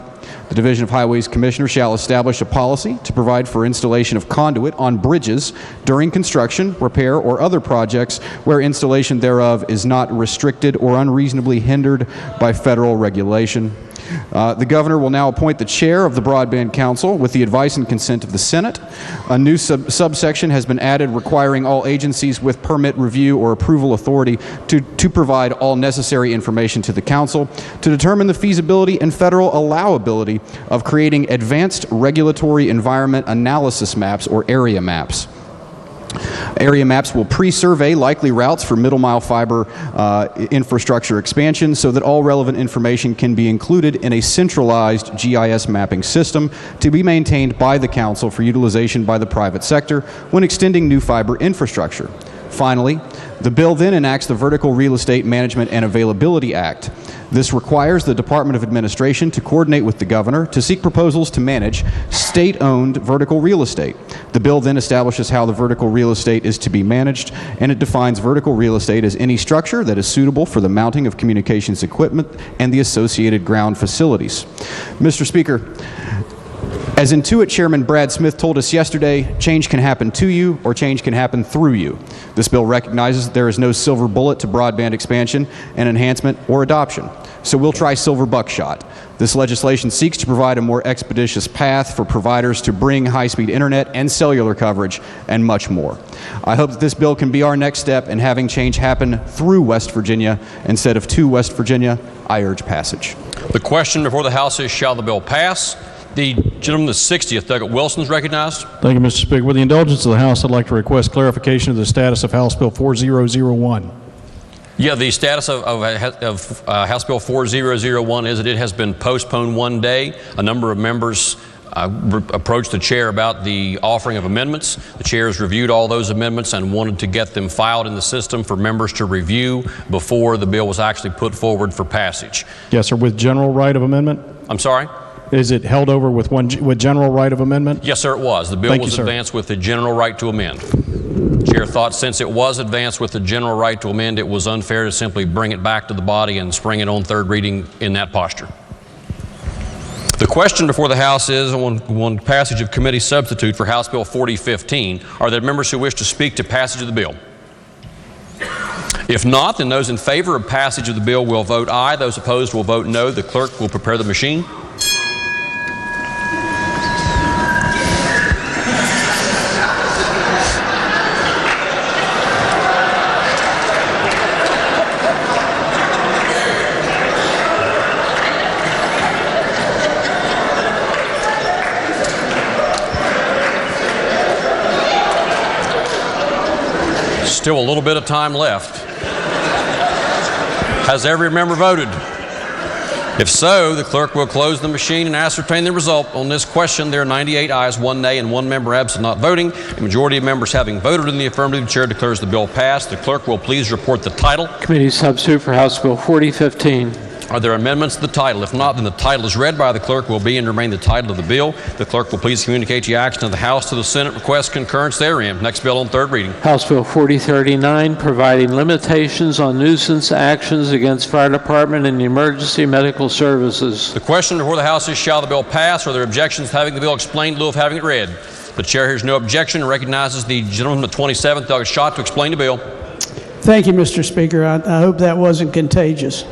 The Division of Highways Commissioner shall establish a policy to provide for installation of conduit on bridges during construction, repair, or other projects where installation thereof is not restricted or unreasonably hindered by federal regulation. The governor will now appoint the chair of the Broadband Council with the advice and consent of the Senate. A new subsection has been added requiring all agencies with permit review or approval authority to provide all necessary information to the council to determine the feasibility and federal allowability of creating advanced regulatory environment analysis maps or area maps. Area maps will pre-survey likely routes for middle-mile fiber infrastructure expansion so that all relevant information can be included in a centralized GIS mapping system to be maintained by the Council for utilization by the private sector when extending new fiber infrastructure. Finally, the bill then enacts the Vertical Real Estate Management and Availability Act. This requires the Department of Administration to coordinate with the governor to seek proposals to manage state-owned vertical real estate. The bill then establishes how the vertical real estate is to be managed, and it defines vertical real estate as any structure that is suitable for the mounting of communications equipment and the associated ground facilities. Mr. Speaker, as Intuit Chairman Brad Smith told us yesterday, change can happen to you or change can happen through you. This bill recognizes that there is no silver bullet to broadband expansion and enhancement or adoption. So we'll try silver buckshot. This legislation seeks to provide a more expeditious path for providers to bring high-speed internet and cellular coverage and much more. I hope that this bill can be our next step in having change happen through West Virginia instead of to West Virginia. I urge passage. The question before the House is, shall the bill pass? The gentleman, the 60th, Douglas Wilson, is recognized. Thank you, Mr. Speaker. With the indulgence of the House, I'd like to request clarification of the status of House Bill 4001. Yeah, the status of House Bill 4001 is that it has been postponed one day. A number of members approached the chair about the offering of amendments. The chair has reviewed all those amendments and wanted to get them filed in the system for members to review before the bill was actually put forward for passage. Yes, sir. With general right of amendment? I'm sorry? Is it held over with general right of amendment? Yes, sir, it was. The bill was advanced with the general right to amend. The chair thought since it was advanced with the general right to amend, it was unfair to simply bring it back to the body and spring it on third reading in that posture. The question before the House is on passage of committee substitute for House Bill 4015. Are there members who wish to speak to passage of the bill? If not, then those in favor of passage of the bill will vote aye. Those opposed will vote no. The clerk will prepare the machine. Still a little bit of time left. Has every member voted? If so, the clerk will close the machine and ascertain the result. On this question, there are 98 ayes, 1 nay, and 1 member absent not voting. A majority of members having voted in the affirmative, the chair declares the bill passed. The clerk will please report the title. Committee substitute for House Bill 4015. Are there amendments to the title? If not, then the title is read by the clerk will be and remain the title of the bill. The clerk will please communicate the action of the House to the Senate. Request concurrence therein. Next bill on third reading. House Bill 4039, providing limitations on nuisance actions against fire department and emergency medical services. The question before the House is, shall the bill pass? Are there objections to having the bill explained in lieu of having it read? The chair hears no objection and recognizes the gentleman from the 27th, Douglas Schott, to explain the bill. Thank you, Mr. Speaker. I hope that wasn't contagious.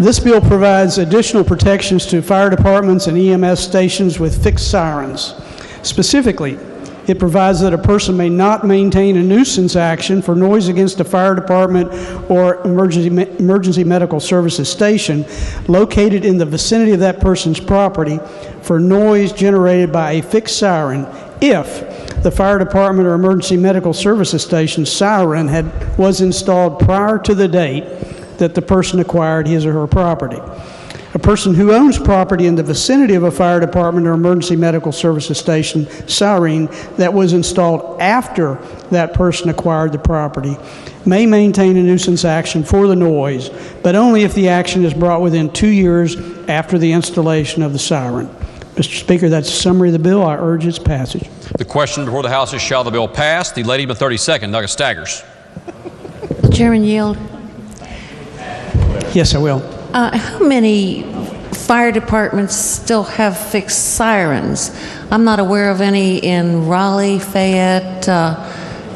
This bill provides additional protections to fire departments and EMS stations with fixed sirens. Specifically, it provides that a person may not maintain a nuisance action for noise against a fire department or emergency medical services station located in the vicinity of that person's property for noise generated by a fixed siren if the fire department or emergency medical services station siren was installed prior to the date that the person acquired his or her property. A person who owns property in the vicinity of a fire department or emergency medical services station siren that was installed after that person acquired the property may maintain a nuisance action for the noise, but only if the action is brought within 2 years after the installation of the siren. Mr. Speaker, that's a summary of the bill. I urge its passage. The question before the House is, shall the bill pass? The lady in the 32nd, Douglas Staggers. Chairman, yield. Yes, I will. How many fire departments still have fixed sirens? I'm not aware of any in Raleigh, Fayette.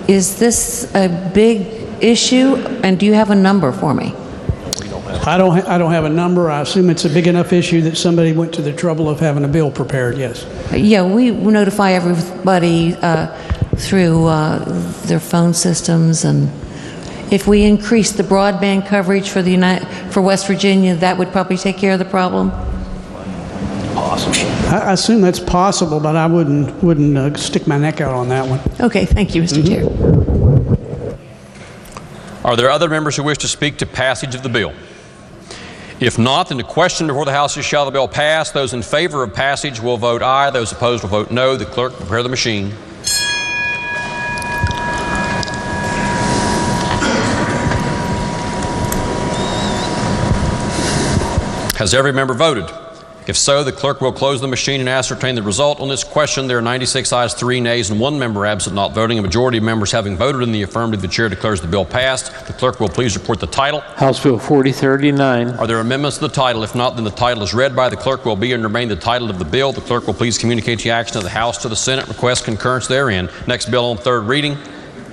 Is this a big issue, and do you have a number for me? I don't have a number. I assume it's a big enough issue that somebody went to the trouble of having a bill prepared, yes. Yeah, we notify everybody through their phone systems, and if we increase the broadband coverage for West Virginia, that would probably take care of the problem. I assume that's possible, but I wouldn't stick my neck out on that one. Okay, thank you, Mr. Chair. Are there other members who wish to speak to passage of the bill? If not, then the question before the House is, shall the bill pass? Those in favor of passage will vote aye. Those opposed will vote no. The clerk will prepare the machine. Has every member voted? If so, the clerk will close the machine and ascertain the result. On this question, there are 96 ayes, 3 nays, and 1 member absent not voting. A majority of members having voted in the affirmative, the chair declares the bill passed. The clerk will please report the title. House Bill 4039. Are there amendments to the title? If not, then the title is read by the clerk will be and remain the title of the bill. The clerk will please communicate the action of the House to the Senate. Request concurrence therein. Next bill on third reading.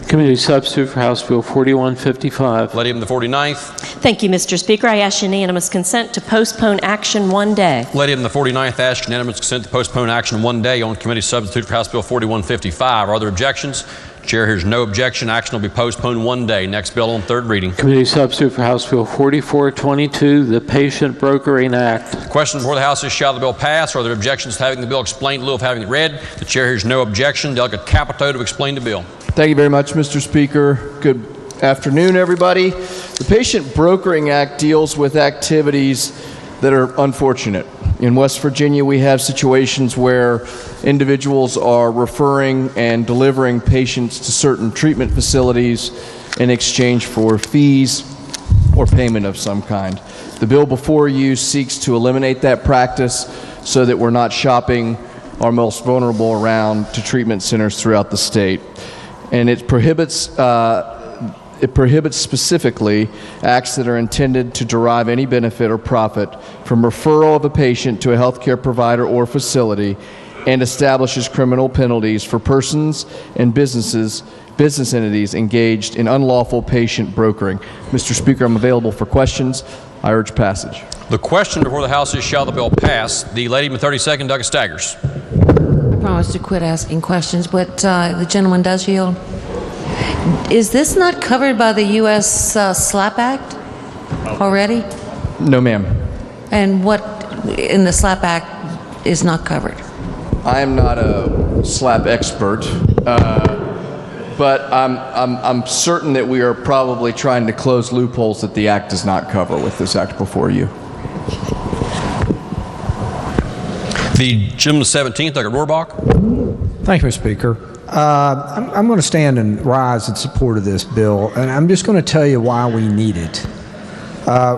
Committee substitute for House Bill 4155. Lady of the 49th. Thank you, Mr. Speaker. I ask unanimous consent to postpone action 1 day. Lady of the 49th asks unanimous consent to postpone action 1 day on committee substitute for House Bill 4155. Are there objections? Chair hears no objection. Action will be postponed 1 day. Next bill on third reading. Committee substitute for House Bill 4422, the Patient Brokering Act. The question before the House is, shall the bill pass? Are there objections to having the bill explained in lieu of having it read? The chair hears no objection. Delegate Capito to explain the bill. Thank you very much, Mr. Speaker. Good afternoon, everybody. The Patient Brokering Act deals with activities that are unfortunate. In West Virginia, we have situations where individuals are referring and delivering patients to certain treatment facilities in exchange for fees or payment of some kind. The bill before you seeks to eliminate that practice so that we're not shopping our most vulnerable around to treatment centers throughout the state. And it prohibits specifically acts that are intended to derive any benefit or profit from referral of a patient to a healthcare provider or facility, and establishes criminal penalties for persons and business entities engaged in unlawful patient brokering. Mr. Speaker, I'm available for questions. I urge passage. The question before the House is, shall the bill pass? The lady in the 32nd, Douglas Staggers. I promise to quit asking questions, but the gentleman does yield. Is this not covered by the U.S. SLAPP Act already? No, ma'am. And what in the SLAPP Act is not covered? I am not a SLAPP expert, but I'm certain that we are probably trying to close loopholes that the Act does not cover with this Act before you. The gentleman 17th, Douglas Rohrbach. Thank you, Mr. Speaker. I'm going to stand and rise in support of this bill, and I'm just going to tell you why we need it.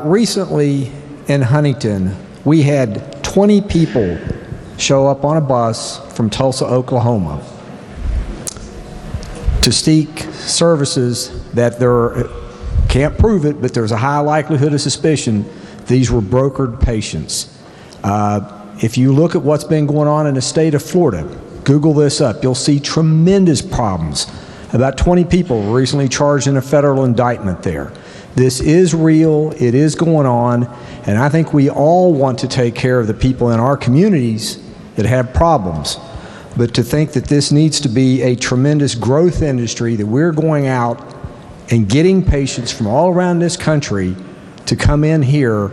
Recently in Huntington, we had 20 people show up on a bus from Tulsa, Oklahoma, to seek services that can't prove it, but there's a high likelihood of suspicion these were brokered patients. If you look at what's been going on in the state of Florida, Google this up, you'll see tremendous problems. About 20 people were recently charged in a federal indictment there. This is real, it is going on, and I think we all want to take care of the people in our communities that have problems. But to think that this needs to be a tremendous growth industry, that we're going out and getting patients from all around this country to come in here,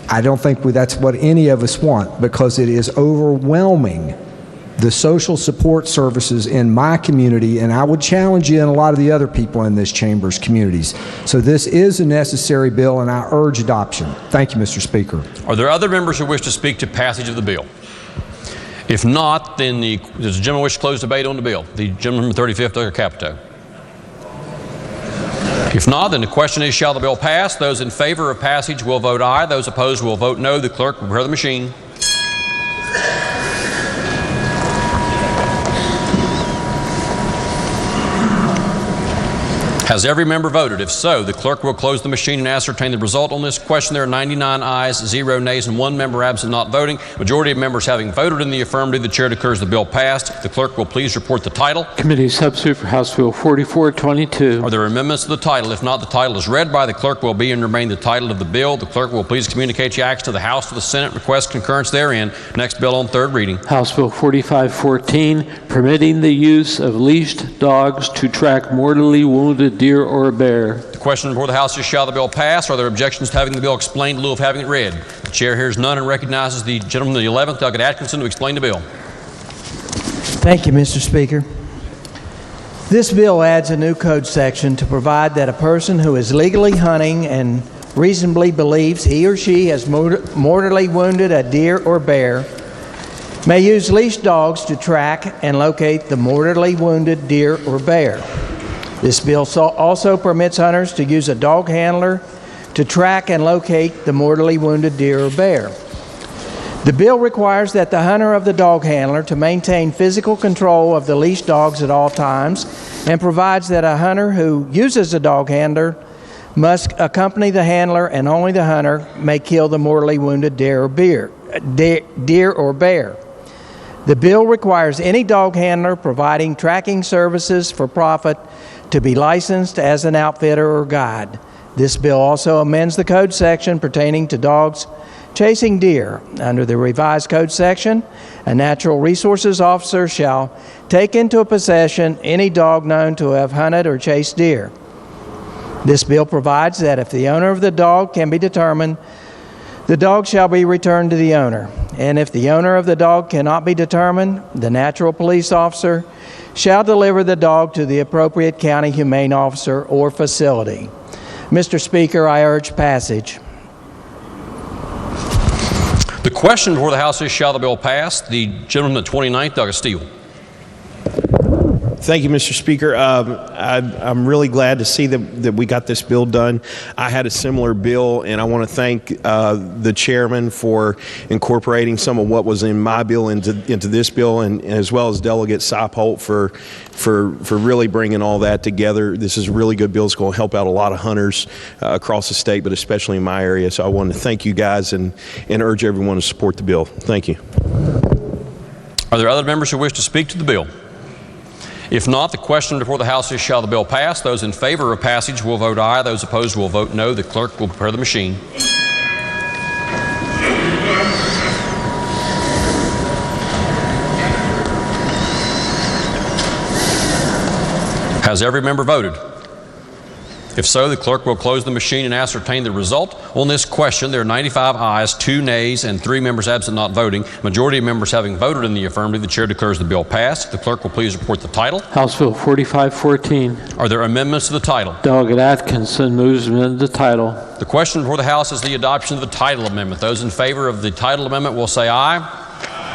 I don't think that's what any of us want, because it is overwhelming the social support services in my community, and I would challenge you and a lot of the other people in this chamber's communities. So this is a necessary bill, and I urge adoption. Thank you, Mr. Speaker. Are there other members who wish to speak to passage of the bill? If not, then does the gentleman wish to close debate on the bill? The gentleman from 35th, Douglas Capito. If not, then the question is, shall the bill pass? Those in favor of passage will vote aye. Those opposed will vote no. The clerk will prepare the machine. Has every member voted? If so, the clerk will close the machine and ascertain the result on this question. There are 99 ayes, 0 nays, and 1 member absent not voting. Majority of members having voted in the affirmative, the chair declares the bill passed. The clerk will please report the title. Committee substitute for House Bill 4422. Are there amendments to the title? If not, the title is read by the clerk will be and remain the title of the bill. The clerk will please communicate the action to the House, to the Senate, request concurrence therein. Next bill on third reading. House Bill 4514, permitting the use of leashed dogs to track mortally wounded deer or bear. The question before the House is, shall the bill pass? Are there objections to having the bill explained in lieu of having it read? The chair hears none and recognizes the gentleman of the 11th, Douglas Atkinson, to explain the bill. Thank you, Mr. Speaker. This bill adds a new code section to provide that a person who is legally hunting and reasonably believes he or she has mortally wounded a deer or bear may use leashed dogs to track and locate the mortally wounded deer or bear. This bill also permits hunters to use a dog handler to track and locate the mortally wounded deer or bear. The bill requires that the hunter of the dog handler to maintain physical control of the leashed dogs at all times, and provides that a hunter who uses a dog handler must accompany the handler, and only the hunter may kill the mortally wounded deer or bear. The bill requires any dog handler providing tracking services for profit to be licensed as an outfitter or guide. This bill also amends the code section pertaining to dogs chasing deer. Under the revised code section, a natural resources officer shall take into possession any dog known to have hunted or chased deer. This bill provides that if the owner of the dog can be determined, the dog shall be returned to the owner. And if the owner of the dog cannot be determined, the natural police officer shall deliver the dog to the appropriate county humane officer or facility. Mr. Speaker, I urge passage. The question before the House is, shall the bill pass? The gentleman at 29th, Douglas Steele. Thank you, Mr. Speaker. I'm really glad to see that we got this bill done. I had a similar bill, and I want to thank the chairman for incorporating some of what was in my bill into this bill, and as well as Delegate Seipolt for really bringing all that together. This is a really good bill. It's going to help out a lot of hunters across the state, but especially in my area. So I want to thank you guys and urge everyone to support the bill. Thank you. Are there other members who wish to speak to the bill? If not, the question before the House is, shall the bill pass? Those in favor of passage will vote aye. Those opposed will vote no. The clerk will prepare the machine. Has every member voted? If so, the clerk will close the machine and ascertain the result. On this question, there are 95 ayes, 2 nays, and 3 members absent not voting. Majority of members having voted in the affirmative, the chair declares the bill passed. The clerk will please report the title. House Bill 4514. Are there amendments to the title? Delegate Atkinson moves to amend the title. The question before the House is the adoption of the title amendment. Those in favor of the title amendment will say aye.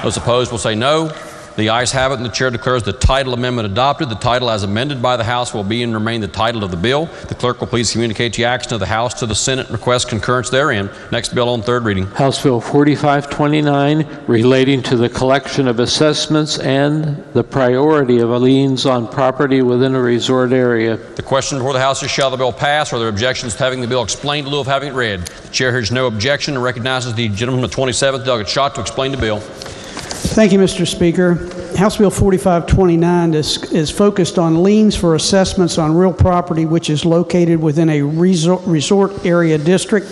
Those opposed will say no. The ayes have it, and the chair declares the title amendment adopted. The title as amended by the House will be and remain the title of the bill. The clerk will please communicate the action of the House to the Senate and request concurrence therein. Next bill on third reading. House Bill 4529, relating to the collection of assessments and the priority of liens on property within a resort area. The question before the House is, shall the bill pass? Are there objections to having the bill explained in lieu of having it read? The chair hears no objection and recognizes the gentleman of 27th, Douglas Schott, to explain the bill. Thank you, Mr. Speaker. House Bill 4529 is focused on liens for assessments on real property which is located within a resort area district.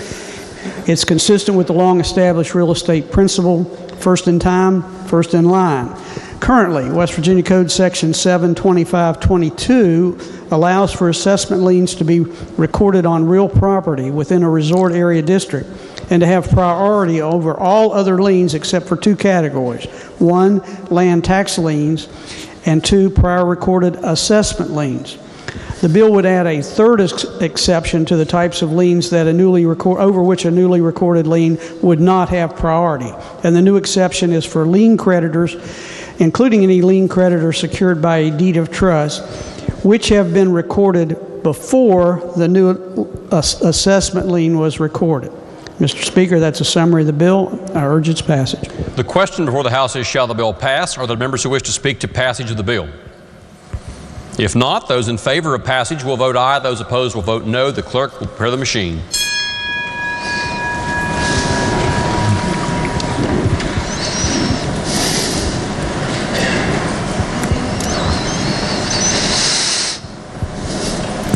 It's consistent with the long-established real estate principle, first in time, first in line. Currently, West Virginia Code Section 72522 allows for assessment liens to be recorded on real property within a resort area district and to have priority over all other liens except for 2 categories. 1, land tax liens, and 2, prior recorded assessment liens. The bill would add a third exception to the types of liens that over which a newly recorded lien would not have priority. And the new exception is for lien creditors, including any lien creditor secured by a deed of trust, which have been recorded before the new assessment lien was recorded. Mr. Speaker, that's a summary of the bill. I urge its passage. The question before the House is, shall the bill pass? Are there members who wish to speak to passage of the bill? If not, those in favor of passage will vote aye. Those opposed will vote no. The clerk will prepare the machine.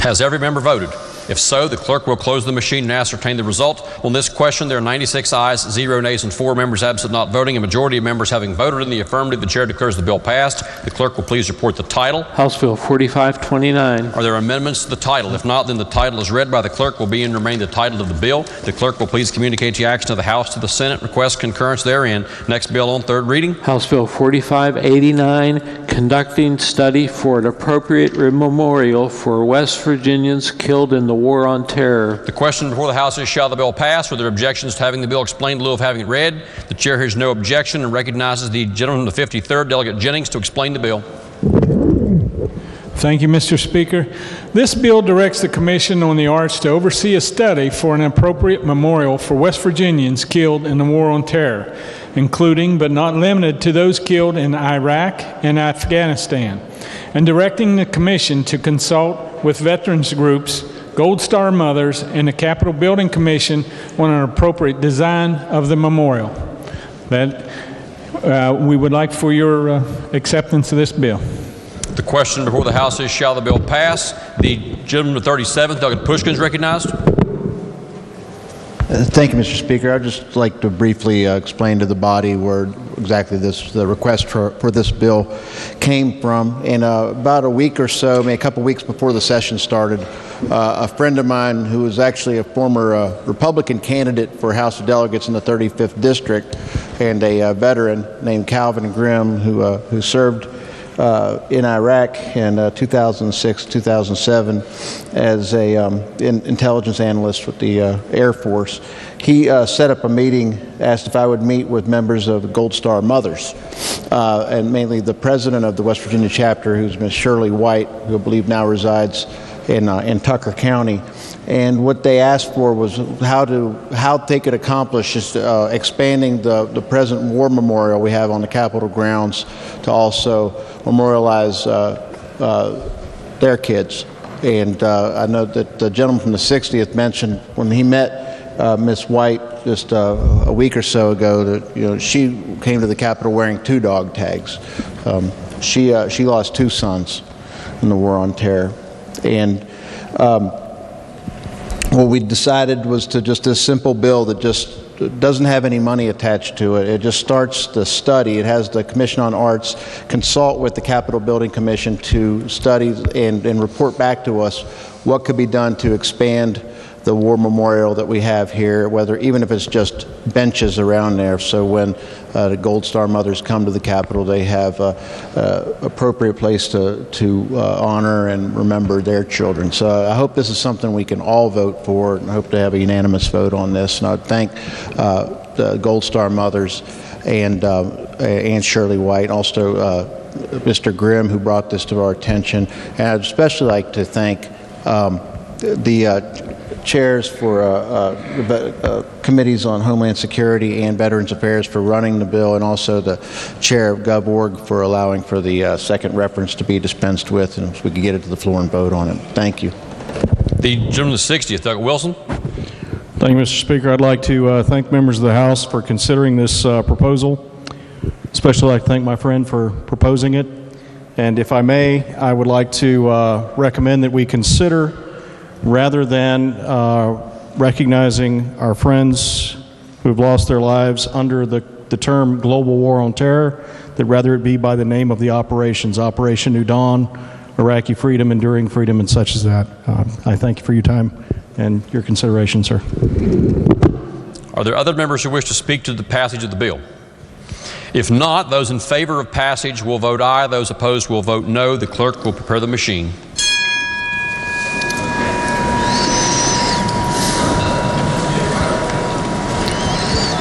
Has every member voted? If so, the clerk will close the machine and ascertain the result. On this question, there are 96 ayes, 0 nays, and 4 members absent not voting. A majority of members having voted in the affirmative, the chair declares the bill passed. The clerk will please report the title. House Bill 4529. Are there amendments to the title? If not, then the title is read by the clerk will be and remain the title of the bill. The clerk will please communicate the action of the House to the Senate. Request concurrence therein. Next bill on third reading. House Bill 4589, conducting study for an appropriate memorial for West Virginians killed in the War on Terror. The question before the House is, shall the bill pass? Are there objections to having the bill explained in lieu of having it read? The chair hears no objection and recognizes the gentleman from the 53rd, Delegate Jennings, to explain the bill. Thank you, Mr. Speaker. This bill directs the Commission on the Arts to oversee a study for an appropriate memorial for West Virginians killed in the War on Terror, including but not limited to those killed in Iraq and Afghanistan, and directing the Commission to consult with veterans groups, Gold Star Mothers, and the Capitol Building Commission on an appropriate design of the memorial. We would like for your acceptance of this bill. The question before the House is, shall the bill pass? The gentleman from the 37th, Delegate Pushkin, is recognized. Thank you, Mr. Speaker. I'd just like to briefly explain to the body where exactly the request for this bill came from. And about a week or so, maybe a couple weeks before the session started, a friend of mine who was actually a former Republican candidate for House of Delegates in the 35th District and a veteran named Calvin Grimm who served in Iraq in 2006-2007 as a intelligence analyst with the Air Force. He set up a meeting, asked if I would meet with members of Gold Star Mothers, and mainly the president of the West Virginia chapter, who's Ms. Shirley White, who I believe now resides in Tucker County. And what they asked for was how they could accomplish just expanding the present war memorial we have on the Capitol grounds to also memorialize their kids. And I know that the gentleman from the 60th mentioned when he met Miss White just a week or so ago that she came to the Capitol wearing 2 dog tags. She lost 2 sons in the War on Terror, and what we decided was to just this simple bill that just doesn't have any money attached to it. It just starts the study. It has the Commission on Arts consult with the Capitol Building Commission to study and report back to us what could be done to expand the war memorial that we have here, even if it's just benches around there, so when the Gold Star Mothers come to the Capitol, they have an appropriate place to honor and remember their children. So I hope this is something we can all vote for, and I hope to have a unanimous vote on this. And I thank the Gold Star Mothers and Shirley White, also Mr. Grimm, who brought this to our attention. And I'd especially like to thank the chairs for committees on Homeland Security and Veterans Affairs for running the bill, and also the chair of GovOrg for allowing for the second reference to be dispensed with, and so we could get it to the floor and vote on it. Thank you. The gentleman of the 60th, Doug Wilson. Thank you, Mr. Speaker. I'd like to thank members of the House for considering this proposal. Especially like to thank my friend for proposing it. And if I may, I would like to recommend that we consider, rather than recognizing our friends who have lost their lives under the term global war on terror, that rather it be by the name of the operations, Operation New Dawn, Iraqi Freedom, Enduring Freedom, and such as that. I thank you for your time and your consideration, sir. Are there other members who wish to speak to the passage of the bill? If not, those in favor of passage will vote aye. Those opposed will vote no. The clerk will prepare the machine.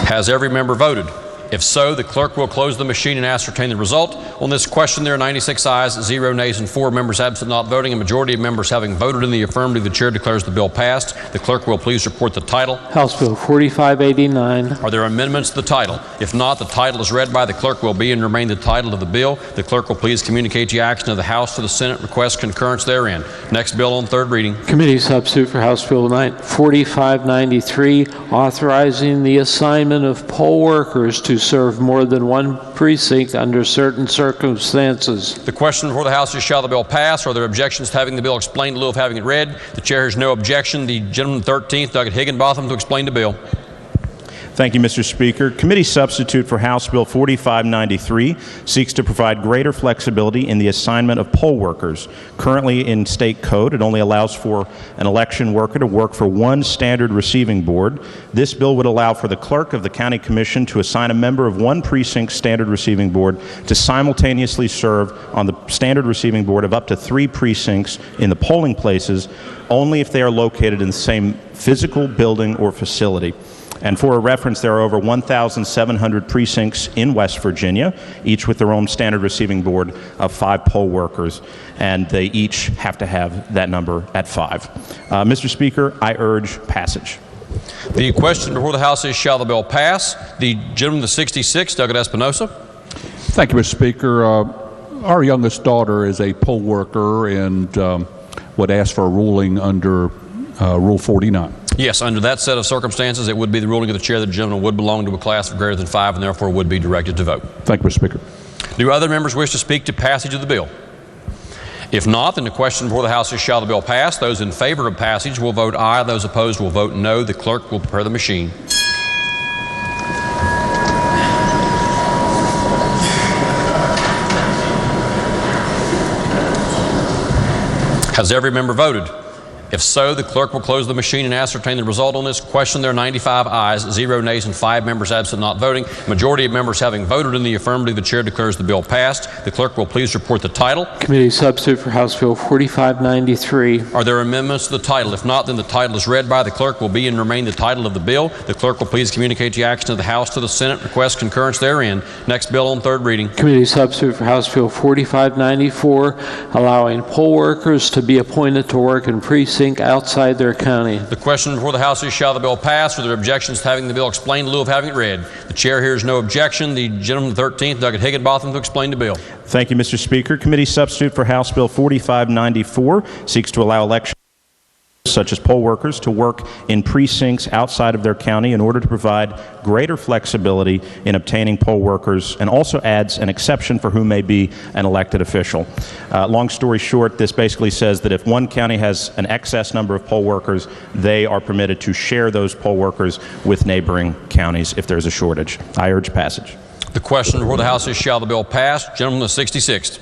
Has every member voted? If so, the clerk will close the machine and ascertain the result. On this question, there are 96 ayes, 0 nays, and 4 members absent not voting. A majority of members having voted in the affirmative, the chair declares the bill passed. The clerk will please report the title. House Bill 4589. Are there amendments to the title? If not, the title is read by the clerk will be and remain the title of the bill. The clerk will please communicate the action of the House to the Senate. Request concurrence therein. Next bill on third reading. Committee substitute for House Bill 4593, authorizing the assignment of poll workers to serve more than one precinct under certain circumstances. The question before the House is, shall the bill pass? Are there objections to having the bill explained in lieu of having it read? The chair has no objection. The gentleman 13th, Doug Higginbotham, to explain the bill. Thank you, Mr. Speaker. Committee substitute for House Bill 4593 seeks to provide greater flexibility in the assignment of poll workers. Currently in state code, it only allows for an election worker to work for one standard receiving board. This bill would allow for the clerk of the county commission to assign a member of one precinct standard receiving board to simultaneously serve on the standard receiving board of up to 3 precincts in the polling places, only if they are located in the same physical building or facility. And for a reference, there are over 1,700 precincts in West Virginia, each with their own standard receiving board of 5 poll workers, and they each have to have that number at 5. Mr. Speaker, I urge passage. The question before the House is, shall the bill pass? The gentleman, the 66th, Doug Espinosa. Thank you, Mr. Speaker. Our youngest daughter is a poll worker and would ask for a ruling under Rule 49. Yes, under that set of circumstances, it would be the ruling of the chair that the gentleman would belong to a class of greater than 5 and therefore would be directed to vote. Thank you, Mr. Speaker. Do other members wish to speak to passage of the bill? If not, then the question before the House is, shall the bill pass? Those in favor of passage will vote aye. Those opposed will vote no. The clerk will prepare the machine. Has every member voted? If so, the clerk will close the machine and ascertain the result on this question. There are 95 ayes, 0 nays, and 5 members absent not voting. Majority of members having voted in the affirmative, the chair declares the bill passed. The clerk will please report the title. Committee substitute for House Bill 4593. Are there amendments to the title? If not, then the title is read by the clerk will be and remain the title of the bill. The clerk will please communicate the action of the House to the Senate. Request concurrence therein. Next bill on third reading. Committee substitute for House Bill 4594, allowing poll workers to be appointed to work in precincts outside their county. The question before the House is, shall the bill pass? Are there objections to having the bill explained in lieu of having it read? The chair hears no objection. The gentleman 13th, Doug Higginbotham, to explain the bill. Thank you, Mr. Speaker. Committee substitute for House Bill 4594 seeks to allow elections such as poll workers to work in precincts outside of their county in order to provide greater flexibility in obtaining poll workers, and also adds an exception for who may be an elected official. Long story short, this basically says that if one county has an excess number of poll workers, they are permitted to share those poll workers with neighboring counties if there's a shortage. I urge passage. The question before the House is, shall the bill pass? Gentleman, the 66th.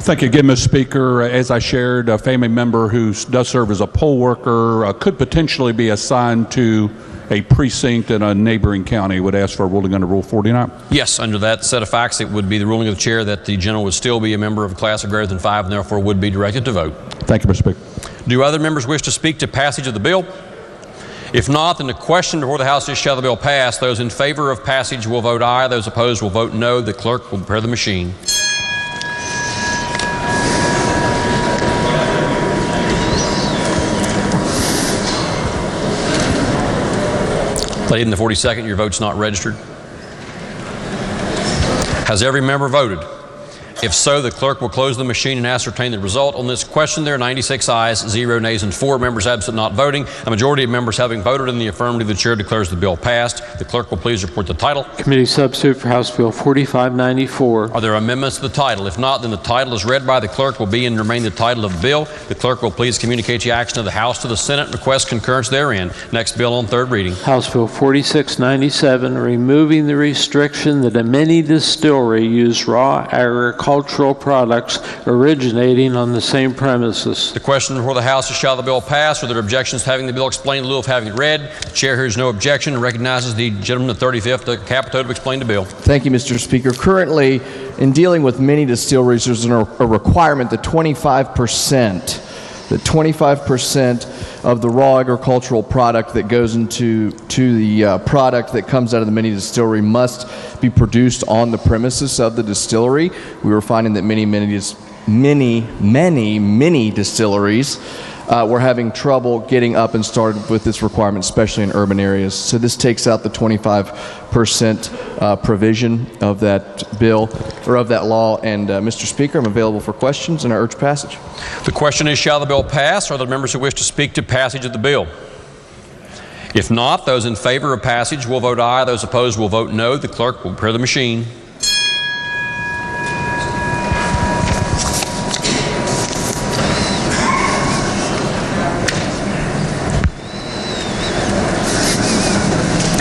Thank you again, Mr. Speaker. As I shared, a family member who does serve as a poll worker could potentially be assigned to a precinct in a neighboring county. Would ask for a ruling under Rule 49. Yes, under that set of facts, it would be the ruling of the chair that the gentleman would still be a member of a class of greater than 5 and therefore would be directed to vote. Thank you, Mr. Speaker. Do other members wish to speak to passage of the bill? If not, then the question before the House is, shall the bill pass? Those in favor of passage will vote aye. Those opposed will vote no. The clerk will prepare the machine. Lady in the 42nd, your vote's not registered. Has every member voted? If so, the clerk will close the machine and ascertain the result. On this question, there are 96 ayes, 0 nays, and 4 members absent not voting. A majority of members having voted in the affirmative, the chair declares the bill passed. The clerk will please report the title. Committee substitute for House Bill 4594. Are there amendments to the title? If not, then the title is read by the clerk will be and remain the title of the bill. The clerk will please communicate the action of the House to the Senate. Request concurrence therein. Next bill on third reading. House Bill 4697, removing the restriction that a mini distillery use raw agricultural products originating on the same premises. The question before the House is, shall the bill pass? Are there objections to having the bill explained in lieu of having it read? The chair hears no objection and recognizes the gentleman, the 35th, the Capito, to explain the bill. Thank you, Mr. Speaker. Currently, in dealing with mini distilleries, there's a requirement that 25% of the raw agricultural product that goes into the product that comes out of the mini distillery must be produced on the premises of the distillery. We were finding that many distilleries were having trouble getting up and started with this requirement, especially in urban areas. So this takes out the 25% provision of that bill, or of that law. And Mr. Speaker, I'm available for questions, and I urge passage. The question is, shall the bill pass? Are there members who wish to speak to passage of the bill? If not, those in favor of passage will vote aye. Those opposed will vote no. The clerk will prepare the machine.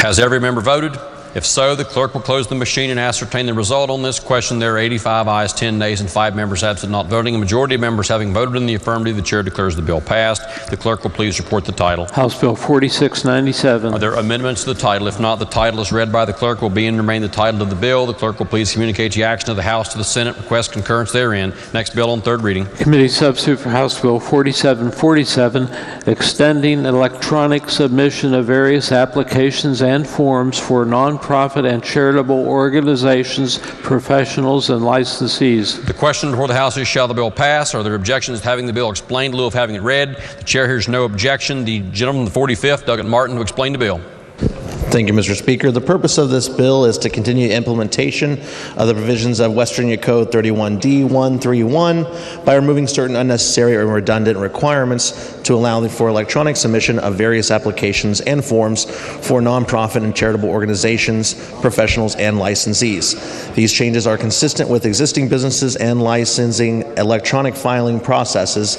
Has every member voted? If so, the clerk will close the machine and ascertain the result on this question. There are 85 ayes, 10 nays, and 5 members absent not voting. A majority of members having voted in the affirmative, the chair declares the bill passed. The clerk will please report the title. House Bill 4697. Are there amendments to the title? If not, the title is read by the clerk will be and remain the title of the bill. The clerk will please communicate the action of the House to the Senate. Request concurrence therein. Next bill on third reading. Committee substitute for House Bill 4747, extending electronic submission of various applications and forms for nonprofit and charitable organizations, professionals, and licensees. The question before the House is, shall the bill pass? Are there objections to having the bill explained in lieu of having it read? The chair hears no objection. The gentleman from the 45th, Douglas Martin, to explain the bill. Thank you, Mr. Speaker. The purpose of this bill is to continue implementation of the provisions of West Virginia Code 31D131 by removing certain unnecessary or redundant requirements to allow for electronic submission of various applications and forms for nonprofit and charitable organizations, professionals, and licensees. These changes are consistent with existing businesses and licensing electronic filing processes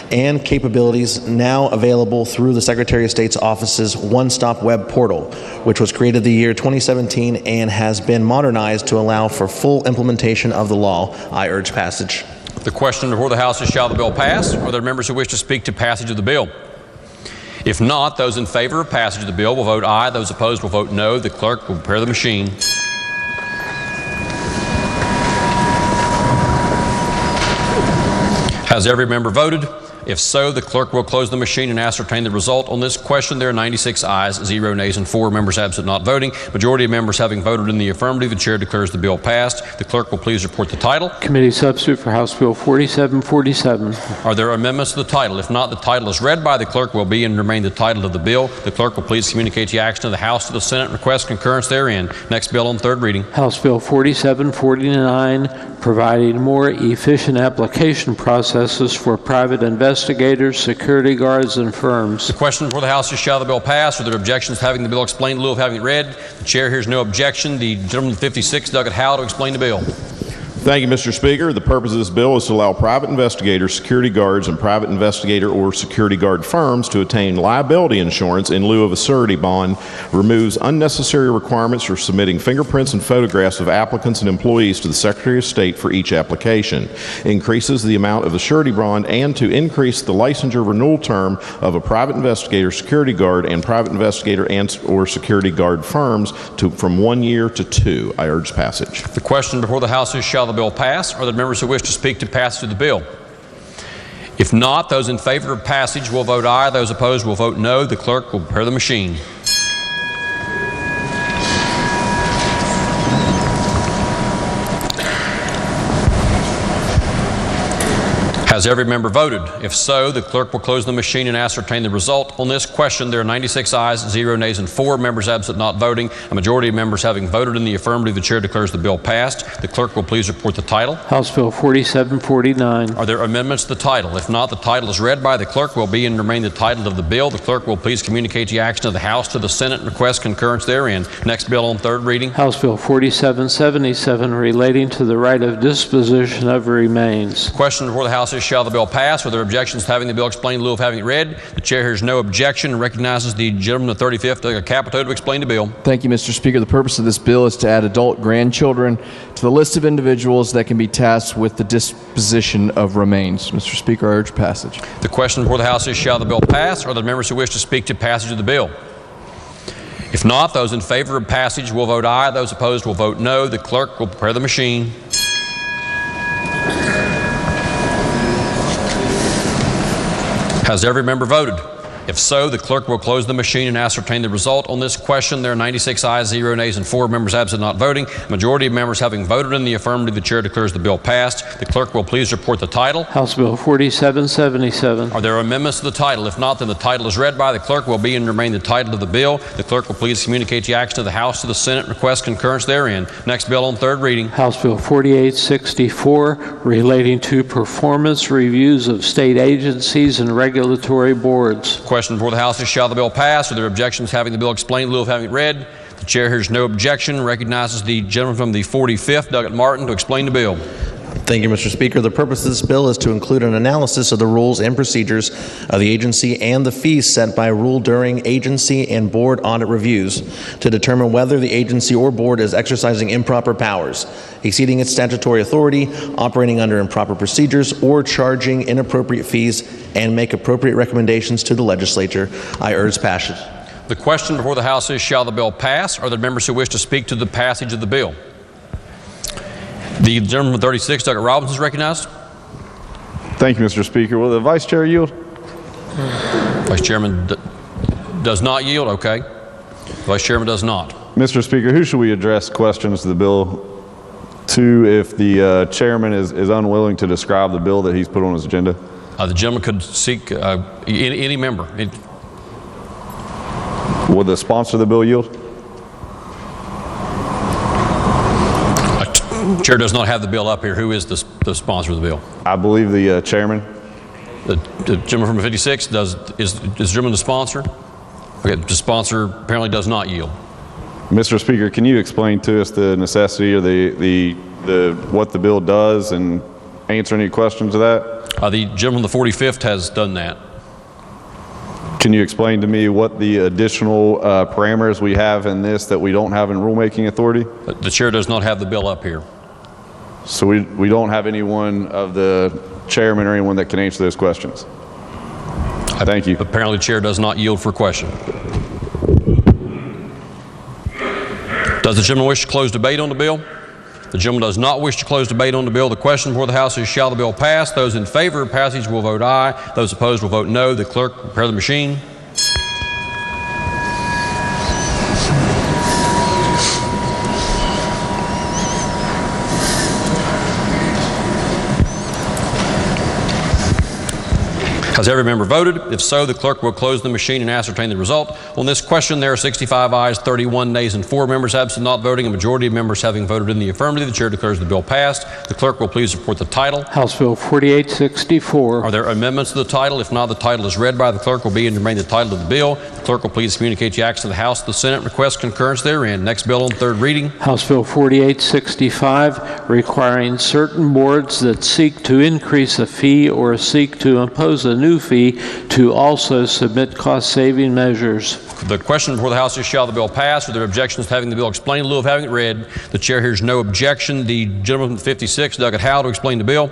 and capabilities now available through the Secretary of State's office's one-stop web portal, which was created the year 2017 and has been modernized to allow for full implementation of the law. I urge passage. The question before the House is, shall the bill pass? Are there members who wish to speak to passage of the bill? If not, those in favor of passage of the bill will vote aye. Those opposed will vote no. The clerk will prepare the machine. Has every member voted? If so, the clerk will close the machine and ascertain the result on this question. There are 96 ayes, 0 nays, and 4 members absent not voting. Majority of members having voted in the affirmative, the chair declares the bill passed. The clerk will please report the title. Committee substitute for House Bill 4747. Are there amendments to the title? If not, the title is read by the clerk will be and remain the title of the bill. The clerk will please communicate the action of the House to the Senate. Request concurrence therein. Next bill on third reading. House Bill 4749, providing more efficient application processes for private investigators, security guards, and firms. The question before the House is, shall the bill pass? Are there objections to having the bill explained in lieu of having it read? The chair hears no objection. The gentleman from 56, Douglas Howe, to explain the bill. Thank you, Mr. Speaker. The purpose of this bill is to allow private investigators, security guards, and private investigator or security guard firms to obtain liability insurance in lieu of a surety bond, removes unnecessary requirements for submitting fingerprints and photographs of applicants and employees to the Secretary of State for each application, increases the amount of the surety bond, and to increase the licensure renewal term of a private investigator, security guard, and private investigator and or security guard firms from 1 year to 2. I urge passage. The question before the House is, shall the bill pass? Are there members who wish to speak to passage of the bill? If not, those in favor of passage will vote aye. Those opposed will vote no. The clerk will prepare the machine. Has every member voted? If so, the clerk will close the machine and ascertain the result on this question. There are 96 ayes, 0 nays, and 4 members absent not voting. A majority of members having voted in the affirmative, the chair declares the bill passed. The clerk will please report the title. House Bill 4749. Are there amendments to the title? If not, the title is read by the clerk will be and remain the title of the bill. The clerk will please communicate the action of the House to the Senate and request concurrence therein. Next bill on third reading. House Bill 4777, relating to the right of disposition of remains. Question before the House is, shall the bill pass? Are there objections to having the bill explained in lieu of having it read? The chair hears no objection and recognizes the gentleman of the 35th, Douglas Capito, to explain the bill. Thank you, Mr. Speaker. The purpose of this bill is to add adult grandchildren to the list of individuals that can be tasked with the disposition of remains. Mr. Speaker, I urge passage. The question before the House is, shall the bill pass? Are there members who wish to speak to passage of the bill? If not, those in favor of passage will vote aye. Those opposed will vote no. The clerk will prepare the machine. Has every member voted? If so, the clerk will close the machine and ascertain the result. On this question, there are 96 ayes, 0 nays, and 4 members absent not voting. Majority of members having voted in the affirmative, the chair declares the bill passed. The clerk will please report the title. House Bill 4777. Are there amendments to the title? If not, then the title is read by the clerk will be and remain the title of the bill. The clerk will please communicate the action of the House to the Senate and request concurrence therein. Next bill on third reading. House Bill 4864, relating to performance reviews of state agencies and regulatory boards. Question before the House is, shall the bill pass? Are there objections having the bill explained in lieu of having it read? The chair hears no objection. Recognizes the gentleman from the 45th, Douglas Martin, to explain the bill. Thank you, Mr. Speaker. The purpose of this bill is to include an analysis of the rules and procedures of the agency and the fees set by rule during agency and board audit reviews to determine whether the agency or board is exercising improper powers, exceeding its statutory authority, operating under improper procedures, or charging inappropriate fees, and make appropriate recommendations to the legislature. I urge passage. The question before the House is, shall the bill pass? Are there members who wish to speak to the passage of the bill? The gentleman from 36, Douglas Robinson, is recognized. Thank you, Mr. Speaker. Will the Vice Chair yield? Vice Chairman does not yield. Okay. Vice Chairman does not. Mr. Speaker, who should we address questions to the bill to if the chairman is unwilling to describe the bill that he's put on his agenda? The gentleman could seek any member. Will the sponsor of the bill yield? Chair does not have the bill up here. Who is the sponsor of the bill? I believe the chairman. The gentleman from 56 is the gentleman the sponsor? Okay, the sponsor apparently does not yield. Mr. Speaker, can you explain to us the necessity or the what the bill does and answer any questions to that? The gentleman from the 45th has done that. Can you explain to me what the additional parameters we have in this that we don't have in rulemaking authority? The chair does not have the bill up here. So we don't have anyone of the chairman or anyone that can answer those questions. Thank you. Apparently the chair does not yield for question. Does the gentleman wish to close debate on the bill? The gentleman does not wish to close debate on the bill. The question before the House is, shall the bill pass? Those in favor of passage will vote aye. Those opposed will vote no. The clerk prepare the machine. Has every member voted? If so, the clerk will close the machine and ascertain the result. On this question, there are 65 ayes, 31 nays, and 4 members absent not voting. A majority of members having voted in the affirmative, the chair declares the bill passed. The clerk will please report the title. House Bill 4864. Are there amendments to the title? If not, the title is read by the clerk will be and remain the title of the bill. The clerk will please communicate the action of the House to the Senate, request concurrence therein. Next bill on third reading. House Bill 4865, requiring certain boards that seek to increase a fee or seek to impose a new fee to also submit cost-saving measures. The question before the House is, shall the bill pass? Are there objections to having the bill explained in lieu of having it read? The chair hears no objection. The gentleman from 56, Douglas Howe, to explain the bill.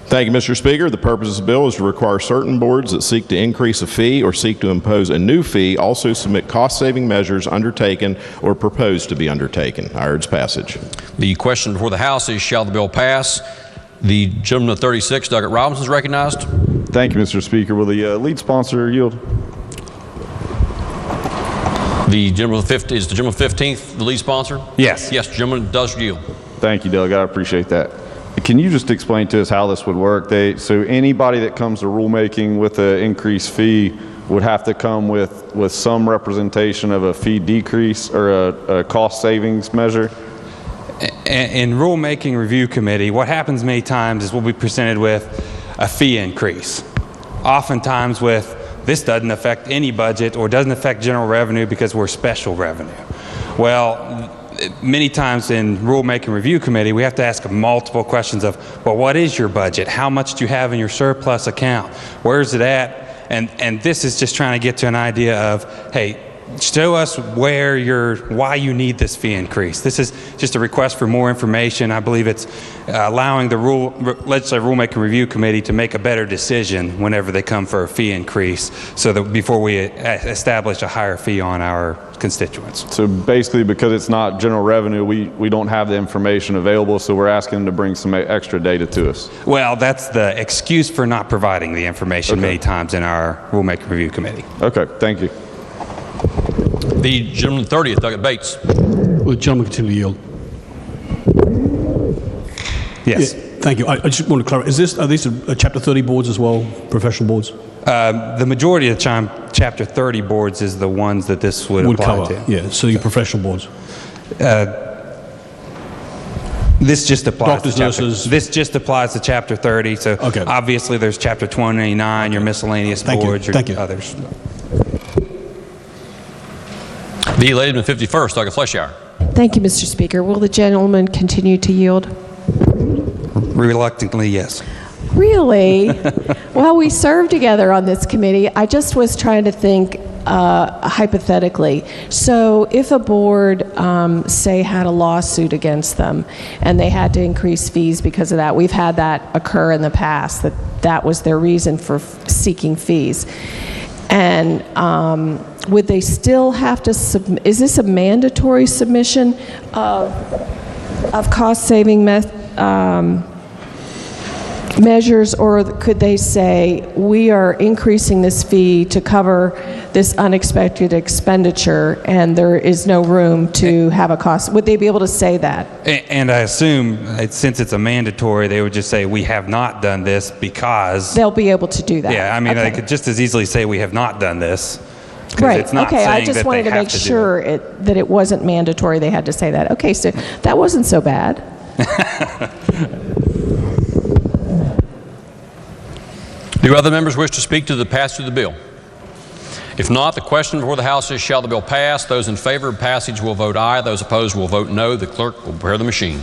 Thank you, Mr. Speaker. The purpose of the bill is to require certain boards that seek to increase a fee or seek to impose a new fee also submit cost-saving measures undertaken or proposed to be undertaken. I urge passage. The question before the House is, shall the bill pass? The gentleman of 36, Douglas Robinson, is recognized. Thank you, Mr. Speaker. Will the lead sponsor yield? The gentleman is the gentleman 15th the lead sponsor? Yes. Yes, the gentleman does yield. Thank you, Doug. I appreciate that. Can you just explain to us how this would work? So anybody that comes to rulemaking with an increased fee would have to come with some representation of a fee decrease or a cost savings measure? In rulemaking review committee, what happens many times is we'll be presented with a fee increase. Oftentimes with, this doesn't affect any budget or doesn't affect general revenue because we're special revenue. Well, many times in rulemaking review committee, we have to ask multiple questions of, well, what is your budget? How much do you have in your surplus account? Where's it at? And this is just trying to get to an idea of, hey, show us why you need this fee increase. This is just a request for more information. I believe it's allowing the Legislative Rulemaking Review Committee to make a better decision whenever they come for a fee increase, so that before we establish a higher fee on our constituents. So basically, because it's not general revenue, we don't have the information available, so we're asking them to bring some extra data to us. Well, that's the excuse for not providing the information many times in our Rulemaking Review Committee. Okay, thank you. The gentleman 30th, Doug Bates. Will the gentleman continue to yield? Yes. Yeah, thank you. I just want to clarify, are these Chapter 30 boards as well, professional boards? The majority of the time, Chapter 30 boards is the ones that this would apply cover, to. yeah, so your professional boards. This just applies Doctors, to chapter, nurses. This just applies to Chapter 30. So obviously there's Chapter 29, your miscellaneous boards, or others. The lady in the 51st, Doug Fleischauer. Thank you, Mr. Speaker. Will the gentleman continue to yield? Reluctantly, yes. Really? Well, we served together on this committee. I just was trying to think hypothetically. So if a board, say, had a lawsuit against them and they had to increase fees because of that, we've had that occur in the past, that was their reason for seeking fees. And would they still have to is this a mandatory submission of cost-saving measures, or could they say, we are increasing this fee to cover this unexpected expenditure and there is no room to have a cost? Would they be able to say that? And I assume, since it's a mandatory, they would just say, we have not done this because... They'll be able to do that. Yeah, I mean, they could just as easily say, we have not done this. Right. It's not okay, I just that wanted to make sure that it wasn't mandatory. They had to say that. Okay, so that wasn't so bad. Do other members wish to speak to the passage of the bill? If not, the question before the House is, shall the bill pass? Those in favor of passage will vote aye. Those opposed will vote no. The clerk will prepare the machine.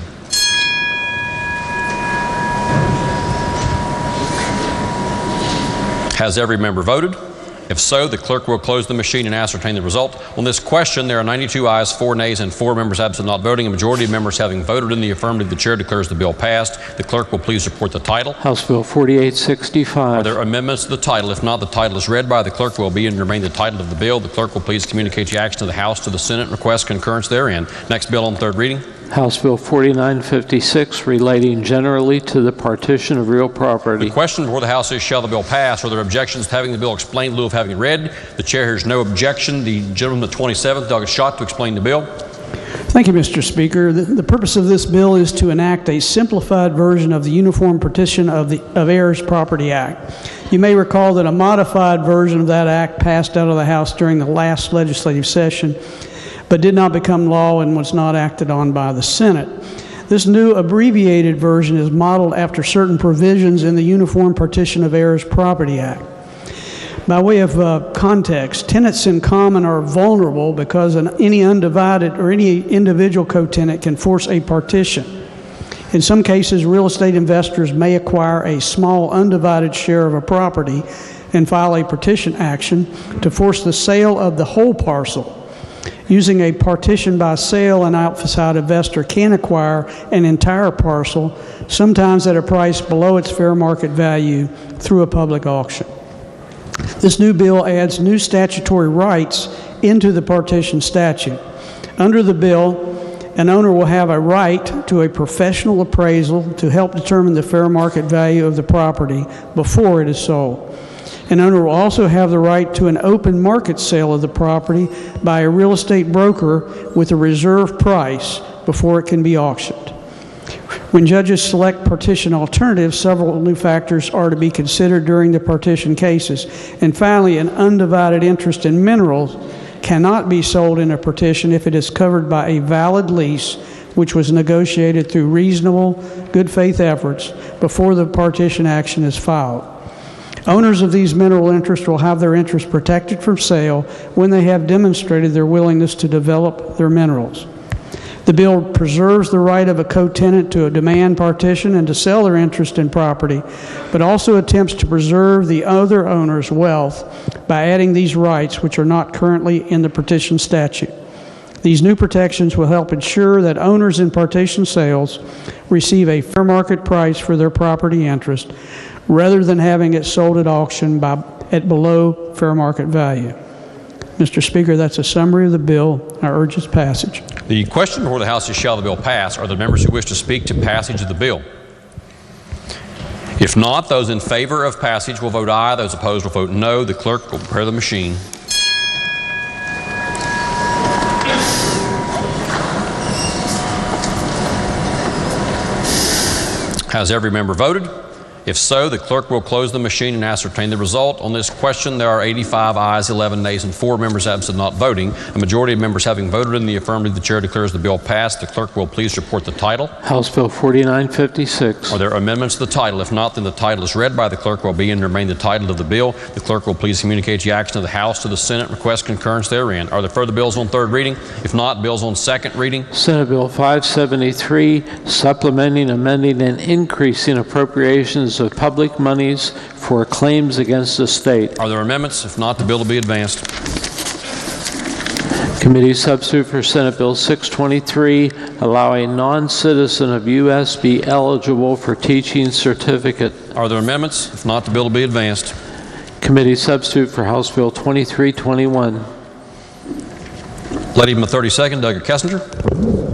Has every member voted? If so, the clerk will close the machine and ascertain the result. On this question, there are 92 ayes, 4 nays, and 4 members absent not voting. A majority of members having voted in the affirmative, the chair declares the bill passed. The clerk will please report the title. House Bill 4865. Are there amendments to the title? If not, the title is read by the clerk will be and remain the title of the bill. The clerk will please communicate the action of the House to the Senate and request concurrence therein. Next bill on third reading. House Bill 4956, relating generally to the partition of real property. The question before the House is, shall the bill pass? Are there objections to having the bill explained in lieu of having it read? The chair hears no objection. The gentleman, the 27th, Doug Schott, to explain the bill. Thank you, Mr. Speaker. The purpose of this bill is to enact a simplified version of the Uniform Partition of Heirs Property Act. You may recall that a modified version of that act passed out of the House during the last legislative session, but did not become law and was not acted on by the Senate. This new abbreviated version is modeled after certain provisions in the Uniform Partition of Heirs Property Act. By way of context, tenants in common are vulnerable because any undivided or any individual co-tenant can force a partition. In some cases, real estate investors may acquire a small undivided share of a property and file a partition action to force the sale of the whole parcel. Using a partition by sale, an outside investor can acquire an entire parcel, sometimes at a price below its fair market value, through a public auction. This new bill adds new statutory rights into the partition statute. Under the bill, an owner will have a right to a professional appraisal to help determine the fair market value of the property before it is sold. An owner will also have the right to an open market sale of the property by a real estate broker with a reserve price before it can be auctioned. When judges select partition alternatives, several new factors are to be considered during the partition cases. And finally, an undivided interest in minerals cannot be sold in a partition if it is covered by a valid lease which was negotiated through reasonable, good faith efforts before the partition action is filed. Owners of these mineral interests will have their interests protected from sale when they have demonstrated their willingness to develop their minerals. The bill preserves the right of a co-tenant to demand partition and to sell their interest in property, but also attempts to preserve the other owner's wealth by adding these rights which are not currently in the partition statute. These new protections will help ensure that owners in partition sales receive a fair market price for their property interest rather than having it sold at auction at below fair market value. Mr. Speaker, that's a summary of the bill. I urge its passage. The question before the House is, shall the bill pass? Are there members who wish to speak to passage of the bill? If not, those in favor of passage will vote aye. Those opposed will vote no. The clerk will prepare the machine. Has every member voted? If so, the clerk will close the machine and ascertain the result. On this question, there are 85 ayes, 11 nays, and 4 members absent not voting. A majority of members having voted in the affirmative, the chair declares the bill passed. The clerk will please report the title. House Bill 4956. Are there amendments to the title? If not, then the title is read by the clerk will be and remain the title of the bill. The clerk will please communicate the action of the House to the Senate and request concurrence therein. Are there further bills on third reading? If not, bills on second reading. Senate Bill 573, supplementing, amending, and increasing appropriations of public monies for claims against the state. Are there amendments? If not, the bill will be advanced. Committee substitute for Senate Bill 623, allowing non-citizen of U.S. be eligible for teaching certificate. Are there amendments? If not, the bill will be advanced. Committee substitute for House Bill 2321. Lady from the 32nd, Doug Kessinger.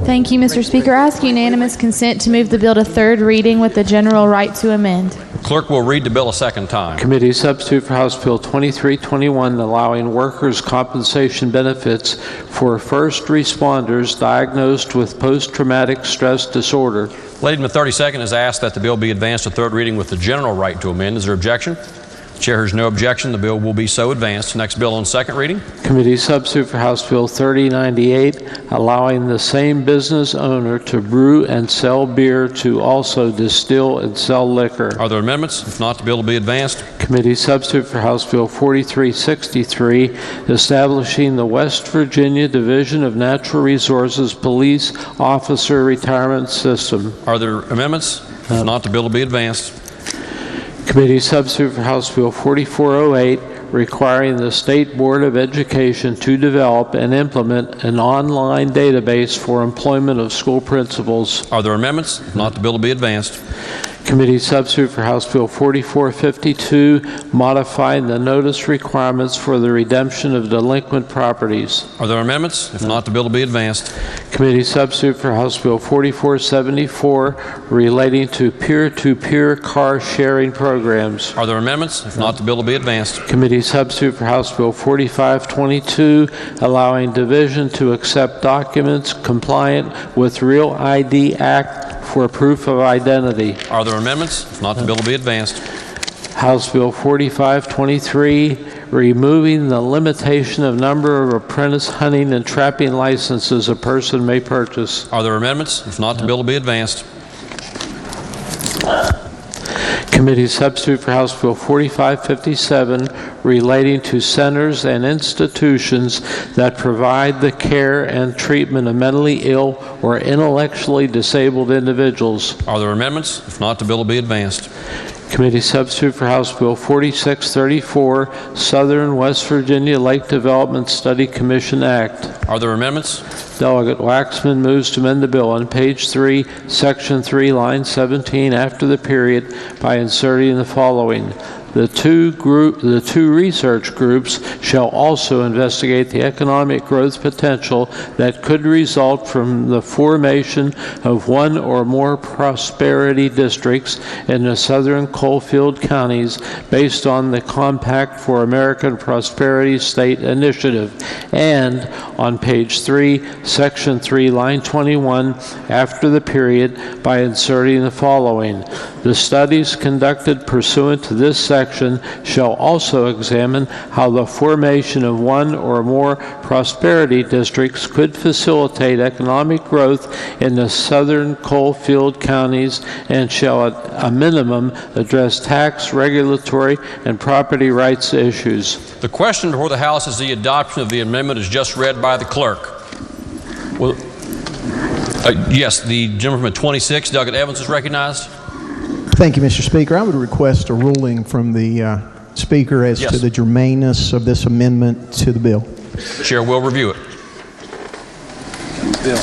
Thank you, Mr. Speaker. I ask unanimous consent to move the bill to third reading with the general right to amend. Clerk will read the bill a second time. Committee substitute for House Bill 2321, allowing workers' compensation benefits for first responders diagnosed with post-traumatic stress disorder. Lady from the 32nd has asked that the bill be advanced to third reading with the general right to amend. Is there objection? Chair hears no objection. The bill will be so advanced. Next bill on second reading. Committee substitute for House Bill 3098, allowing the same business owner to brew and sell beer to also distill and sell liquor. Are there amendments? If not, the bill will be advanced. Committee substitute for House Bill 4363, establishing the West Virginia Division of Natural Resources Police Officer Retirement System. Are there amendments? If not, the bill will be advanced. Committee substitute for House Bill 4408, requiring the State Board of Education to develop and implement an online database for employment of school principals. Are there amendments? If not, the bill will be advanced. Committee substitute for House Bill 4452, modifying the notice requirements for the redemption of delinquent properties. Are there amendments? If not, the bill will be advanced. Committee substitute for House Bill 4474, relating to peer-to-peer car sharing programs. Are there amendments? If not, the bill will be advanced. Committee substitute for House Bill 4522, allowing division to accept documents compliant with Real ID Act for proof of identity. Are there amendments? If not, the bill will be advanced. House Bill 4523, removing the limitation of number of apprentice hunting and trapping licenses a person may purchase. Are there amendments? If not, the bill will be advanced. Committee substitute for House Bill 4557, relating to centers and institutions that provide the care and treatment of mentally ill or intellectually disabled individuals. Are there amendments? If not, the bill will be advanced. Committee substitute for House Bill 4634, Southern West Virginia Lake Development Study Commission Act. Are there amendments? Delegate Waxman moves to amend the bill on page 3, section 3, line 17, after the period, by inserting the following. The two research groups shall also investigate the economic growth potential that could result from the formation of one or more prosperity districts in the southern coalfield counties based on the Compact for American Prosperity State Initiative. And on page 3, section 3, line 21, after the period, by inserting the following. The studies conducted pursuant to this section shall also examine how the formation of one or more prosperity districts could facilitate economic growth in the southern coalfield counties and shall at a minimum address tax, regulatory, and property rights issues. The question before the House is the adoption of the amendment as just read by the clerk. Yes, the gentleman from 26, Douglas Evans, is recognized. Thank you, Mr. Speaker. I would request a ruling from the Speaker as to the germaneness of this amendment to the bill. The chair will review it. Bill.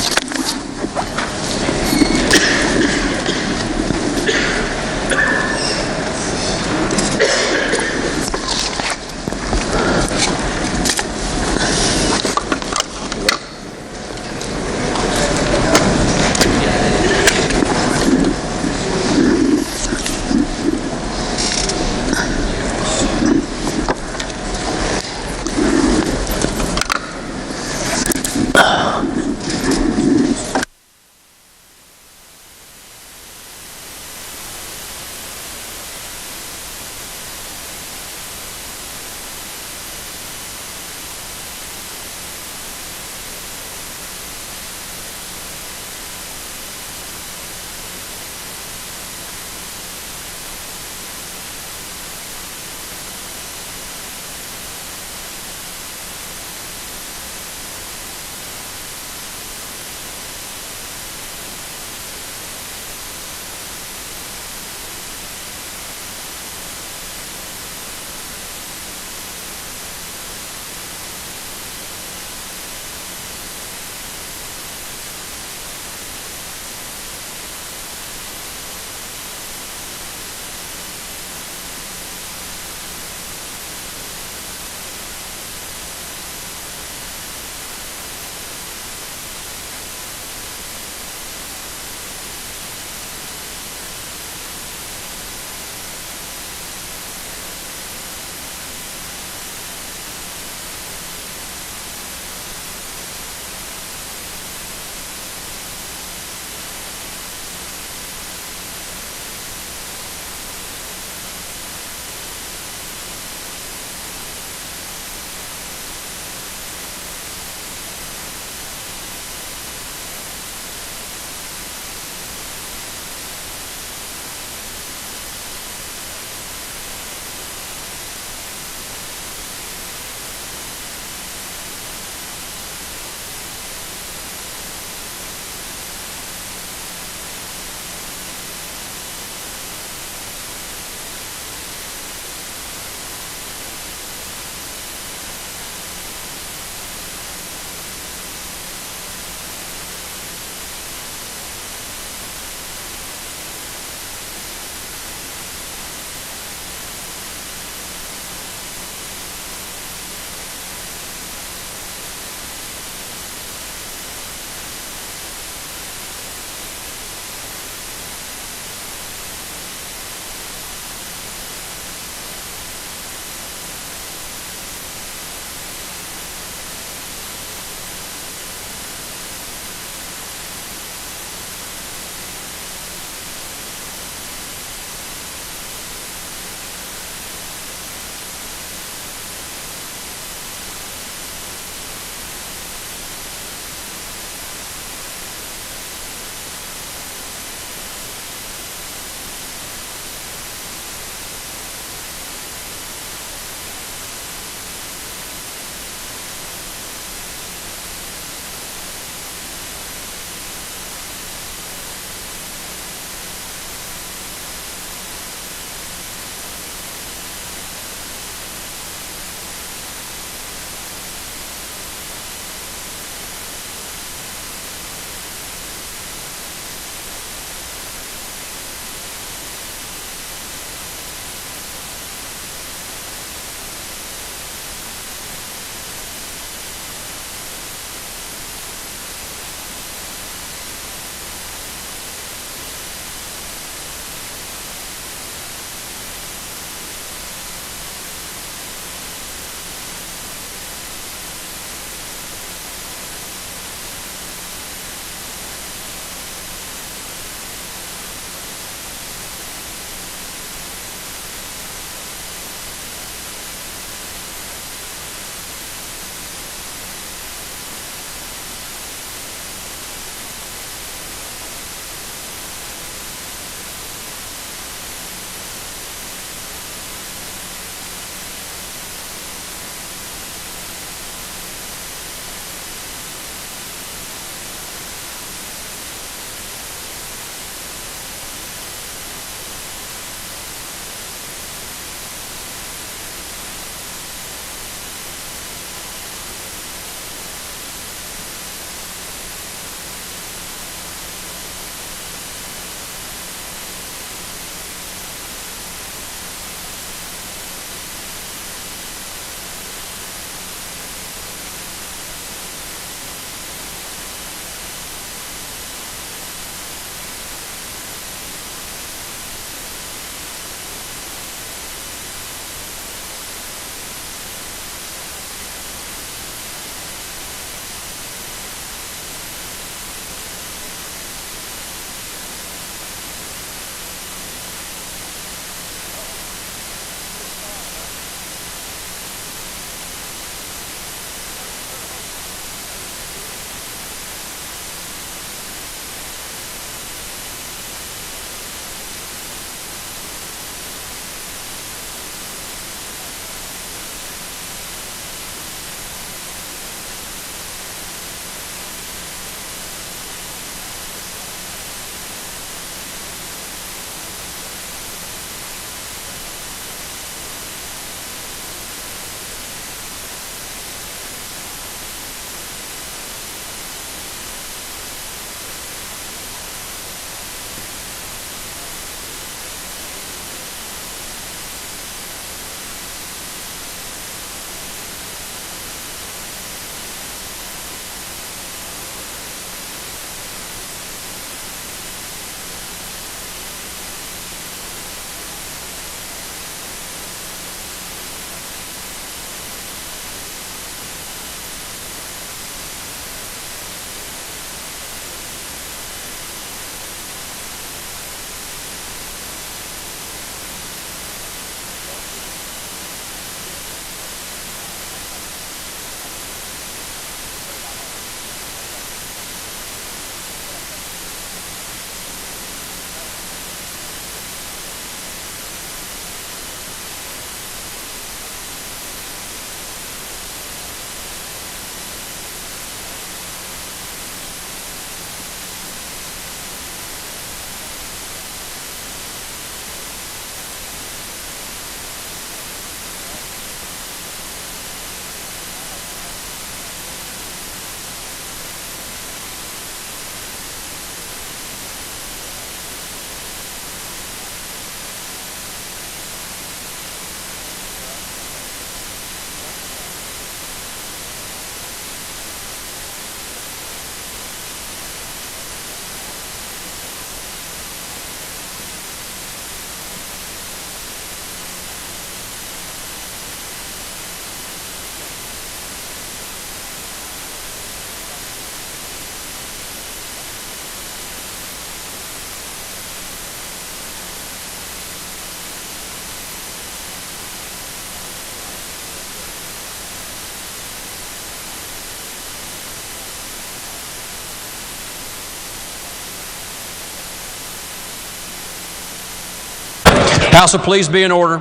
House will please be in order.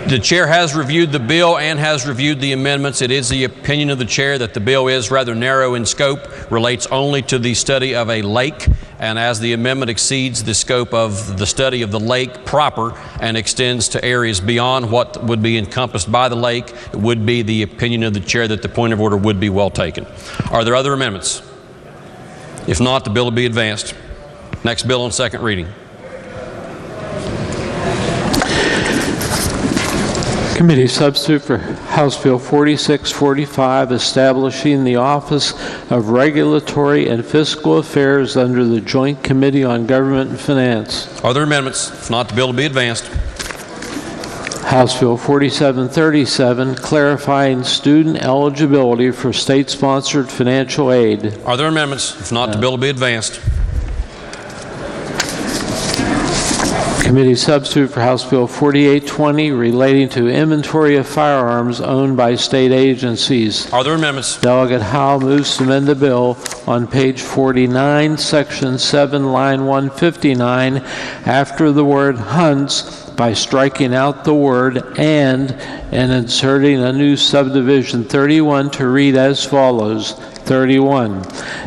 The chair has reviewed the bill and has reviewed the amendments. It is the opinion of the chair that the bill is rather narrow in scope, relates only to the study of a lake, and as the amendment exceeds the scope of the study of the lake proper and extends to areas beyond what would be encompassed by the lake, it would be the opinion of the chair that the point of order would be well taken. Are there other amendments? If not, the bill will be advanced. Next bill on second reading. Committee substitute for House Bill 4645, establishing the Office of Regulatory and Fiscal Affairs under the Joint Committee on Government and Finance. Are there amendments? If not, the bill will be advanced. House Bill 4737, clarifying student eligibility for state-sponsored financial aid. Are there amendments? If not, the bill will be advanced. Committee substitute for House Bill 4820, relating to inventory of firearms owned by state agencies. Are there amendments? Delegate Howe moves to amend the bill on page 49, section 7, line 159, after the word hunts, by striking out the word and inserting a new subdivision 31 to read as follows. 31.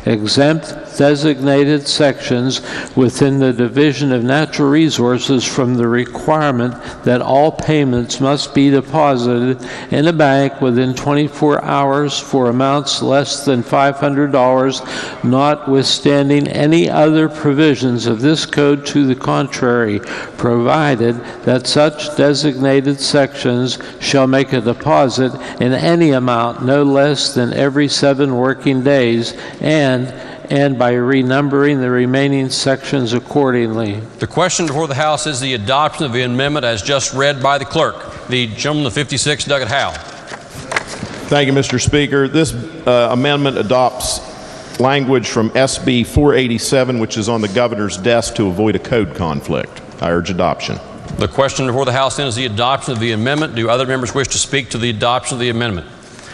Exempt designated sections within the Division of Natural Resources from the requirement that all payments must be deposited in a bank within 24 hours for amounts less than $500, notwithstanding any other provisions of this code to the contrary, provided that such designated sections shall make a deposit in any amount no less than every 7 working days, and by renumbering the remaining sections accordingly. The question before the House is the adoption of the amendment as just read by the clerk. The gentleman of 56, Delegate Howe. Thank you, Mr. Speaker. This amendment adopts language from SB 487, which is on the governor's desk to avoid a code conflict. I urge adoption. The question before the House then is the adoption of the amendment. Do other members wish to speak to the adoption of the amendment?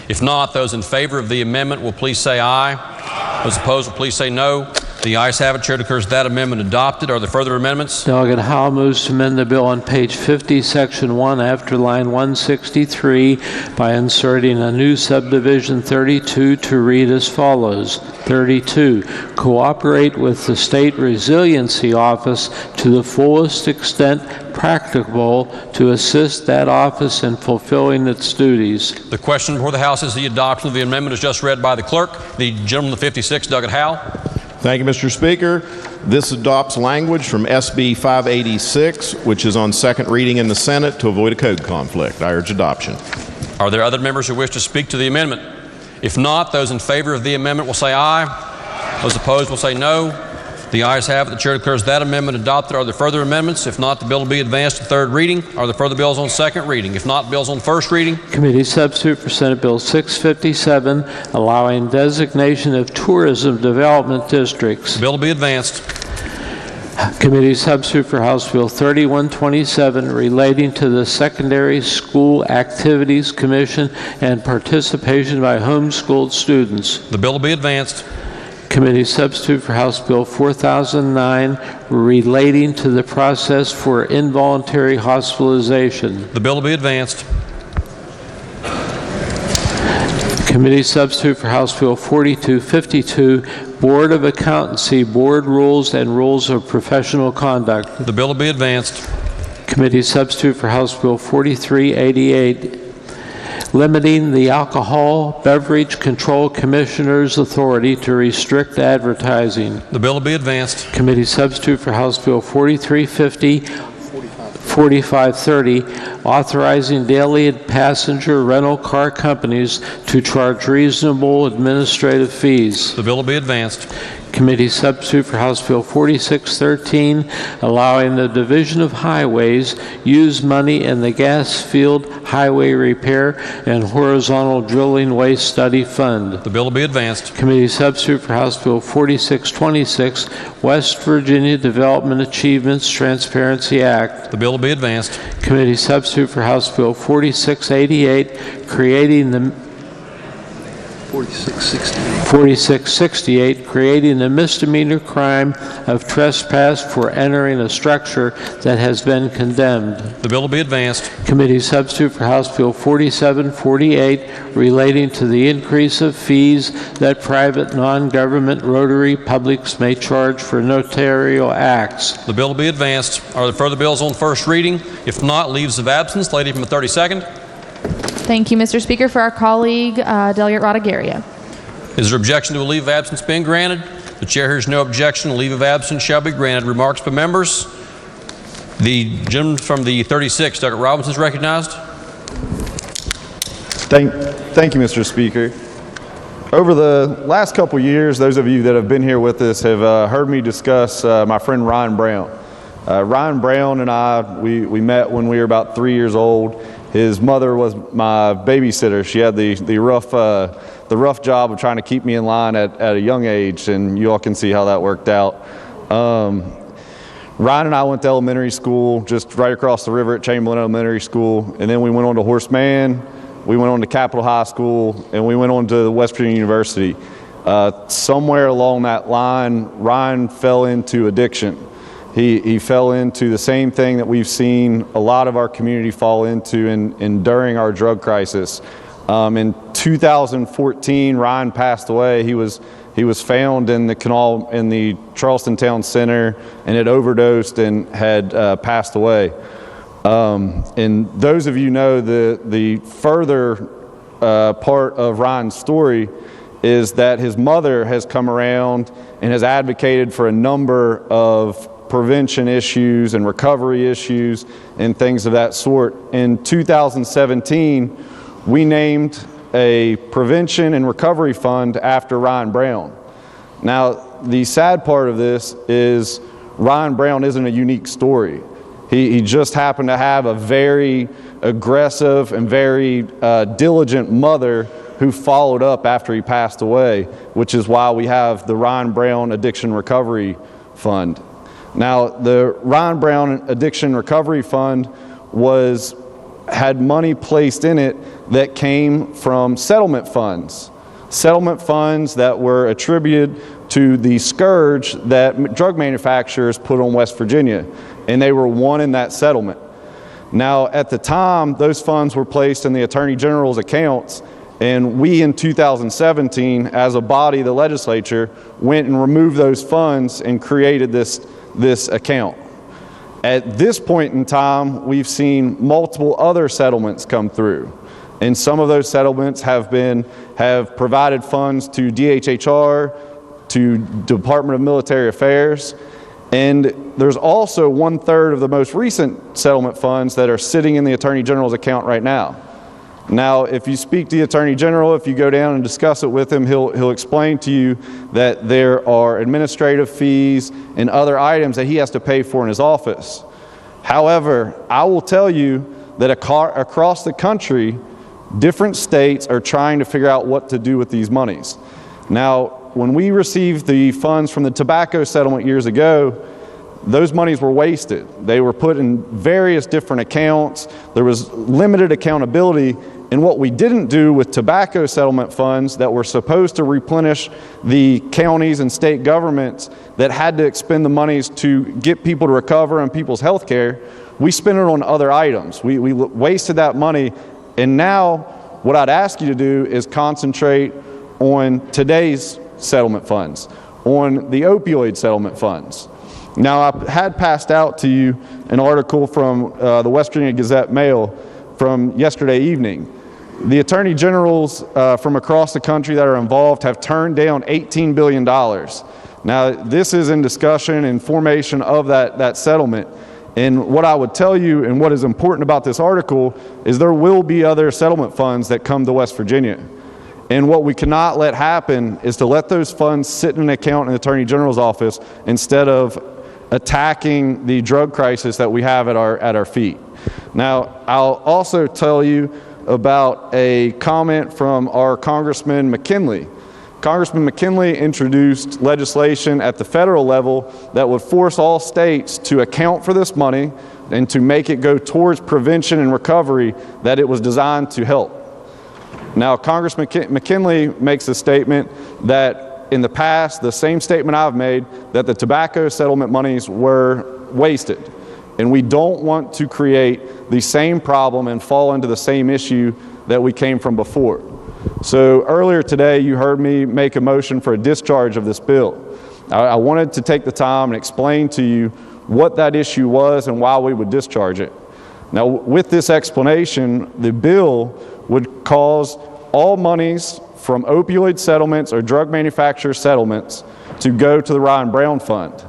If not, those in favor of the amendment will please say aye. Those opposed will please say no. The ayes have it. Chair declares that amendment adopted. Are there further amendments? Delegate Howe moves to amend the bill on page 50, section 1, after line 163, by inserting a new subdivision 32 to read as follows. 32. Cooperate with the State Resiliency Office to the fullest extent practicable to assist that office in fulfilling its duties. The question before the House is the adoption of the amendment as just read by the clerk. The gentleman of 56, Delegate Howe. Thank you, Mr. Speaker. This adopts language from SB 586, which is on second reading in the Senate to avoid a code conflict. I urge adoption. Are there other members who wish to speak to the amendment? If not, those in favor of the amendment will say aye. Those opposed will say no. The ayes have it. The chair declares that amendment adopted. Are there further amendments? If not, the bill will be advanced to third reading. Are there further bills on second reading? If not, bills on first reading. Committee substitute for Senate Bill 657, allowing designation of tourism development districts. The bill will be advanced. Committee substitute for House Bill 3127, relating to the Secondary School Activities Commission and participation by homeschooled students. The bill will be advanced. Committee substitute for House Bill 4009, relating to the process for involuntary hospitalization. The bill will be advanced. Committee substitute for House Bill 4252, Board of Accountancy, Board Rules and Rules of Professional Conduct. The bill will be advanced. Committee substitute for House Bill 4388, limiting the Alcohol Beverage Control Commissioner's authority to restrict advertising. The bill will be advanced. Committee substitute for House Bill 4350, 4530, authorizing daily passenger rental car companies to charge reasonable administrative fees. The bill will be advanced. Committee substitute for House Bill 4613, allowing the Division of Highways use money in the gas field highway repair and horizontal drilling waste study fund. The bill will be advanced. Committee substitute for House Bill 4626, West Virginia Development Achievements Transparency Act. The bill will be advanced. Committee substitute for House Bill 4688, creating the 4668, creating the misdemeanor crime of trespass for entering a structure that has been condemned. The bill will be advanced. Committee substitute for House Bill 4748, relating to the increase of fees that private non-government Rotary publics may charge for notarial acts. The bill will be advanced. Are there further bills on first reading? If not, leaves of absence. Lady from the 32nd. Thank you, Mr. Speaker. For our colleague, Delegate Rodriguez. Is there objection to a leave of absence being granted? The chair hears no objection. A leave of absence shall be granted. Remarks by members. The gentleman from the 36th, Delegate Robinson, is recognized. Thank you, Mr. Speaker. Over the last couple years, those of you that have been here with us have heard me discuss my friend Ryan Brown. Ryan Brown and I, we met when we were about 3 years old. His mother was my babysitter. She had the rough job of trying to keep me in line at a young age, and you all can see how that worked out. Ryan and I went to elementary school just right across the river at Chamberlain Elementary School, and then we went on to Horseman, we went on to Capitol High School, and we went on to West Virginia University. Somewhere along that line, Ryan fell into addiction. He fell into the same thing that we've seen a lot of our community fall into during our drug crisis. In 2014, Ryan passed away. He was found in the canal in the Charleston Town Center and had overdosed and had passed away. And those of you know the further part of Ryan's story is that his mother has come around and has advocated for a number of prevention issues and recovery issues and things of that sort. In 2017, we named a prevention and recovery fund after Ryan Brown. Now, the sad part of this is Ryan Brown isn't a unique story. He just happened to have a very aggressive and very diligent mother who followed up after he passed away, which is why we have the Ryan Brown Addiction Recovery Fund. Now, the Ryan Brown Addiction Recovery Fund had money placed in it that came from settlement funds that were attributed to the scourge that drug manufacturers put on West Virginia, and they were won in that settlement. Now, at the time, those funds were placed in the Attorney General's accounts, and we in 2017, as a body, the legislature, went and removed those funds and created this account. At this point in time, we've seen multiple other settlements come through, and some of those settlements have provided funds to DHHR, to Department of Military Affairs, and there's also 1/3 of the most recent settlement funds that are sitting in the Attorney General's account right now. Now, if you speak to the Attorney General, if you go down and discuss it with him, he'll explain to you that there are administrative fees and other items that he has to pay for in his office. However, I will tell you that across the country, different states are trying to figure out what to do with these monies. Now, when we received the funds from the tobacco settlement years ago, those monies were wasted. They were put in various different accounts. There was limited accountability. And what we didn't do with tobacco settlement funds that were supposed to replenish the counties and state governments that had to expend the monies to get people to recover and people's health care, we spent it on other items. We wasted that money. And now what I'd ask you to do is concentrate on today's settlement funds, on the opioid settlement funds. Now, I had passed out to you an article from the West Virginia Gazette-Mail from yesterday evening. The attorney generals from across the country that are involved have turned down $18 billion. Now, this is in discussion and formation of that settlement. And what I would tell you and what is important about this article is there will be other settlement funds that come to West Virginia. And what we cannot let happen is to let those funds sit in an account in the Attorney General's office instead of attacking the drug crisis that we have at our feet. Now, I'll also tell you about a comment from our Congressman McKinley. Congressman McKinley introduced legislation at the federal level that would force all states to account for this money and to make it go towards prevention and recovery that it was designed to help. Now, Congressman McKinley makes a statement that in the past, the same statement I've made, that the tobacco settlement monies were wasted. And we don't want to create the same problem and fall into the same issue that we came from before. So earlier today, you heard me make a motion for a discharge of this bill. I wanted to take the time and explain to you what that issue was and why we would discharge it. Now, with this explanation, the bill would cause all monies from opioid settlements or drug manufacturer settlements to go to the Ryan Brown Fund.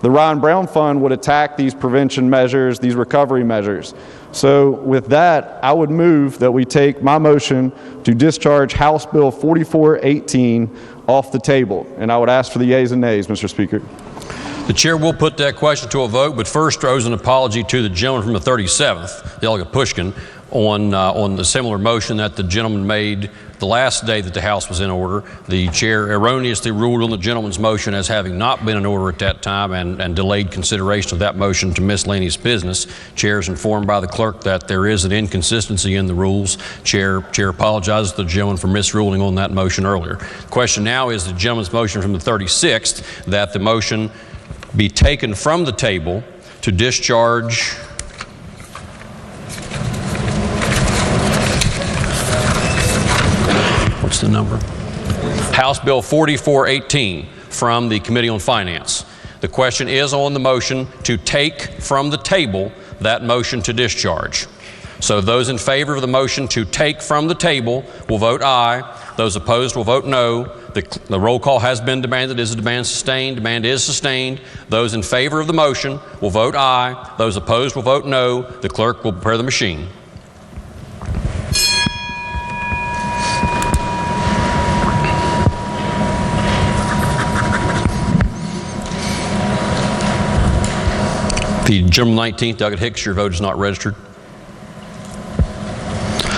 The Ryan Brown Fund would attack these prevention measures, these recovery measures. So with that, I would move that we take my motion to discharge House Bill 4418 off the table. And I would ask for the yeas and nays, Mr. Speaker. The chair will put that question to a vote, but first owes an apology to the gentleman from the 37th, Delegate Pushkin, on the similar motion that the gentleman made the last day that the House was in order. The chair erroneously ruled on the gentleman's motion as having not been in order at that time and delayed consideration of that motion to miscellaneous business. Chair is informed by the clerk that there is an inconsistency in the rules. Chair apologizes to the gentleman for misruling on that motion earlier. The question now is the gentleman's motion from the 36th that the motion be taken from the table to discharge what's the number? House Bill 4418 from the Committee on Finance. The question is on the motion to take from the table that motion to discharge. So those in favor of the motion to take from the table will vote aye. Those opposed will vote no. The roll call has been demanded. Is the demand sustained? Demand is sustained. Those in favor of the motion will vote aye. Those opposed will vote no. The clerk will prepare the machine. The gentleman 19th, Delegate Hicks, your vote is not registered.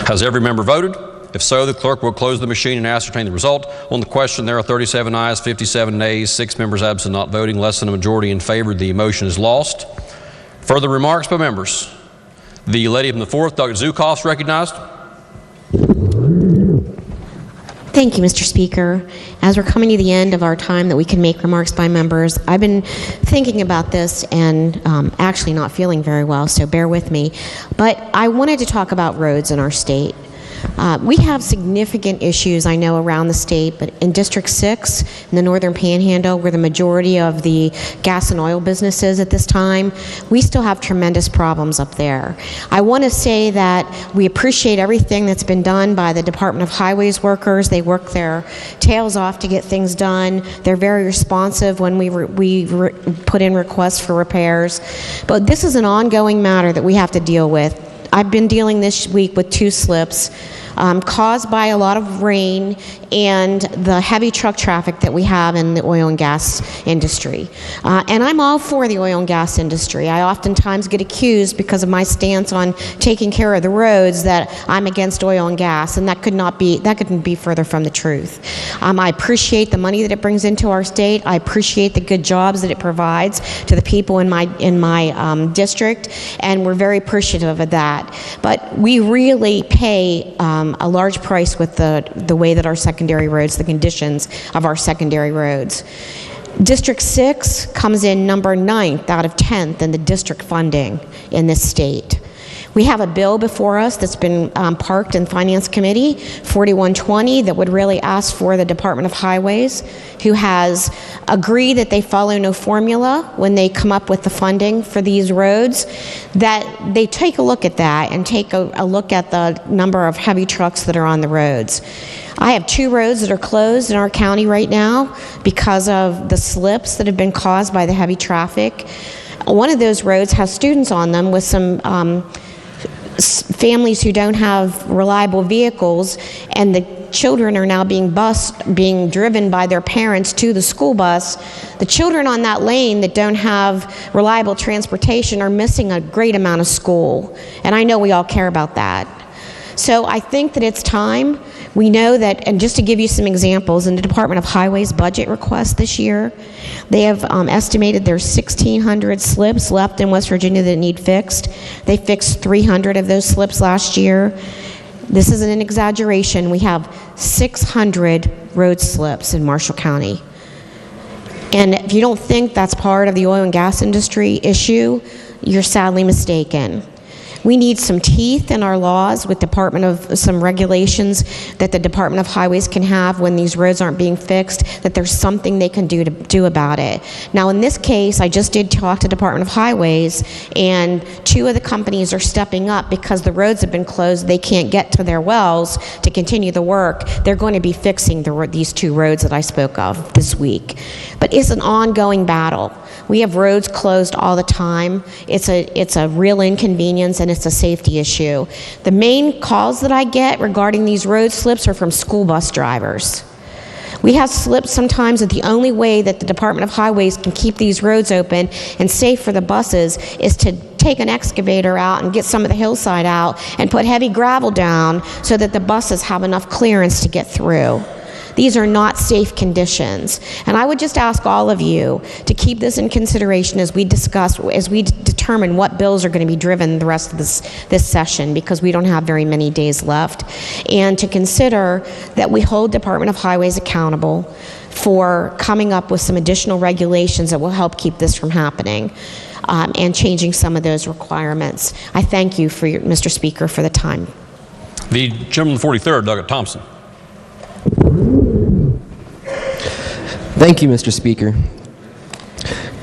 Has every member voted? If so, the clerk will close the machine and ascertain the result. On the question, there are 37 ayes, 57 nays, 6 members absent not voting, less than a majority in favor. The motion is lost. Further remarks by members? The lady from the 4th, Delegate Zukoff, is recognized. Thank you, Mr. Speaker. As we're coming to the end of our time that we can make remarks by members, I've been thinking about this and actually not feeling very well, so bear with me. But I wanted to talk about roads in our state. We have significant issues, I know, around the state, but in District 6, in the Northern Panhandle, where the majority of the gas and oil business is at this time, we still have tremendous problems up there. I want to say that we appreciate everything that's been done by the Department of Highways workers. They work their tails off to get things done. They're very responsive when we put in requests for repairs. But this is an ongoing matter that we have to deal with. I've been dealing this week with 2 slips caused by a lot of rain and the heavy truck traffic that we have in the oil and gas industry. And I'm all for the oil and gas industry. I oftentimes get accused because of my stance on taking care of the roads that I'm against oil and gas, and that couldn't be further from the truth. I appreciate the money that it brings into our state. I appreciate the good jobs that it provides to the people in my district, and we're very appreciative of that. But we really pay a large price with the way that our secondary roads, the conditions of our secondary roads. District 6 comes in number 9th out of 10th in the district funding in this state. We have a bill before us that's been parked in Finance Committee, 4120, that would really ask for the Department of Highways, who has agreed that they follow no formula when they come up with the funding for these roads, that they take a look at that and take a look at the number of heavy trucks that are on the roads. I have 2 roads that are closed in our county right now because of the slips that have been caused by the heavy traffic. One of those roads has students on them with some families who don't have reliable vehicles, and the children are now being driven by their parents to the school bus. The children on that lane that don't have reliable transportation are missing a great amount of school, and I know we all care about that. So I think that it's time. We know that, and just to give you some examples, in the Department of Highways budget request this year, they have estimated there's 1,600 slips left in West Virginia that need fixed. They fixed 300 of those slips last year. This isn't an exaggeration. We have 600 road slips in Marshall County. And if you don't think that's part of the oil and gas industry issue, you're sadly mistaken. We need some teeth in our laws with some regulations that the Department of Highways can have when these roads aren't being fixed, that there's something they can do about it. Now, in this case, I just did talk to Department of Highways, and 2 of the companies are stepping up because the roads have been closed. They can't get to their wells to continue the work. They're going to be fixing these 2 roads that I spoke of this week. But it's an ongoing battle. We have roads closed all the time. It's a real inconvenience, and it's a safety issue. The main calls that I get regarding these road slips are from school bus drivers. We have slips sometimes that the only way that the Department of Highways can keep these roads open and safe for the buses is to take an excavator out and get some of the hillside out and put heavy gravel down so that the buses have enough clearance to get through. These are not safe conditions. And I would just ask all of you to keep this in consideration as we determine what bills are going to be driven the rest of this session, because we don't have very many days left. And to consider that we hold Department of Highways accountable for coming up with some additional regulations that will help keep this from happening. And changing some of those requirements. I thank you, Mr. Speaker, for the time. The gentleman from the 43rd, Doug Thompson. Thank you, Mr. Speaker.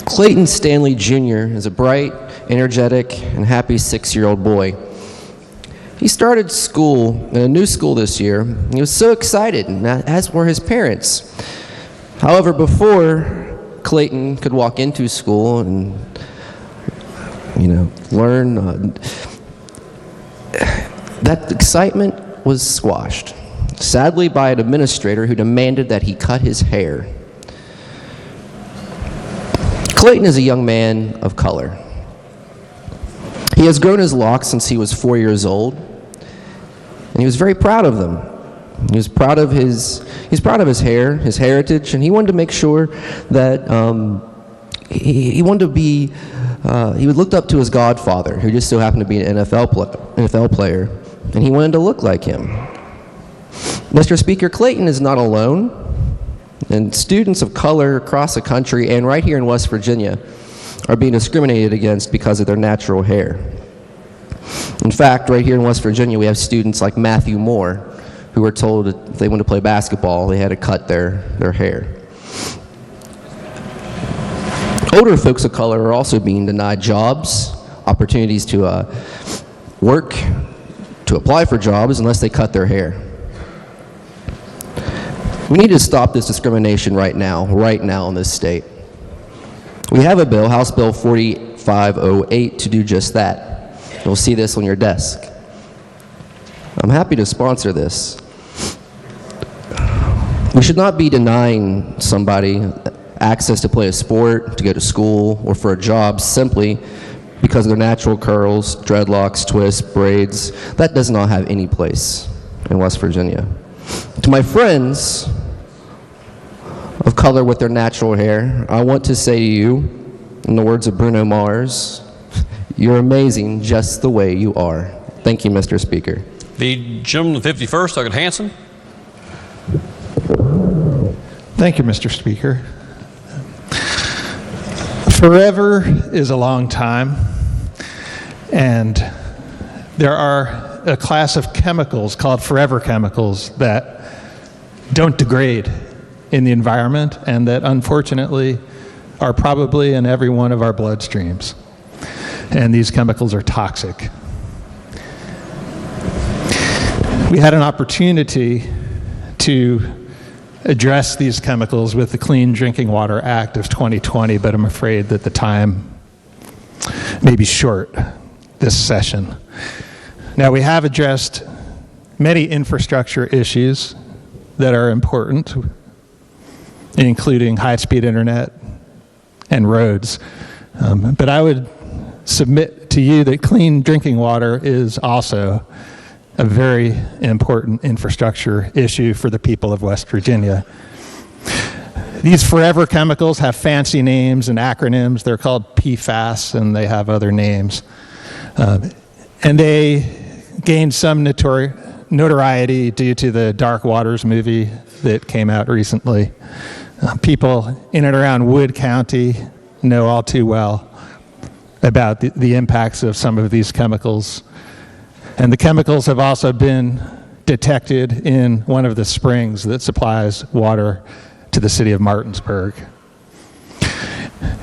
Clayton Stanley Jr. is a bright, energetic, and happy 6-year-old boy. He started school in a new school this year. He was so excited, and as were his parents. However, before Clayton could walk into school and, learn, that excitement was squashed, sadly by an administrator who demanded that he cut his hair. Clayton is a young man of color. He has grown his locks since he was 4 years old, and he was very proud of them. He's proud of his hair, his heritage, and he wanted to make sure that he looked up to his godfather, who just so happened to be an NFL player, and he wanted to look like him. Mr. Speaker, Clayton is not alone, and students of color across the country and right here in West Virginia are being discriminated against because of their natural hair. In fact, right here in West Virginia, we have students like Matthew Moore, who were told that if they wanted to play basketball, they had to cut their hair. Older folks of color are also being denied jobs, opportunities to work, to apply for jobs, unless they cut their hair. We need to stop this discrimination right now in this state. We have a bill, House Bill 4508, to do just that. You'll see this on your desk. I'm happy to sponsor this. We should not be denying somebody access to play a sport, to go to school, or for a job simply because of their natural curls, dreadlocks, twists, braids. That does not have any place in West Virginia. To my friends of color with their natural hair, I want to say to you, in the words of Bruno Mars, you're amazing just the way you are. Thank you, Mr. Speaker. The gentleman from the 51st, Doug Hanson. Thank you, Mr. Speaker. Forever is a long time, and there are a class of chemicals called forever chemicals that don't degrade in the environment and that unfortunately are probably in every one of our bloodstreams. And these chemicals are toxic. We had an opportunity to address these chemicals with the Clean Drinking Water Act of 2020, but I'm afraid that the time may be short this session. Now, we have addressed many infrastructure issues that are important, including high-speed internet and roads. But I would submit to you that clean drinking water is also a very important infrastructure issue for the people of West Virginia. These forever chemicals have fancy names and acronyms. They're called PFAS, and they have other names. And they gained some notoriety due to the Dark Waters movie that came out recently. People in and around Wood County know all too well about the impacts of some of these chemicals. And the chemicals have also been detected in one of the springs that supplies water to the city of Martinsburg.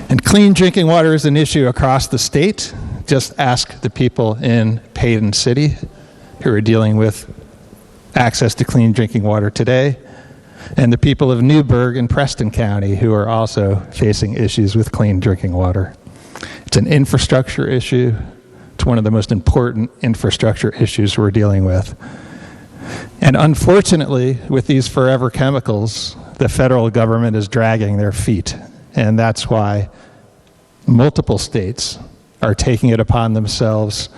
And clean drinking water is an issue across the state. Just ask the people in Paden City who are dealing with access to clean drinking water today, and the people of Newburgh and Preston County who are also facing issues with clean drinking water. It's an infrastructure issue. It's one of the most important infrastructure issues we're dealing with. And unfortunately, with these forever chemicals, the federal government is dragging their feet. And that's why multiple states are taking it upon themselves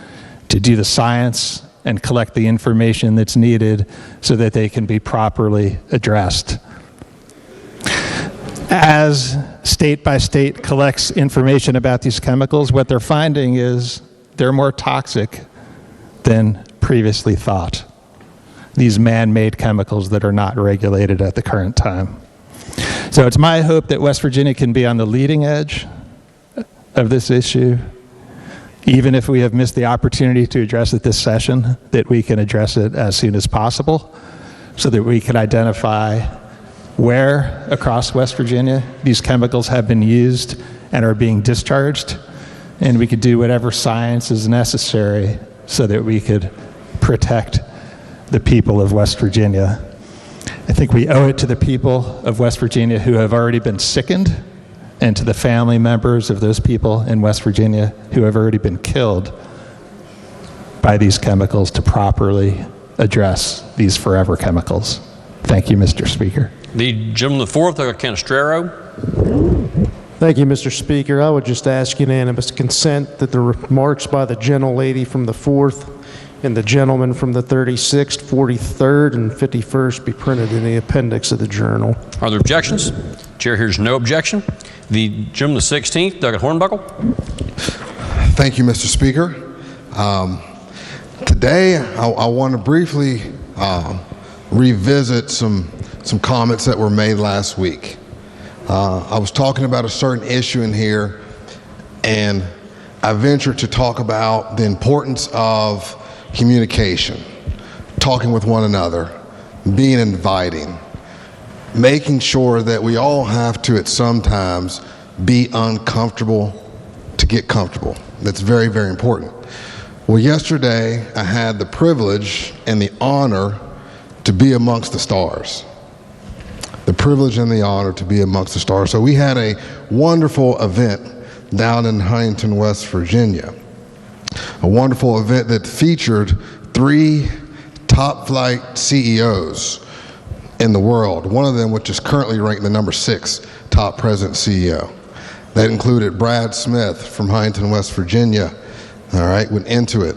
to do the science and collect the information that's needed so that they can be properly addressed. As state by state collects information about these chemicals, what they're finding is they're more toxic than previously thought. These man-made chemicals that are not regulated at the current time. So it's my hope that West Virginia can be on the leading edge of this issue. Even if we have missed the opportunity to address it this session, that we can address it as soon as possible so that we can identify where across West Virginia these chemicals have been used and are being discharged, and we could do whatever science is necessary so that we could protect the people of West Virginia. I think we owe it to the people of West Virginia who have already been sickened, and to the family members of those people in West Virginia who have already been killed by these chemicals, to properly address these forever chemicals. Thank you, Mr. Speaker. The gentleman to the fourth, Canestraro. Thank you, Mr. Speaker. I would just ask unanimous consent that the remarks by the gentlelady from the 4th and the gentleman from the 36th, 43rd, and 51st be printed in the appendix of the journal. Are there objections? Chair hears no objection. The gentleman the 16th, Doug Hornbuckle. Thank you, Mr. Speaker. Today, I want to briefly revisit some comments that were made last week. I was talking about a certain issue in here, and I ventured to talk about the importance of communication, talking with one another, being inviting, making sure that we all have to at some times be uncomfortable to get comfortable. That's very, very important. Well, yesterday I had the privilege and the honor to be amongst the stars. The privilege and the honor to be amongst the stars. So we had a wonderful event down in Huntington, West Virginia. A wonderful event that featured 3 top flight CEOs in the world. One of them, which is currently ranked the number 6 top president CEO. That included Brad Smith from Huntington, West Virginia, all right, went into it.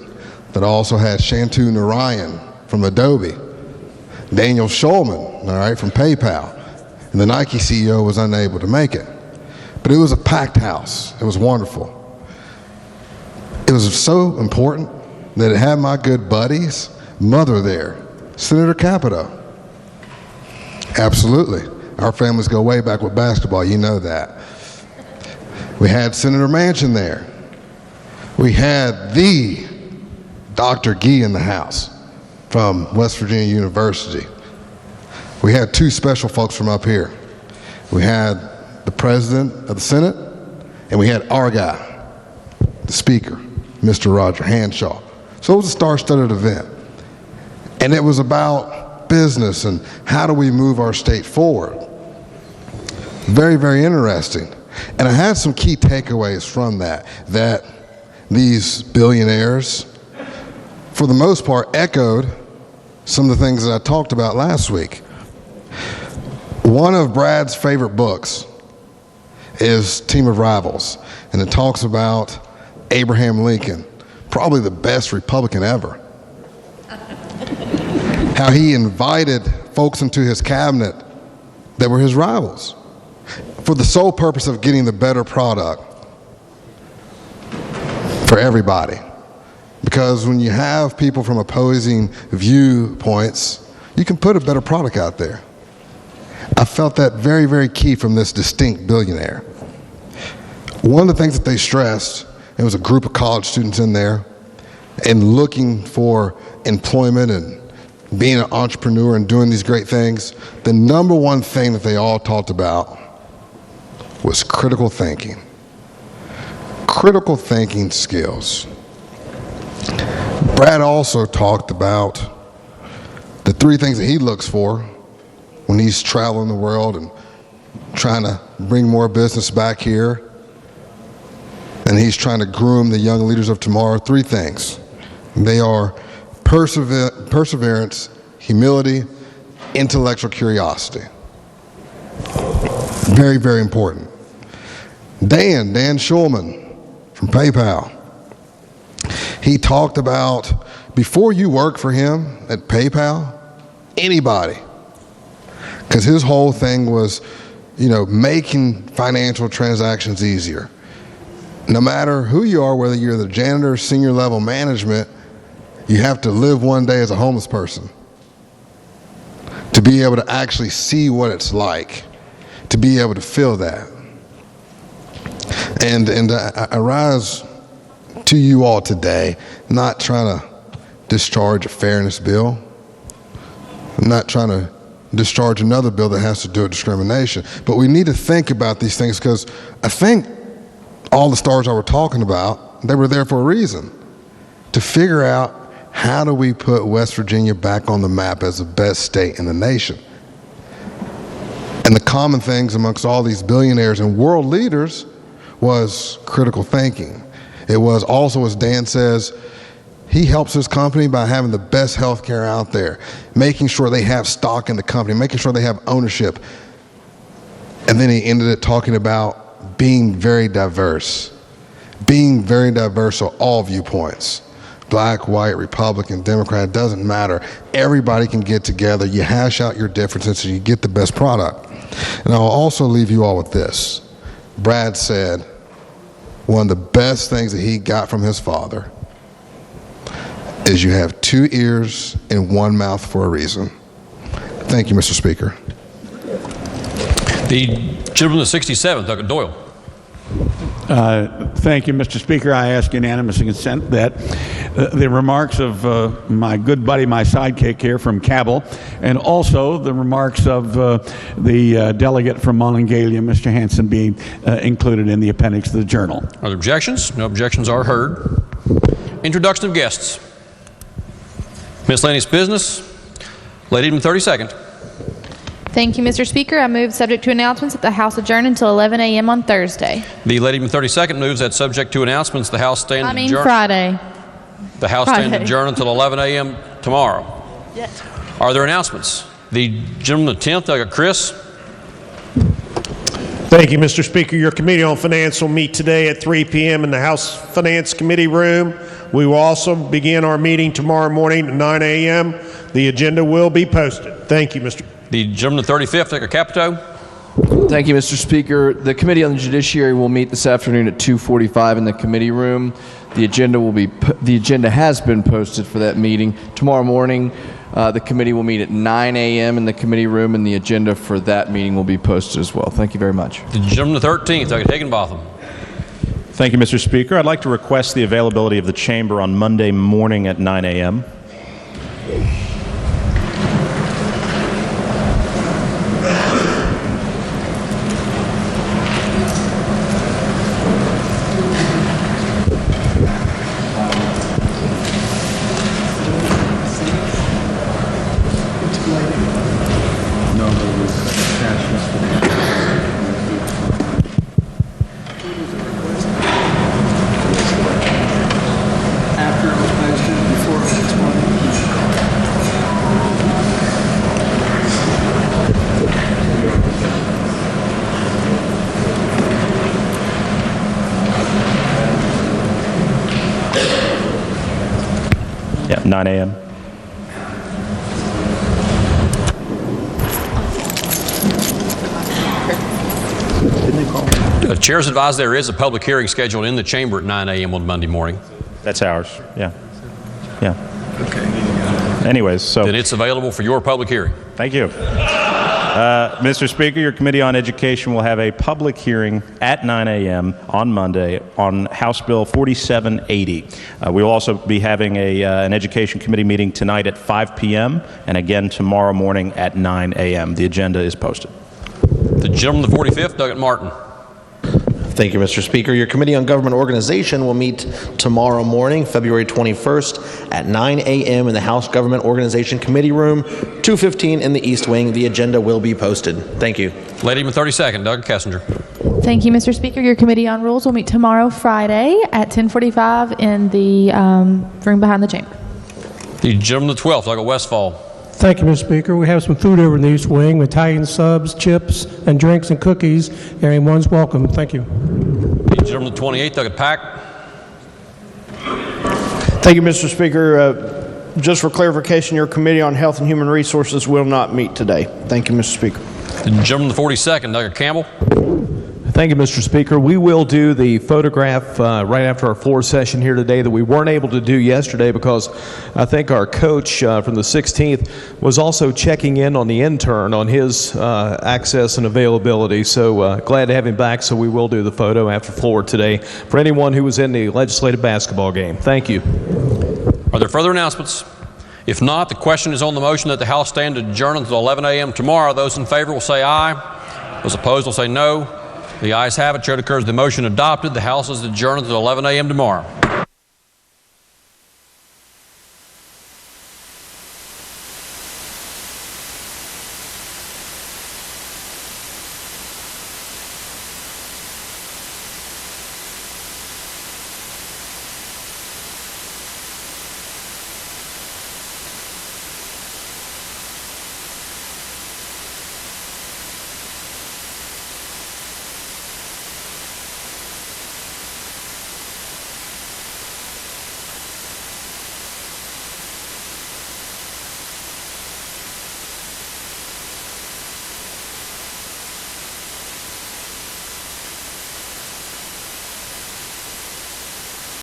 That also had Shantu Narayan from Adobe, Daniel Schulman, all right, from PayPal, and the Nike CEO was unable to make it. But it was a packed house. It was wonderful. It was so important that it had my good buddy's mother there, Senator Capito. Absolutely. Our families go way back with basketball, you know that. We had Senator Manchin there. We had the Dr. Gee in the house from West Virginia University. We had 2 special folks from up here. We had the President of the Senate, and we had our guy, the Speaker, Mr. Roger Hanshaw. So it was a star-studded event. And it was about business and how do we move our state forward. Very, very interesting. And I had some key takeaways from that these billionaires, for the most part, echoed some of the things that I talked about last week. One of Brad's favorite books is Team of Rivals, and it talks about Abraham Lincoln, probably the best Republican ever. How he invited folks into his cabinet that were his rivals for the sole purpose of getting the better product for everybody. Because when you have people from opposing viewpoints, you can put a better product out there. I felt that very, very key from this distinct billionaire. One of the things that they stressed, it was a group of college students in there, and looking for employment and being an entrepreneur and doing these great things, the number one thing that they all talked about was critical thinking. Critical thinking skills. Brad also talked about the three things that he looks for when he's traveling the world and trying to bring more business back here. And he's trying to groom the young leaders of tomorrow. Three things. They are perseverance, humility, intellectual curiosity. Very, very important. Dan Schulman from PayPal. He talked about, before you work for him at PayPal, anybody, because his whole thing was, making financial transactions easier. No matter who you are, whether you're the janitor, senior level management, you have to live one day as a homeless person to be able to actually see what it's like, to be able to feel that. And I rise to you all today, not trying to discharge a fairness bill. I'm not trying to discharge another bill that has to do with discrimination. But we need to think about these things, because I think all the stars I were talking about, they were there for a reason. To figure out, how do we put West Virginia back on the map as the best state in the nation? And the common things amongst all these billionaires and world leaders was critical thinking. It was also, as Dan says, he helps his company by having the best health care out there, making sure they have stock in the company, making sure they have ownership. And then he ended it talking about being very diverse of all viewpoints. Black, white, Republican, Democrat, it doesn't matter. Everybody can get together. You hash out your differences and you get the best product. And I'll also leave you all with this. Brad said one of the best things that he got from his father is you have 2 ears and 1 mouth for a reason. Thank you, Mr. Speaker. The gentleman to 67th, Dr. Doyle. Thank you, Mr. Speaker. I ask unanimous consent that the remarks of my good buddy, my sidekick here from Cabell, and also the remarks of the delegate from Monongalia, Mr. Hanson, be included in the appendix of the journal. Are there objections? No objections are heard. Introduction of guests. Miscellaneous business. Lady in 32nd. Thank you, Mr. Speaker. I move, subject to announcements, that the House adjourn until 11 a.m. on Thursday. The lady in 32nd moves that, subject to announcements, the House stand adjourned. Friday. The House stand adjourned until 11 a.m. tomorrow. Yes. Are there announcements? The gentleman the 10th, Chris. Thank you, Mr. Speaker. Your Committee on Finance will meet today at 3 p.m. in the House Finance Committee room. We will also begin our meeting tomorrow morning at 9 a.m. The agenda will be posted. Thank you, Mr. The gentleman the 35th, Capito. Thank you, Mr. Speaker. The Committee on the Judiciary will meet this afternoon at 2:45 in the committee room. The agenda has been posted for that meeting. Tomorrow morning, the committee will meet at 9 a.m. in the committee room, and the agenda for that meeting will be posted as well. Thank you very much. The gentleman the 13th, Higginbotham. Thank you, Mr. Speaker. I'd like to request the availability of the chamber on Monday morning at 9 a.m. Yeah, 9 a.m. The chair's advised there is a public hearing scheduled in the chamber at 9 a.m. on Monday morning. That's ours, yeah. Yeah. Anyways, so. Then it's available for your public hearing. Thank you. Mr. Speaker, your Committee on Education will have a public hearing at 9 a.m. on Monday on House Bill 4780. We will also be having an Education Committee meeting tonight at 5 p.m. and again tomorrow morning at 9 a.m. The agenda is posted. The gentleman, the 45th, Doug Martin. Thank you, Mr. Speaker. Your Committee on Government Organization will meet tomorrow morning, February 21st at 9 a.m. in the House Government Organization Committee Room, 215 in the East Wing. The agenda will be posted. Thank you. Lady with 32nd, Doug Kessinger. Thank you, Mr. Speaker. Your Committee on Rules will meet tomorrow, Friday, at 10:45 in the room behind the chamber. The gentleman, the 12th, Doug Westfall. Thank you, Mr. Speaker. We have some food over in the East Wing, Italian subs, chips, and drinks and cookies. Everyone's welcome. Thank you. The gentleman, the 28th, Doug Pack. Thank you, Mr. Speaker. Just for clarification, your Committee on Health and Human Resources will not meet today. Thank you, Mr. Speaker. The gentleman, the 42nd, Doug Campbell. Thank you, Mr. Speaker. We will do the photograph right after our floor session here today that we weren't able to do yesterday because I think our coach from the 16th was also checking in on the intern on his access and availability. So glad to have him back, so we will do the photo after floor today for anyone who was in the legislative basketball game. Thank you. Are there further announcements? If not, the question is on the motion that the House stand adjourned until 11 a.m. tomorrow. Those in favor will say aye. Those opposed will say no. The ayes have it. Chair declares the motion adopted. The House is adjourned until 11 a.m. tomorrow.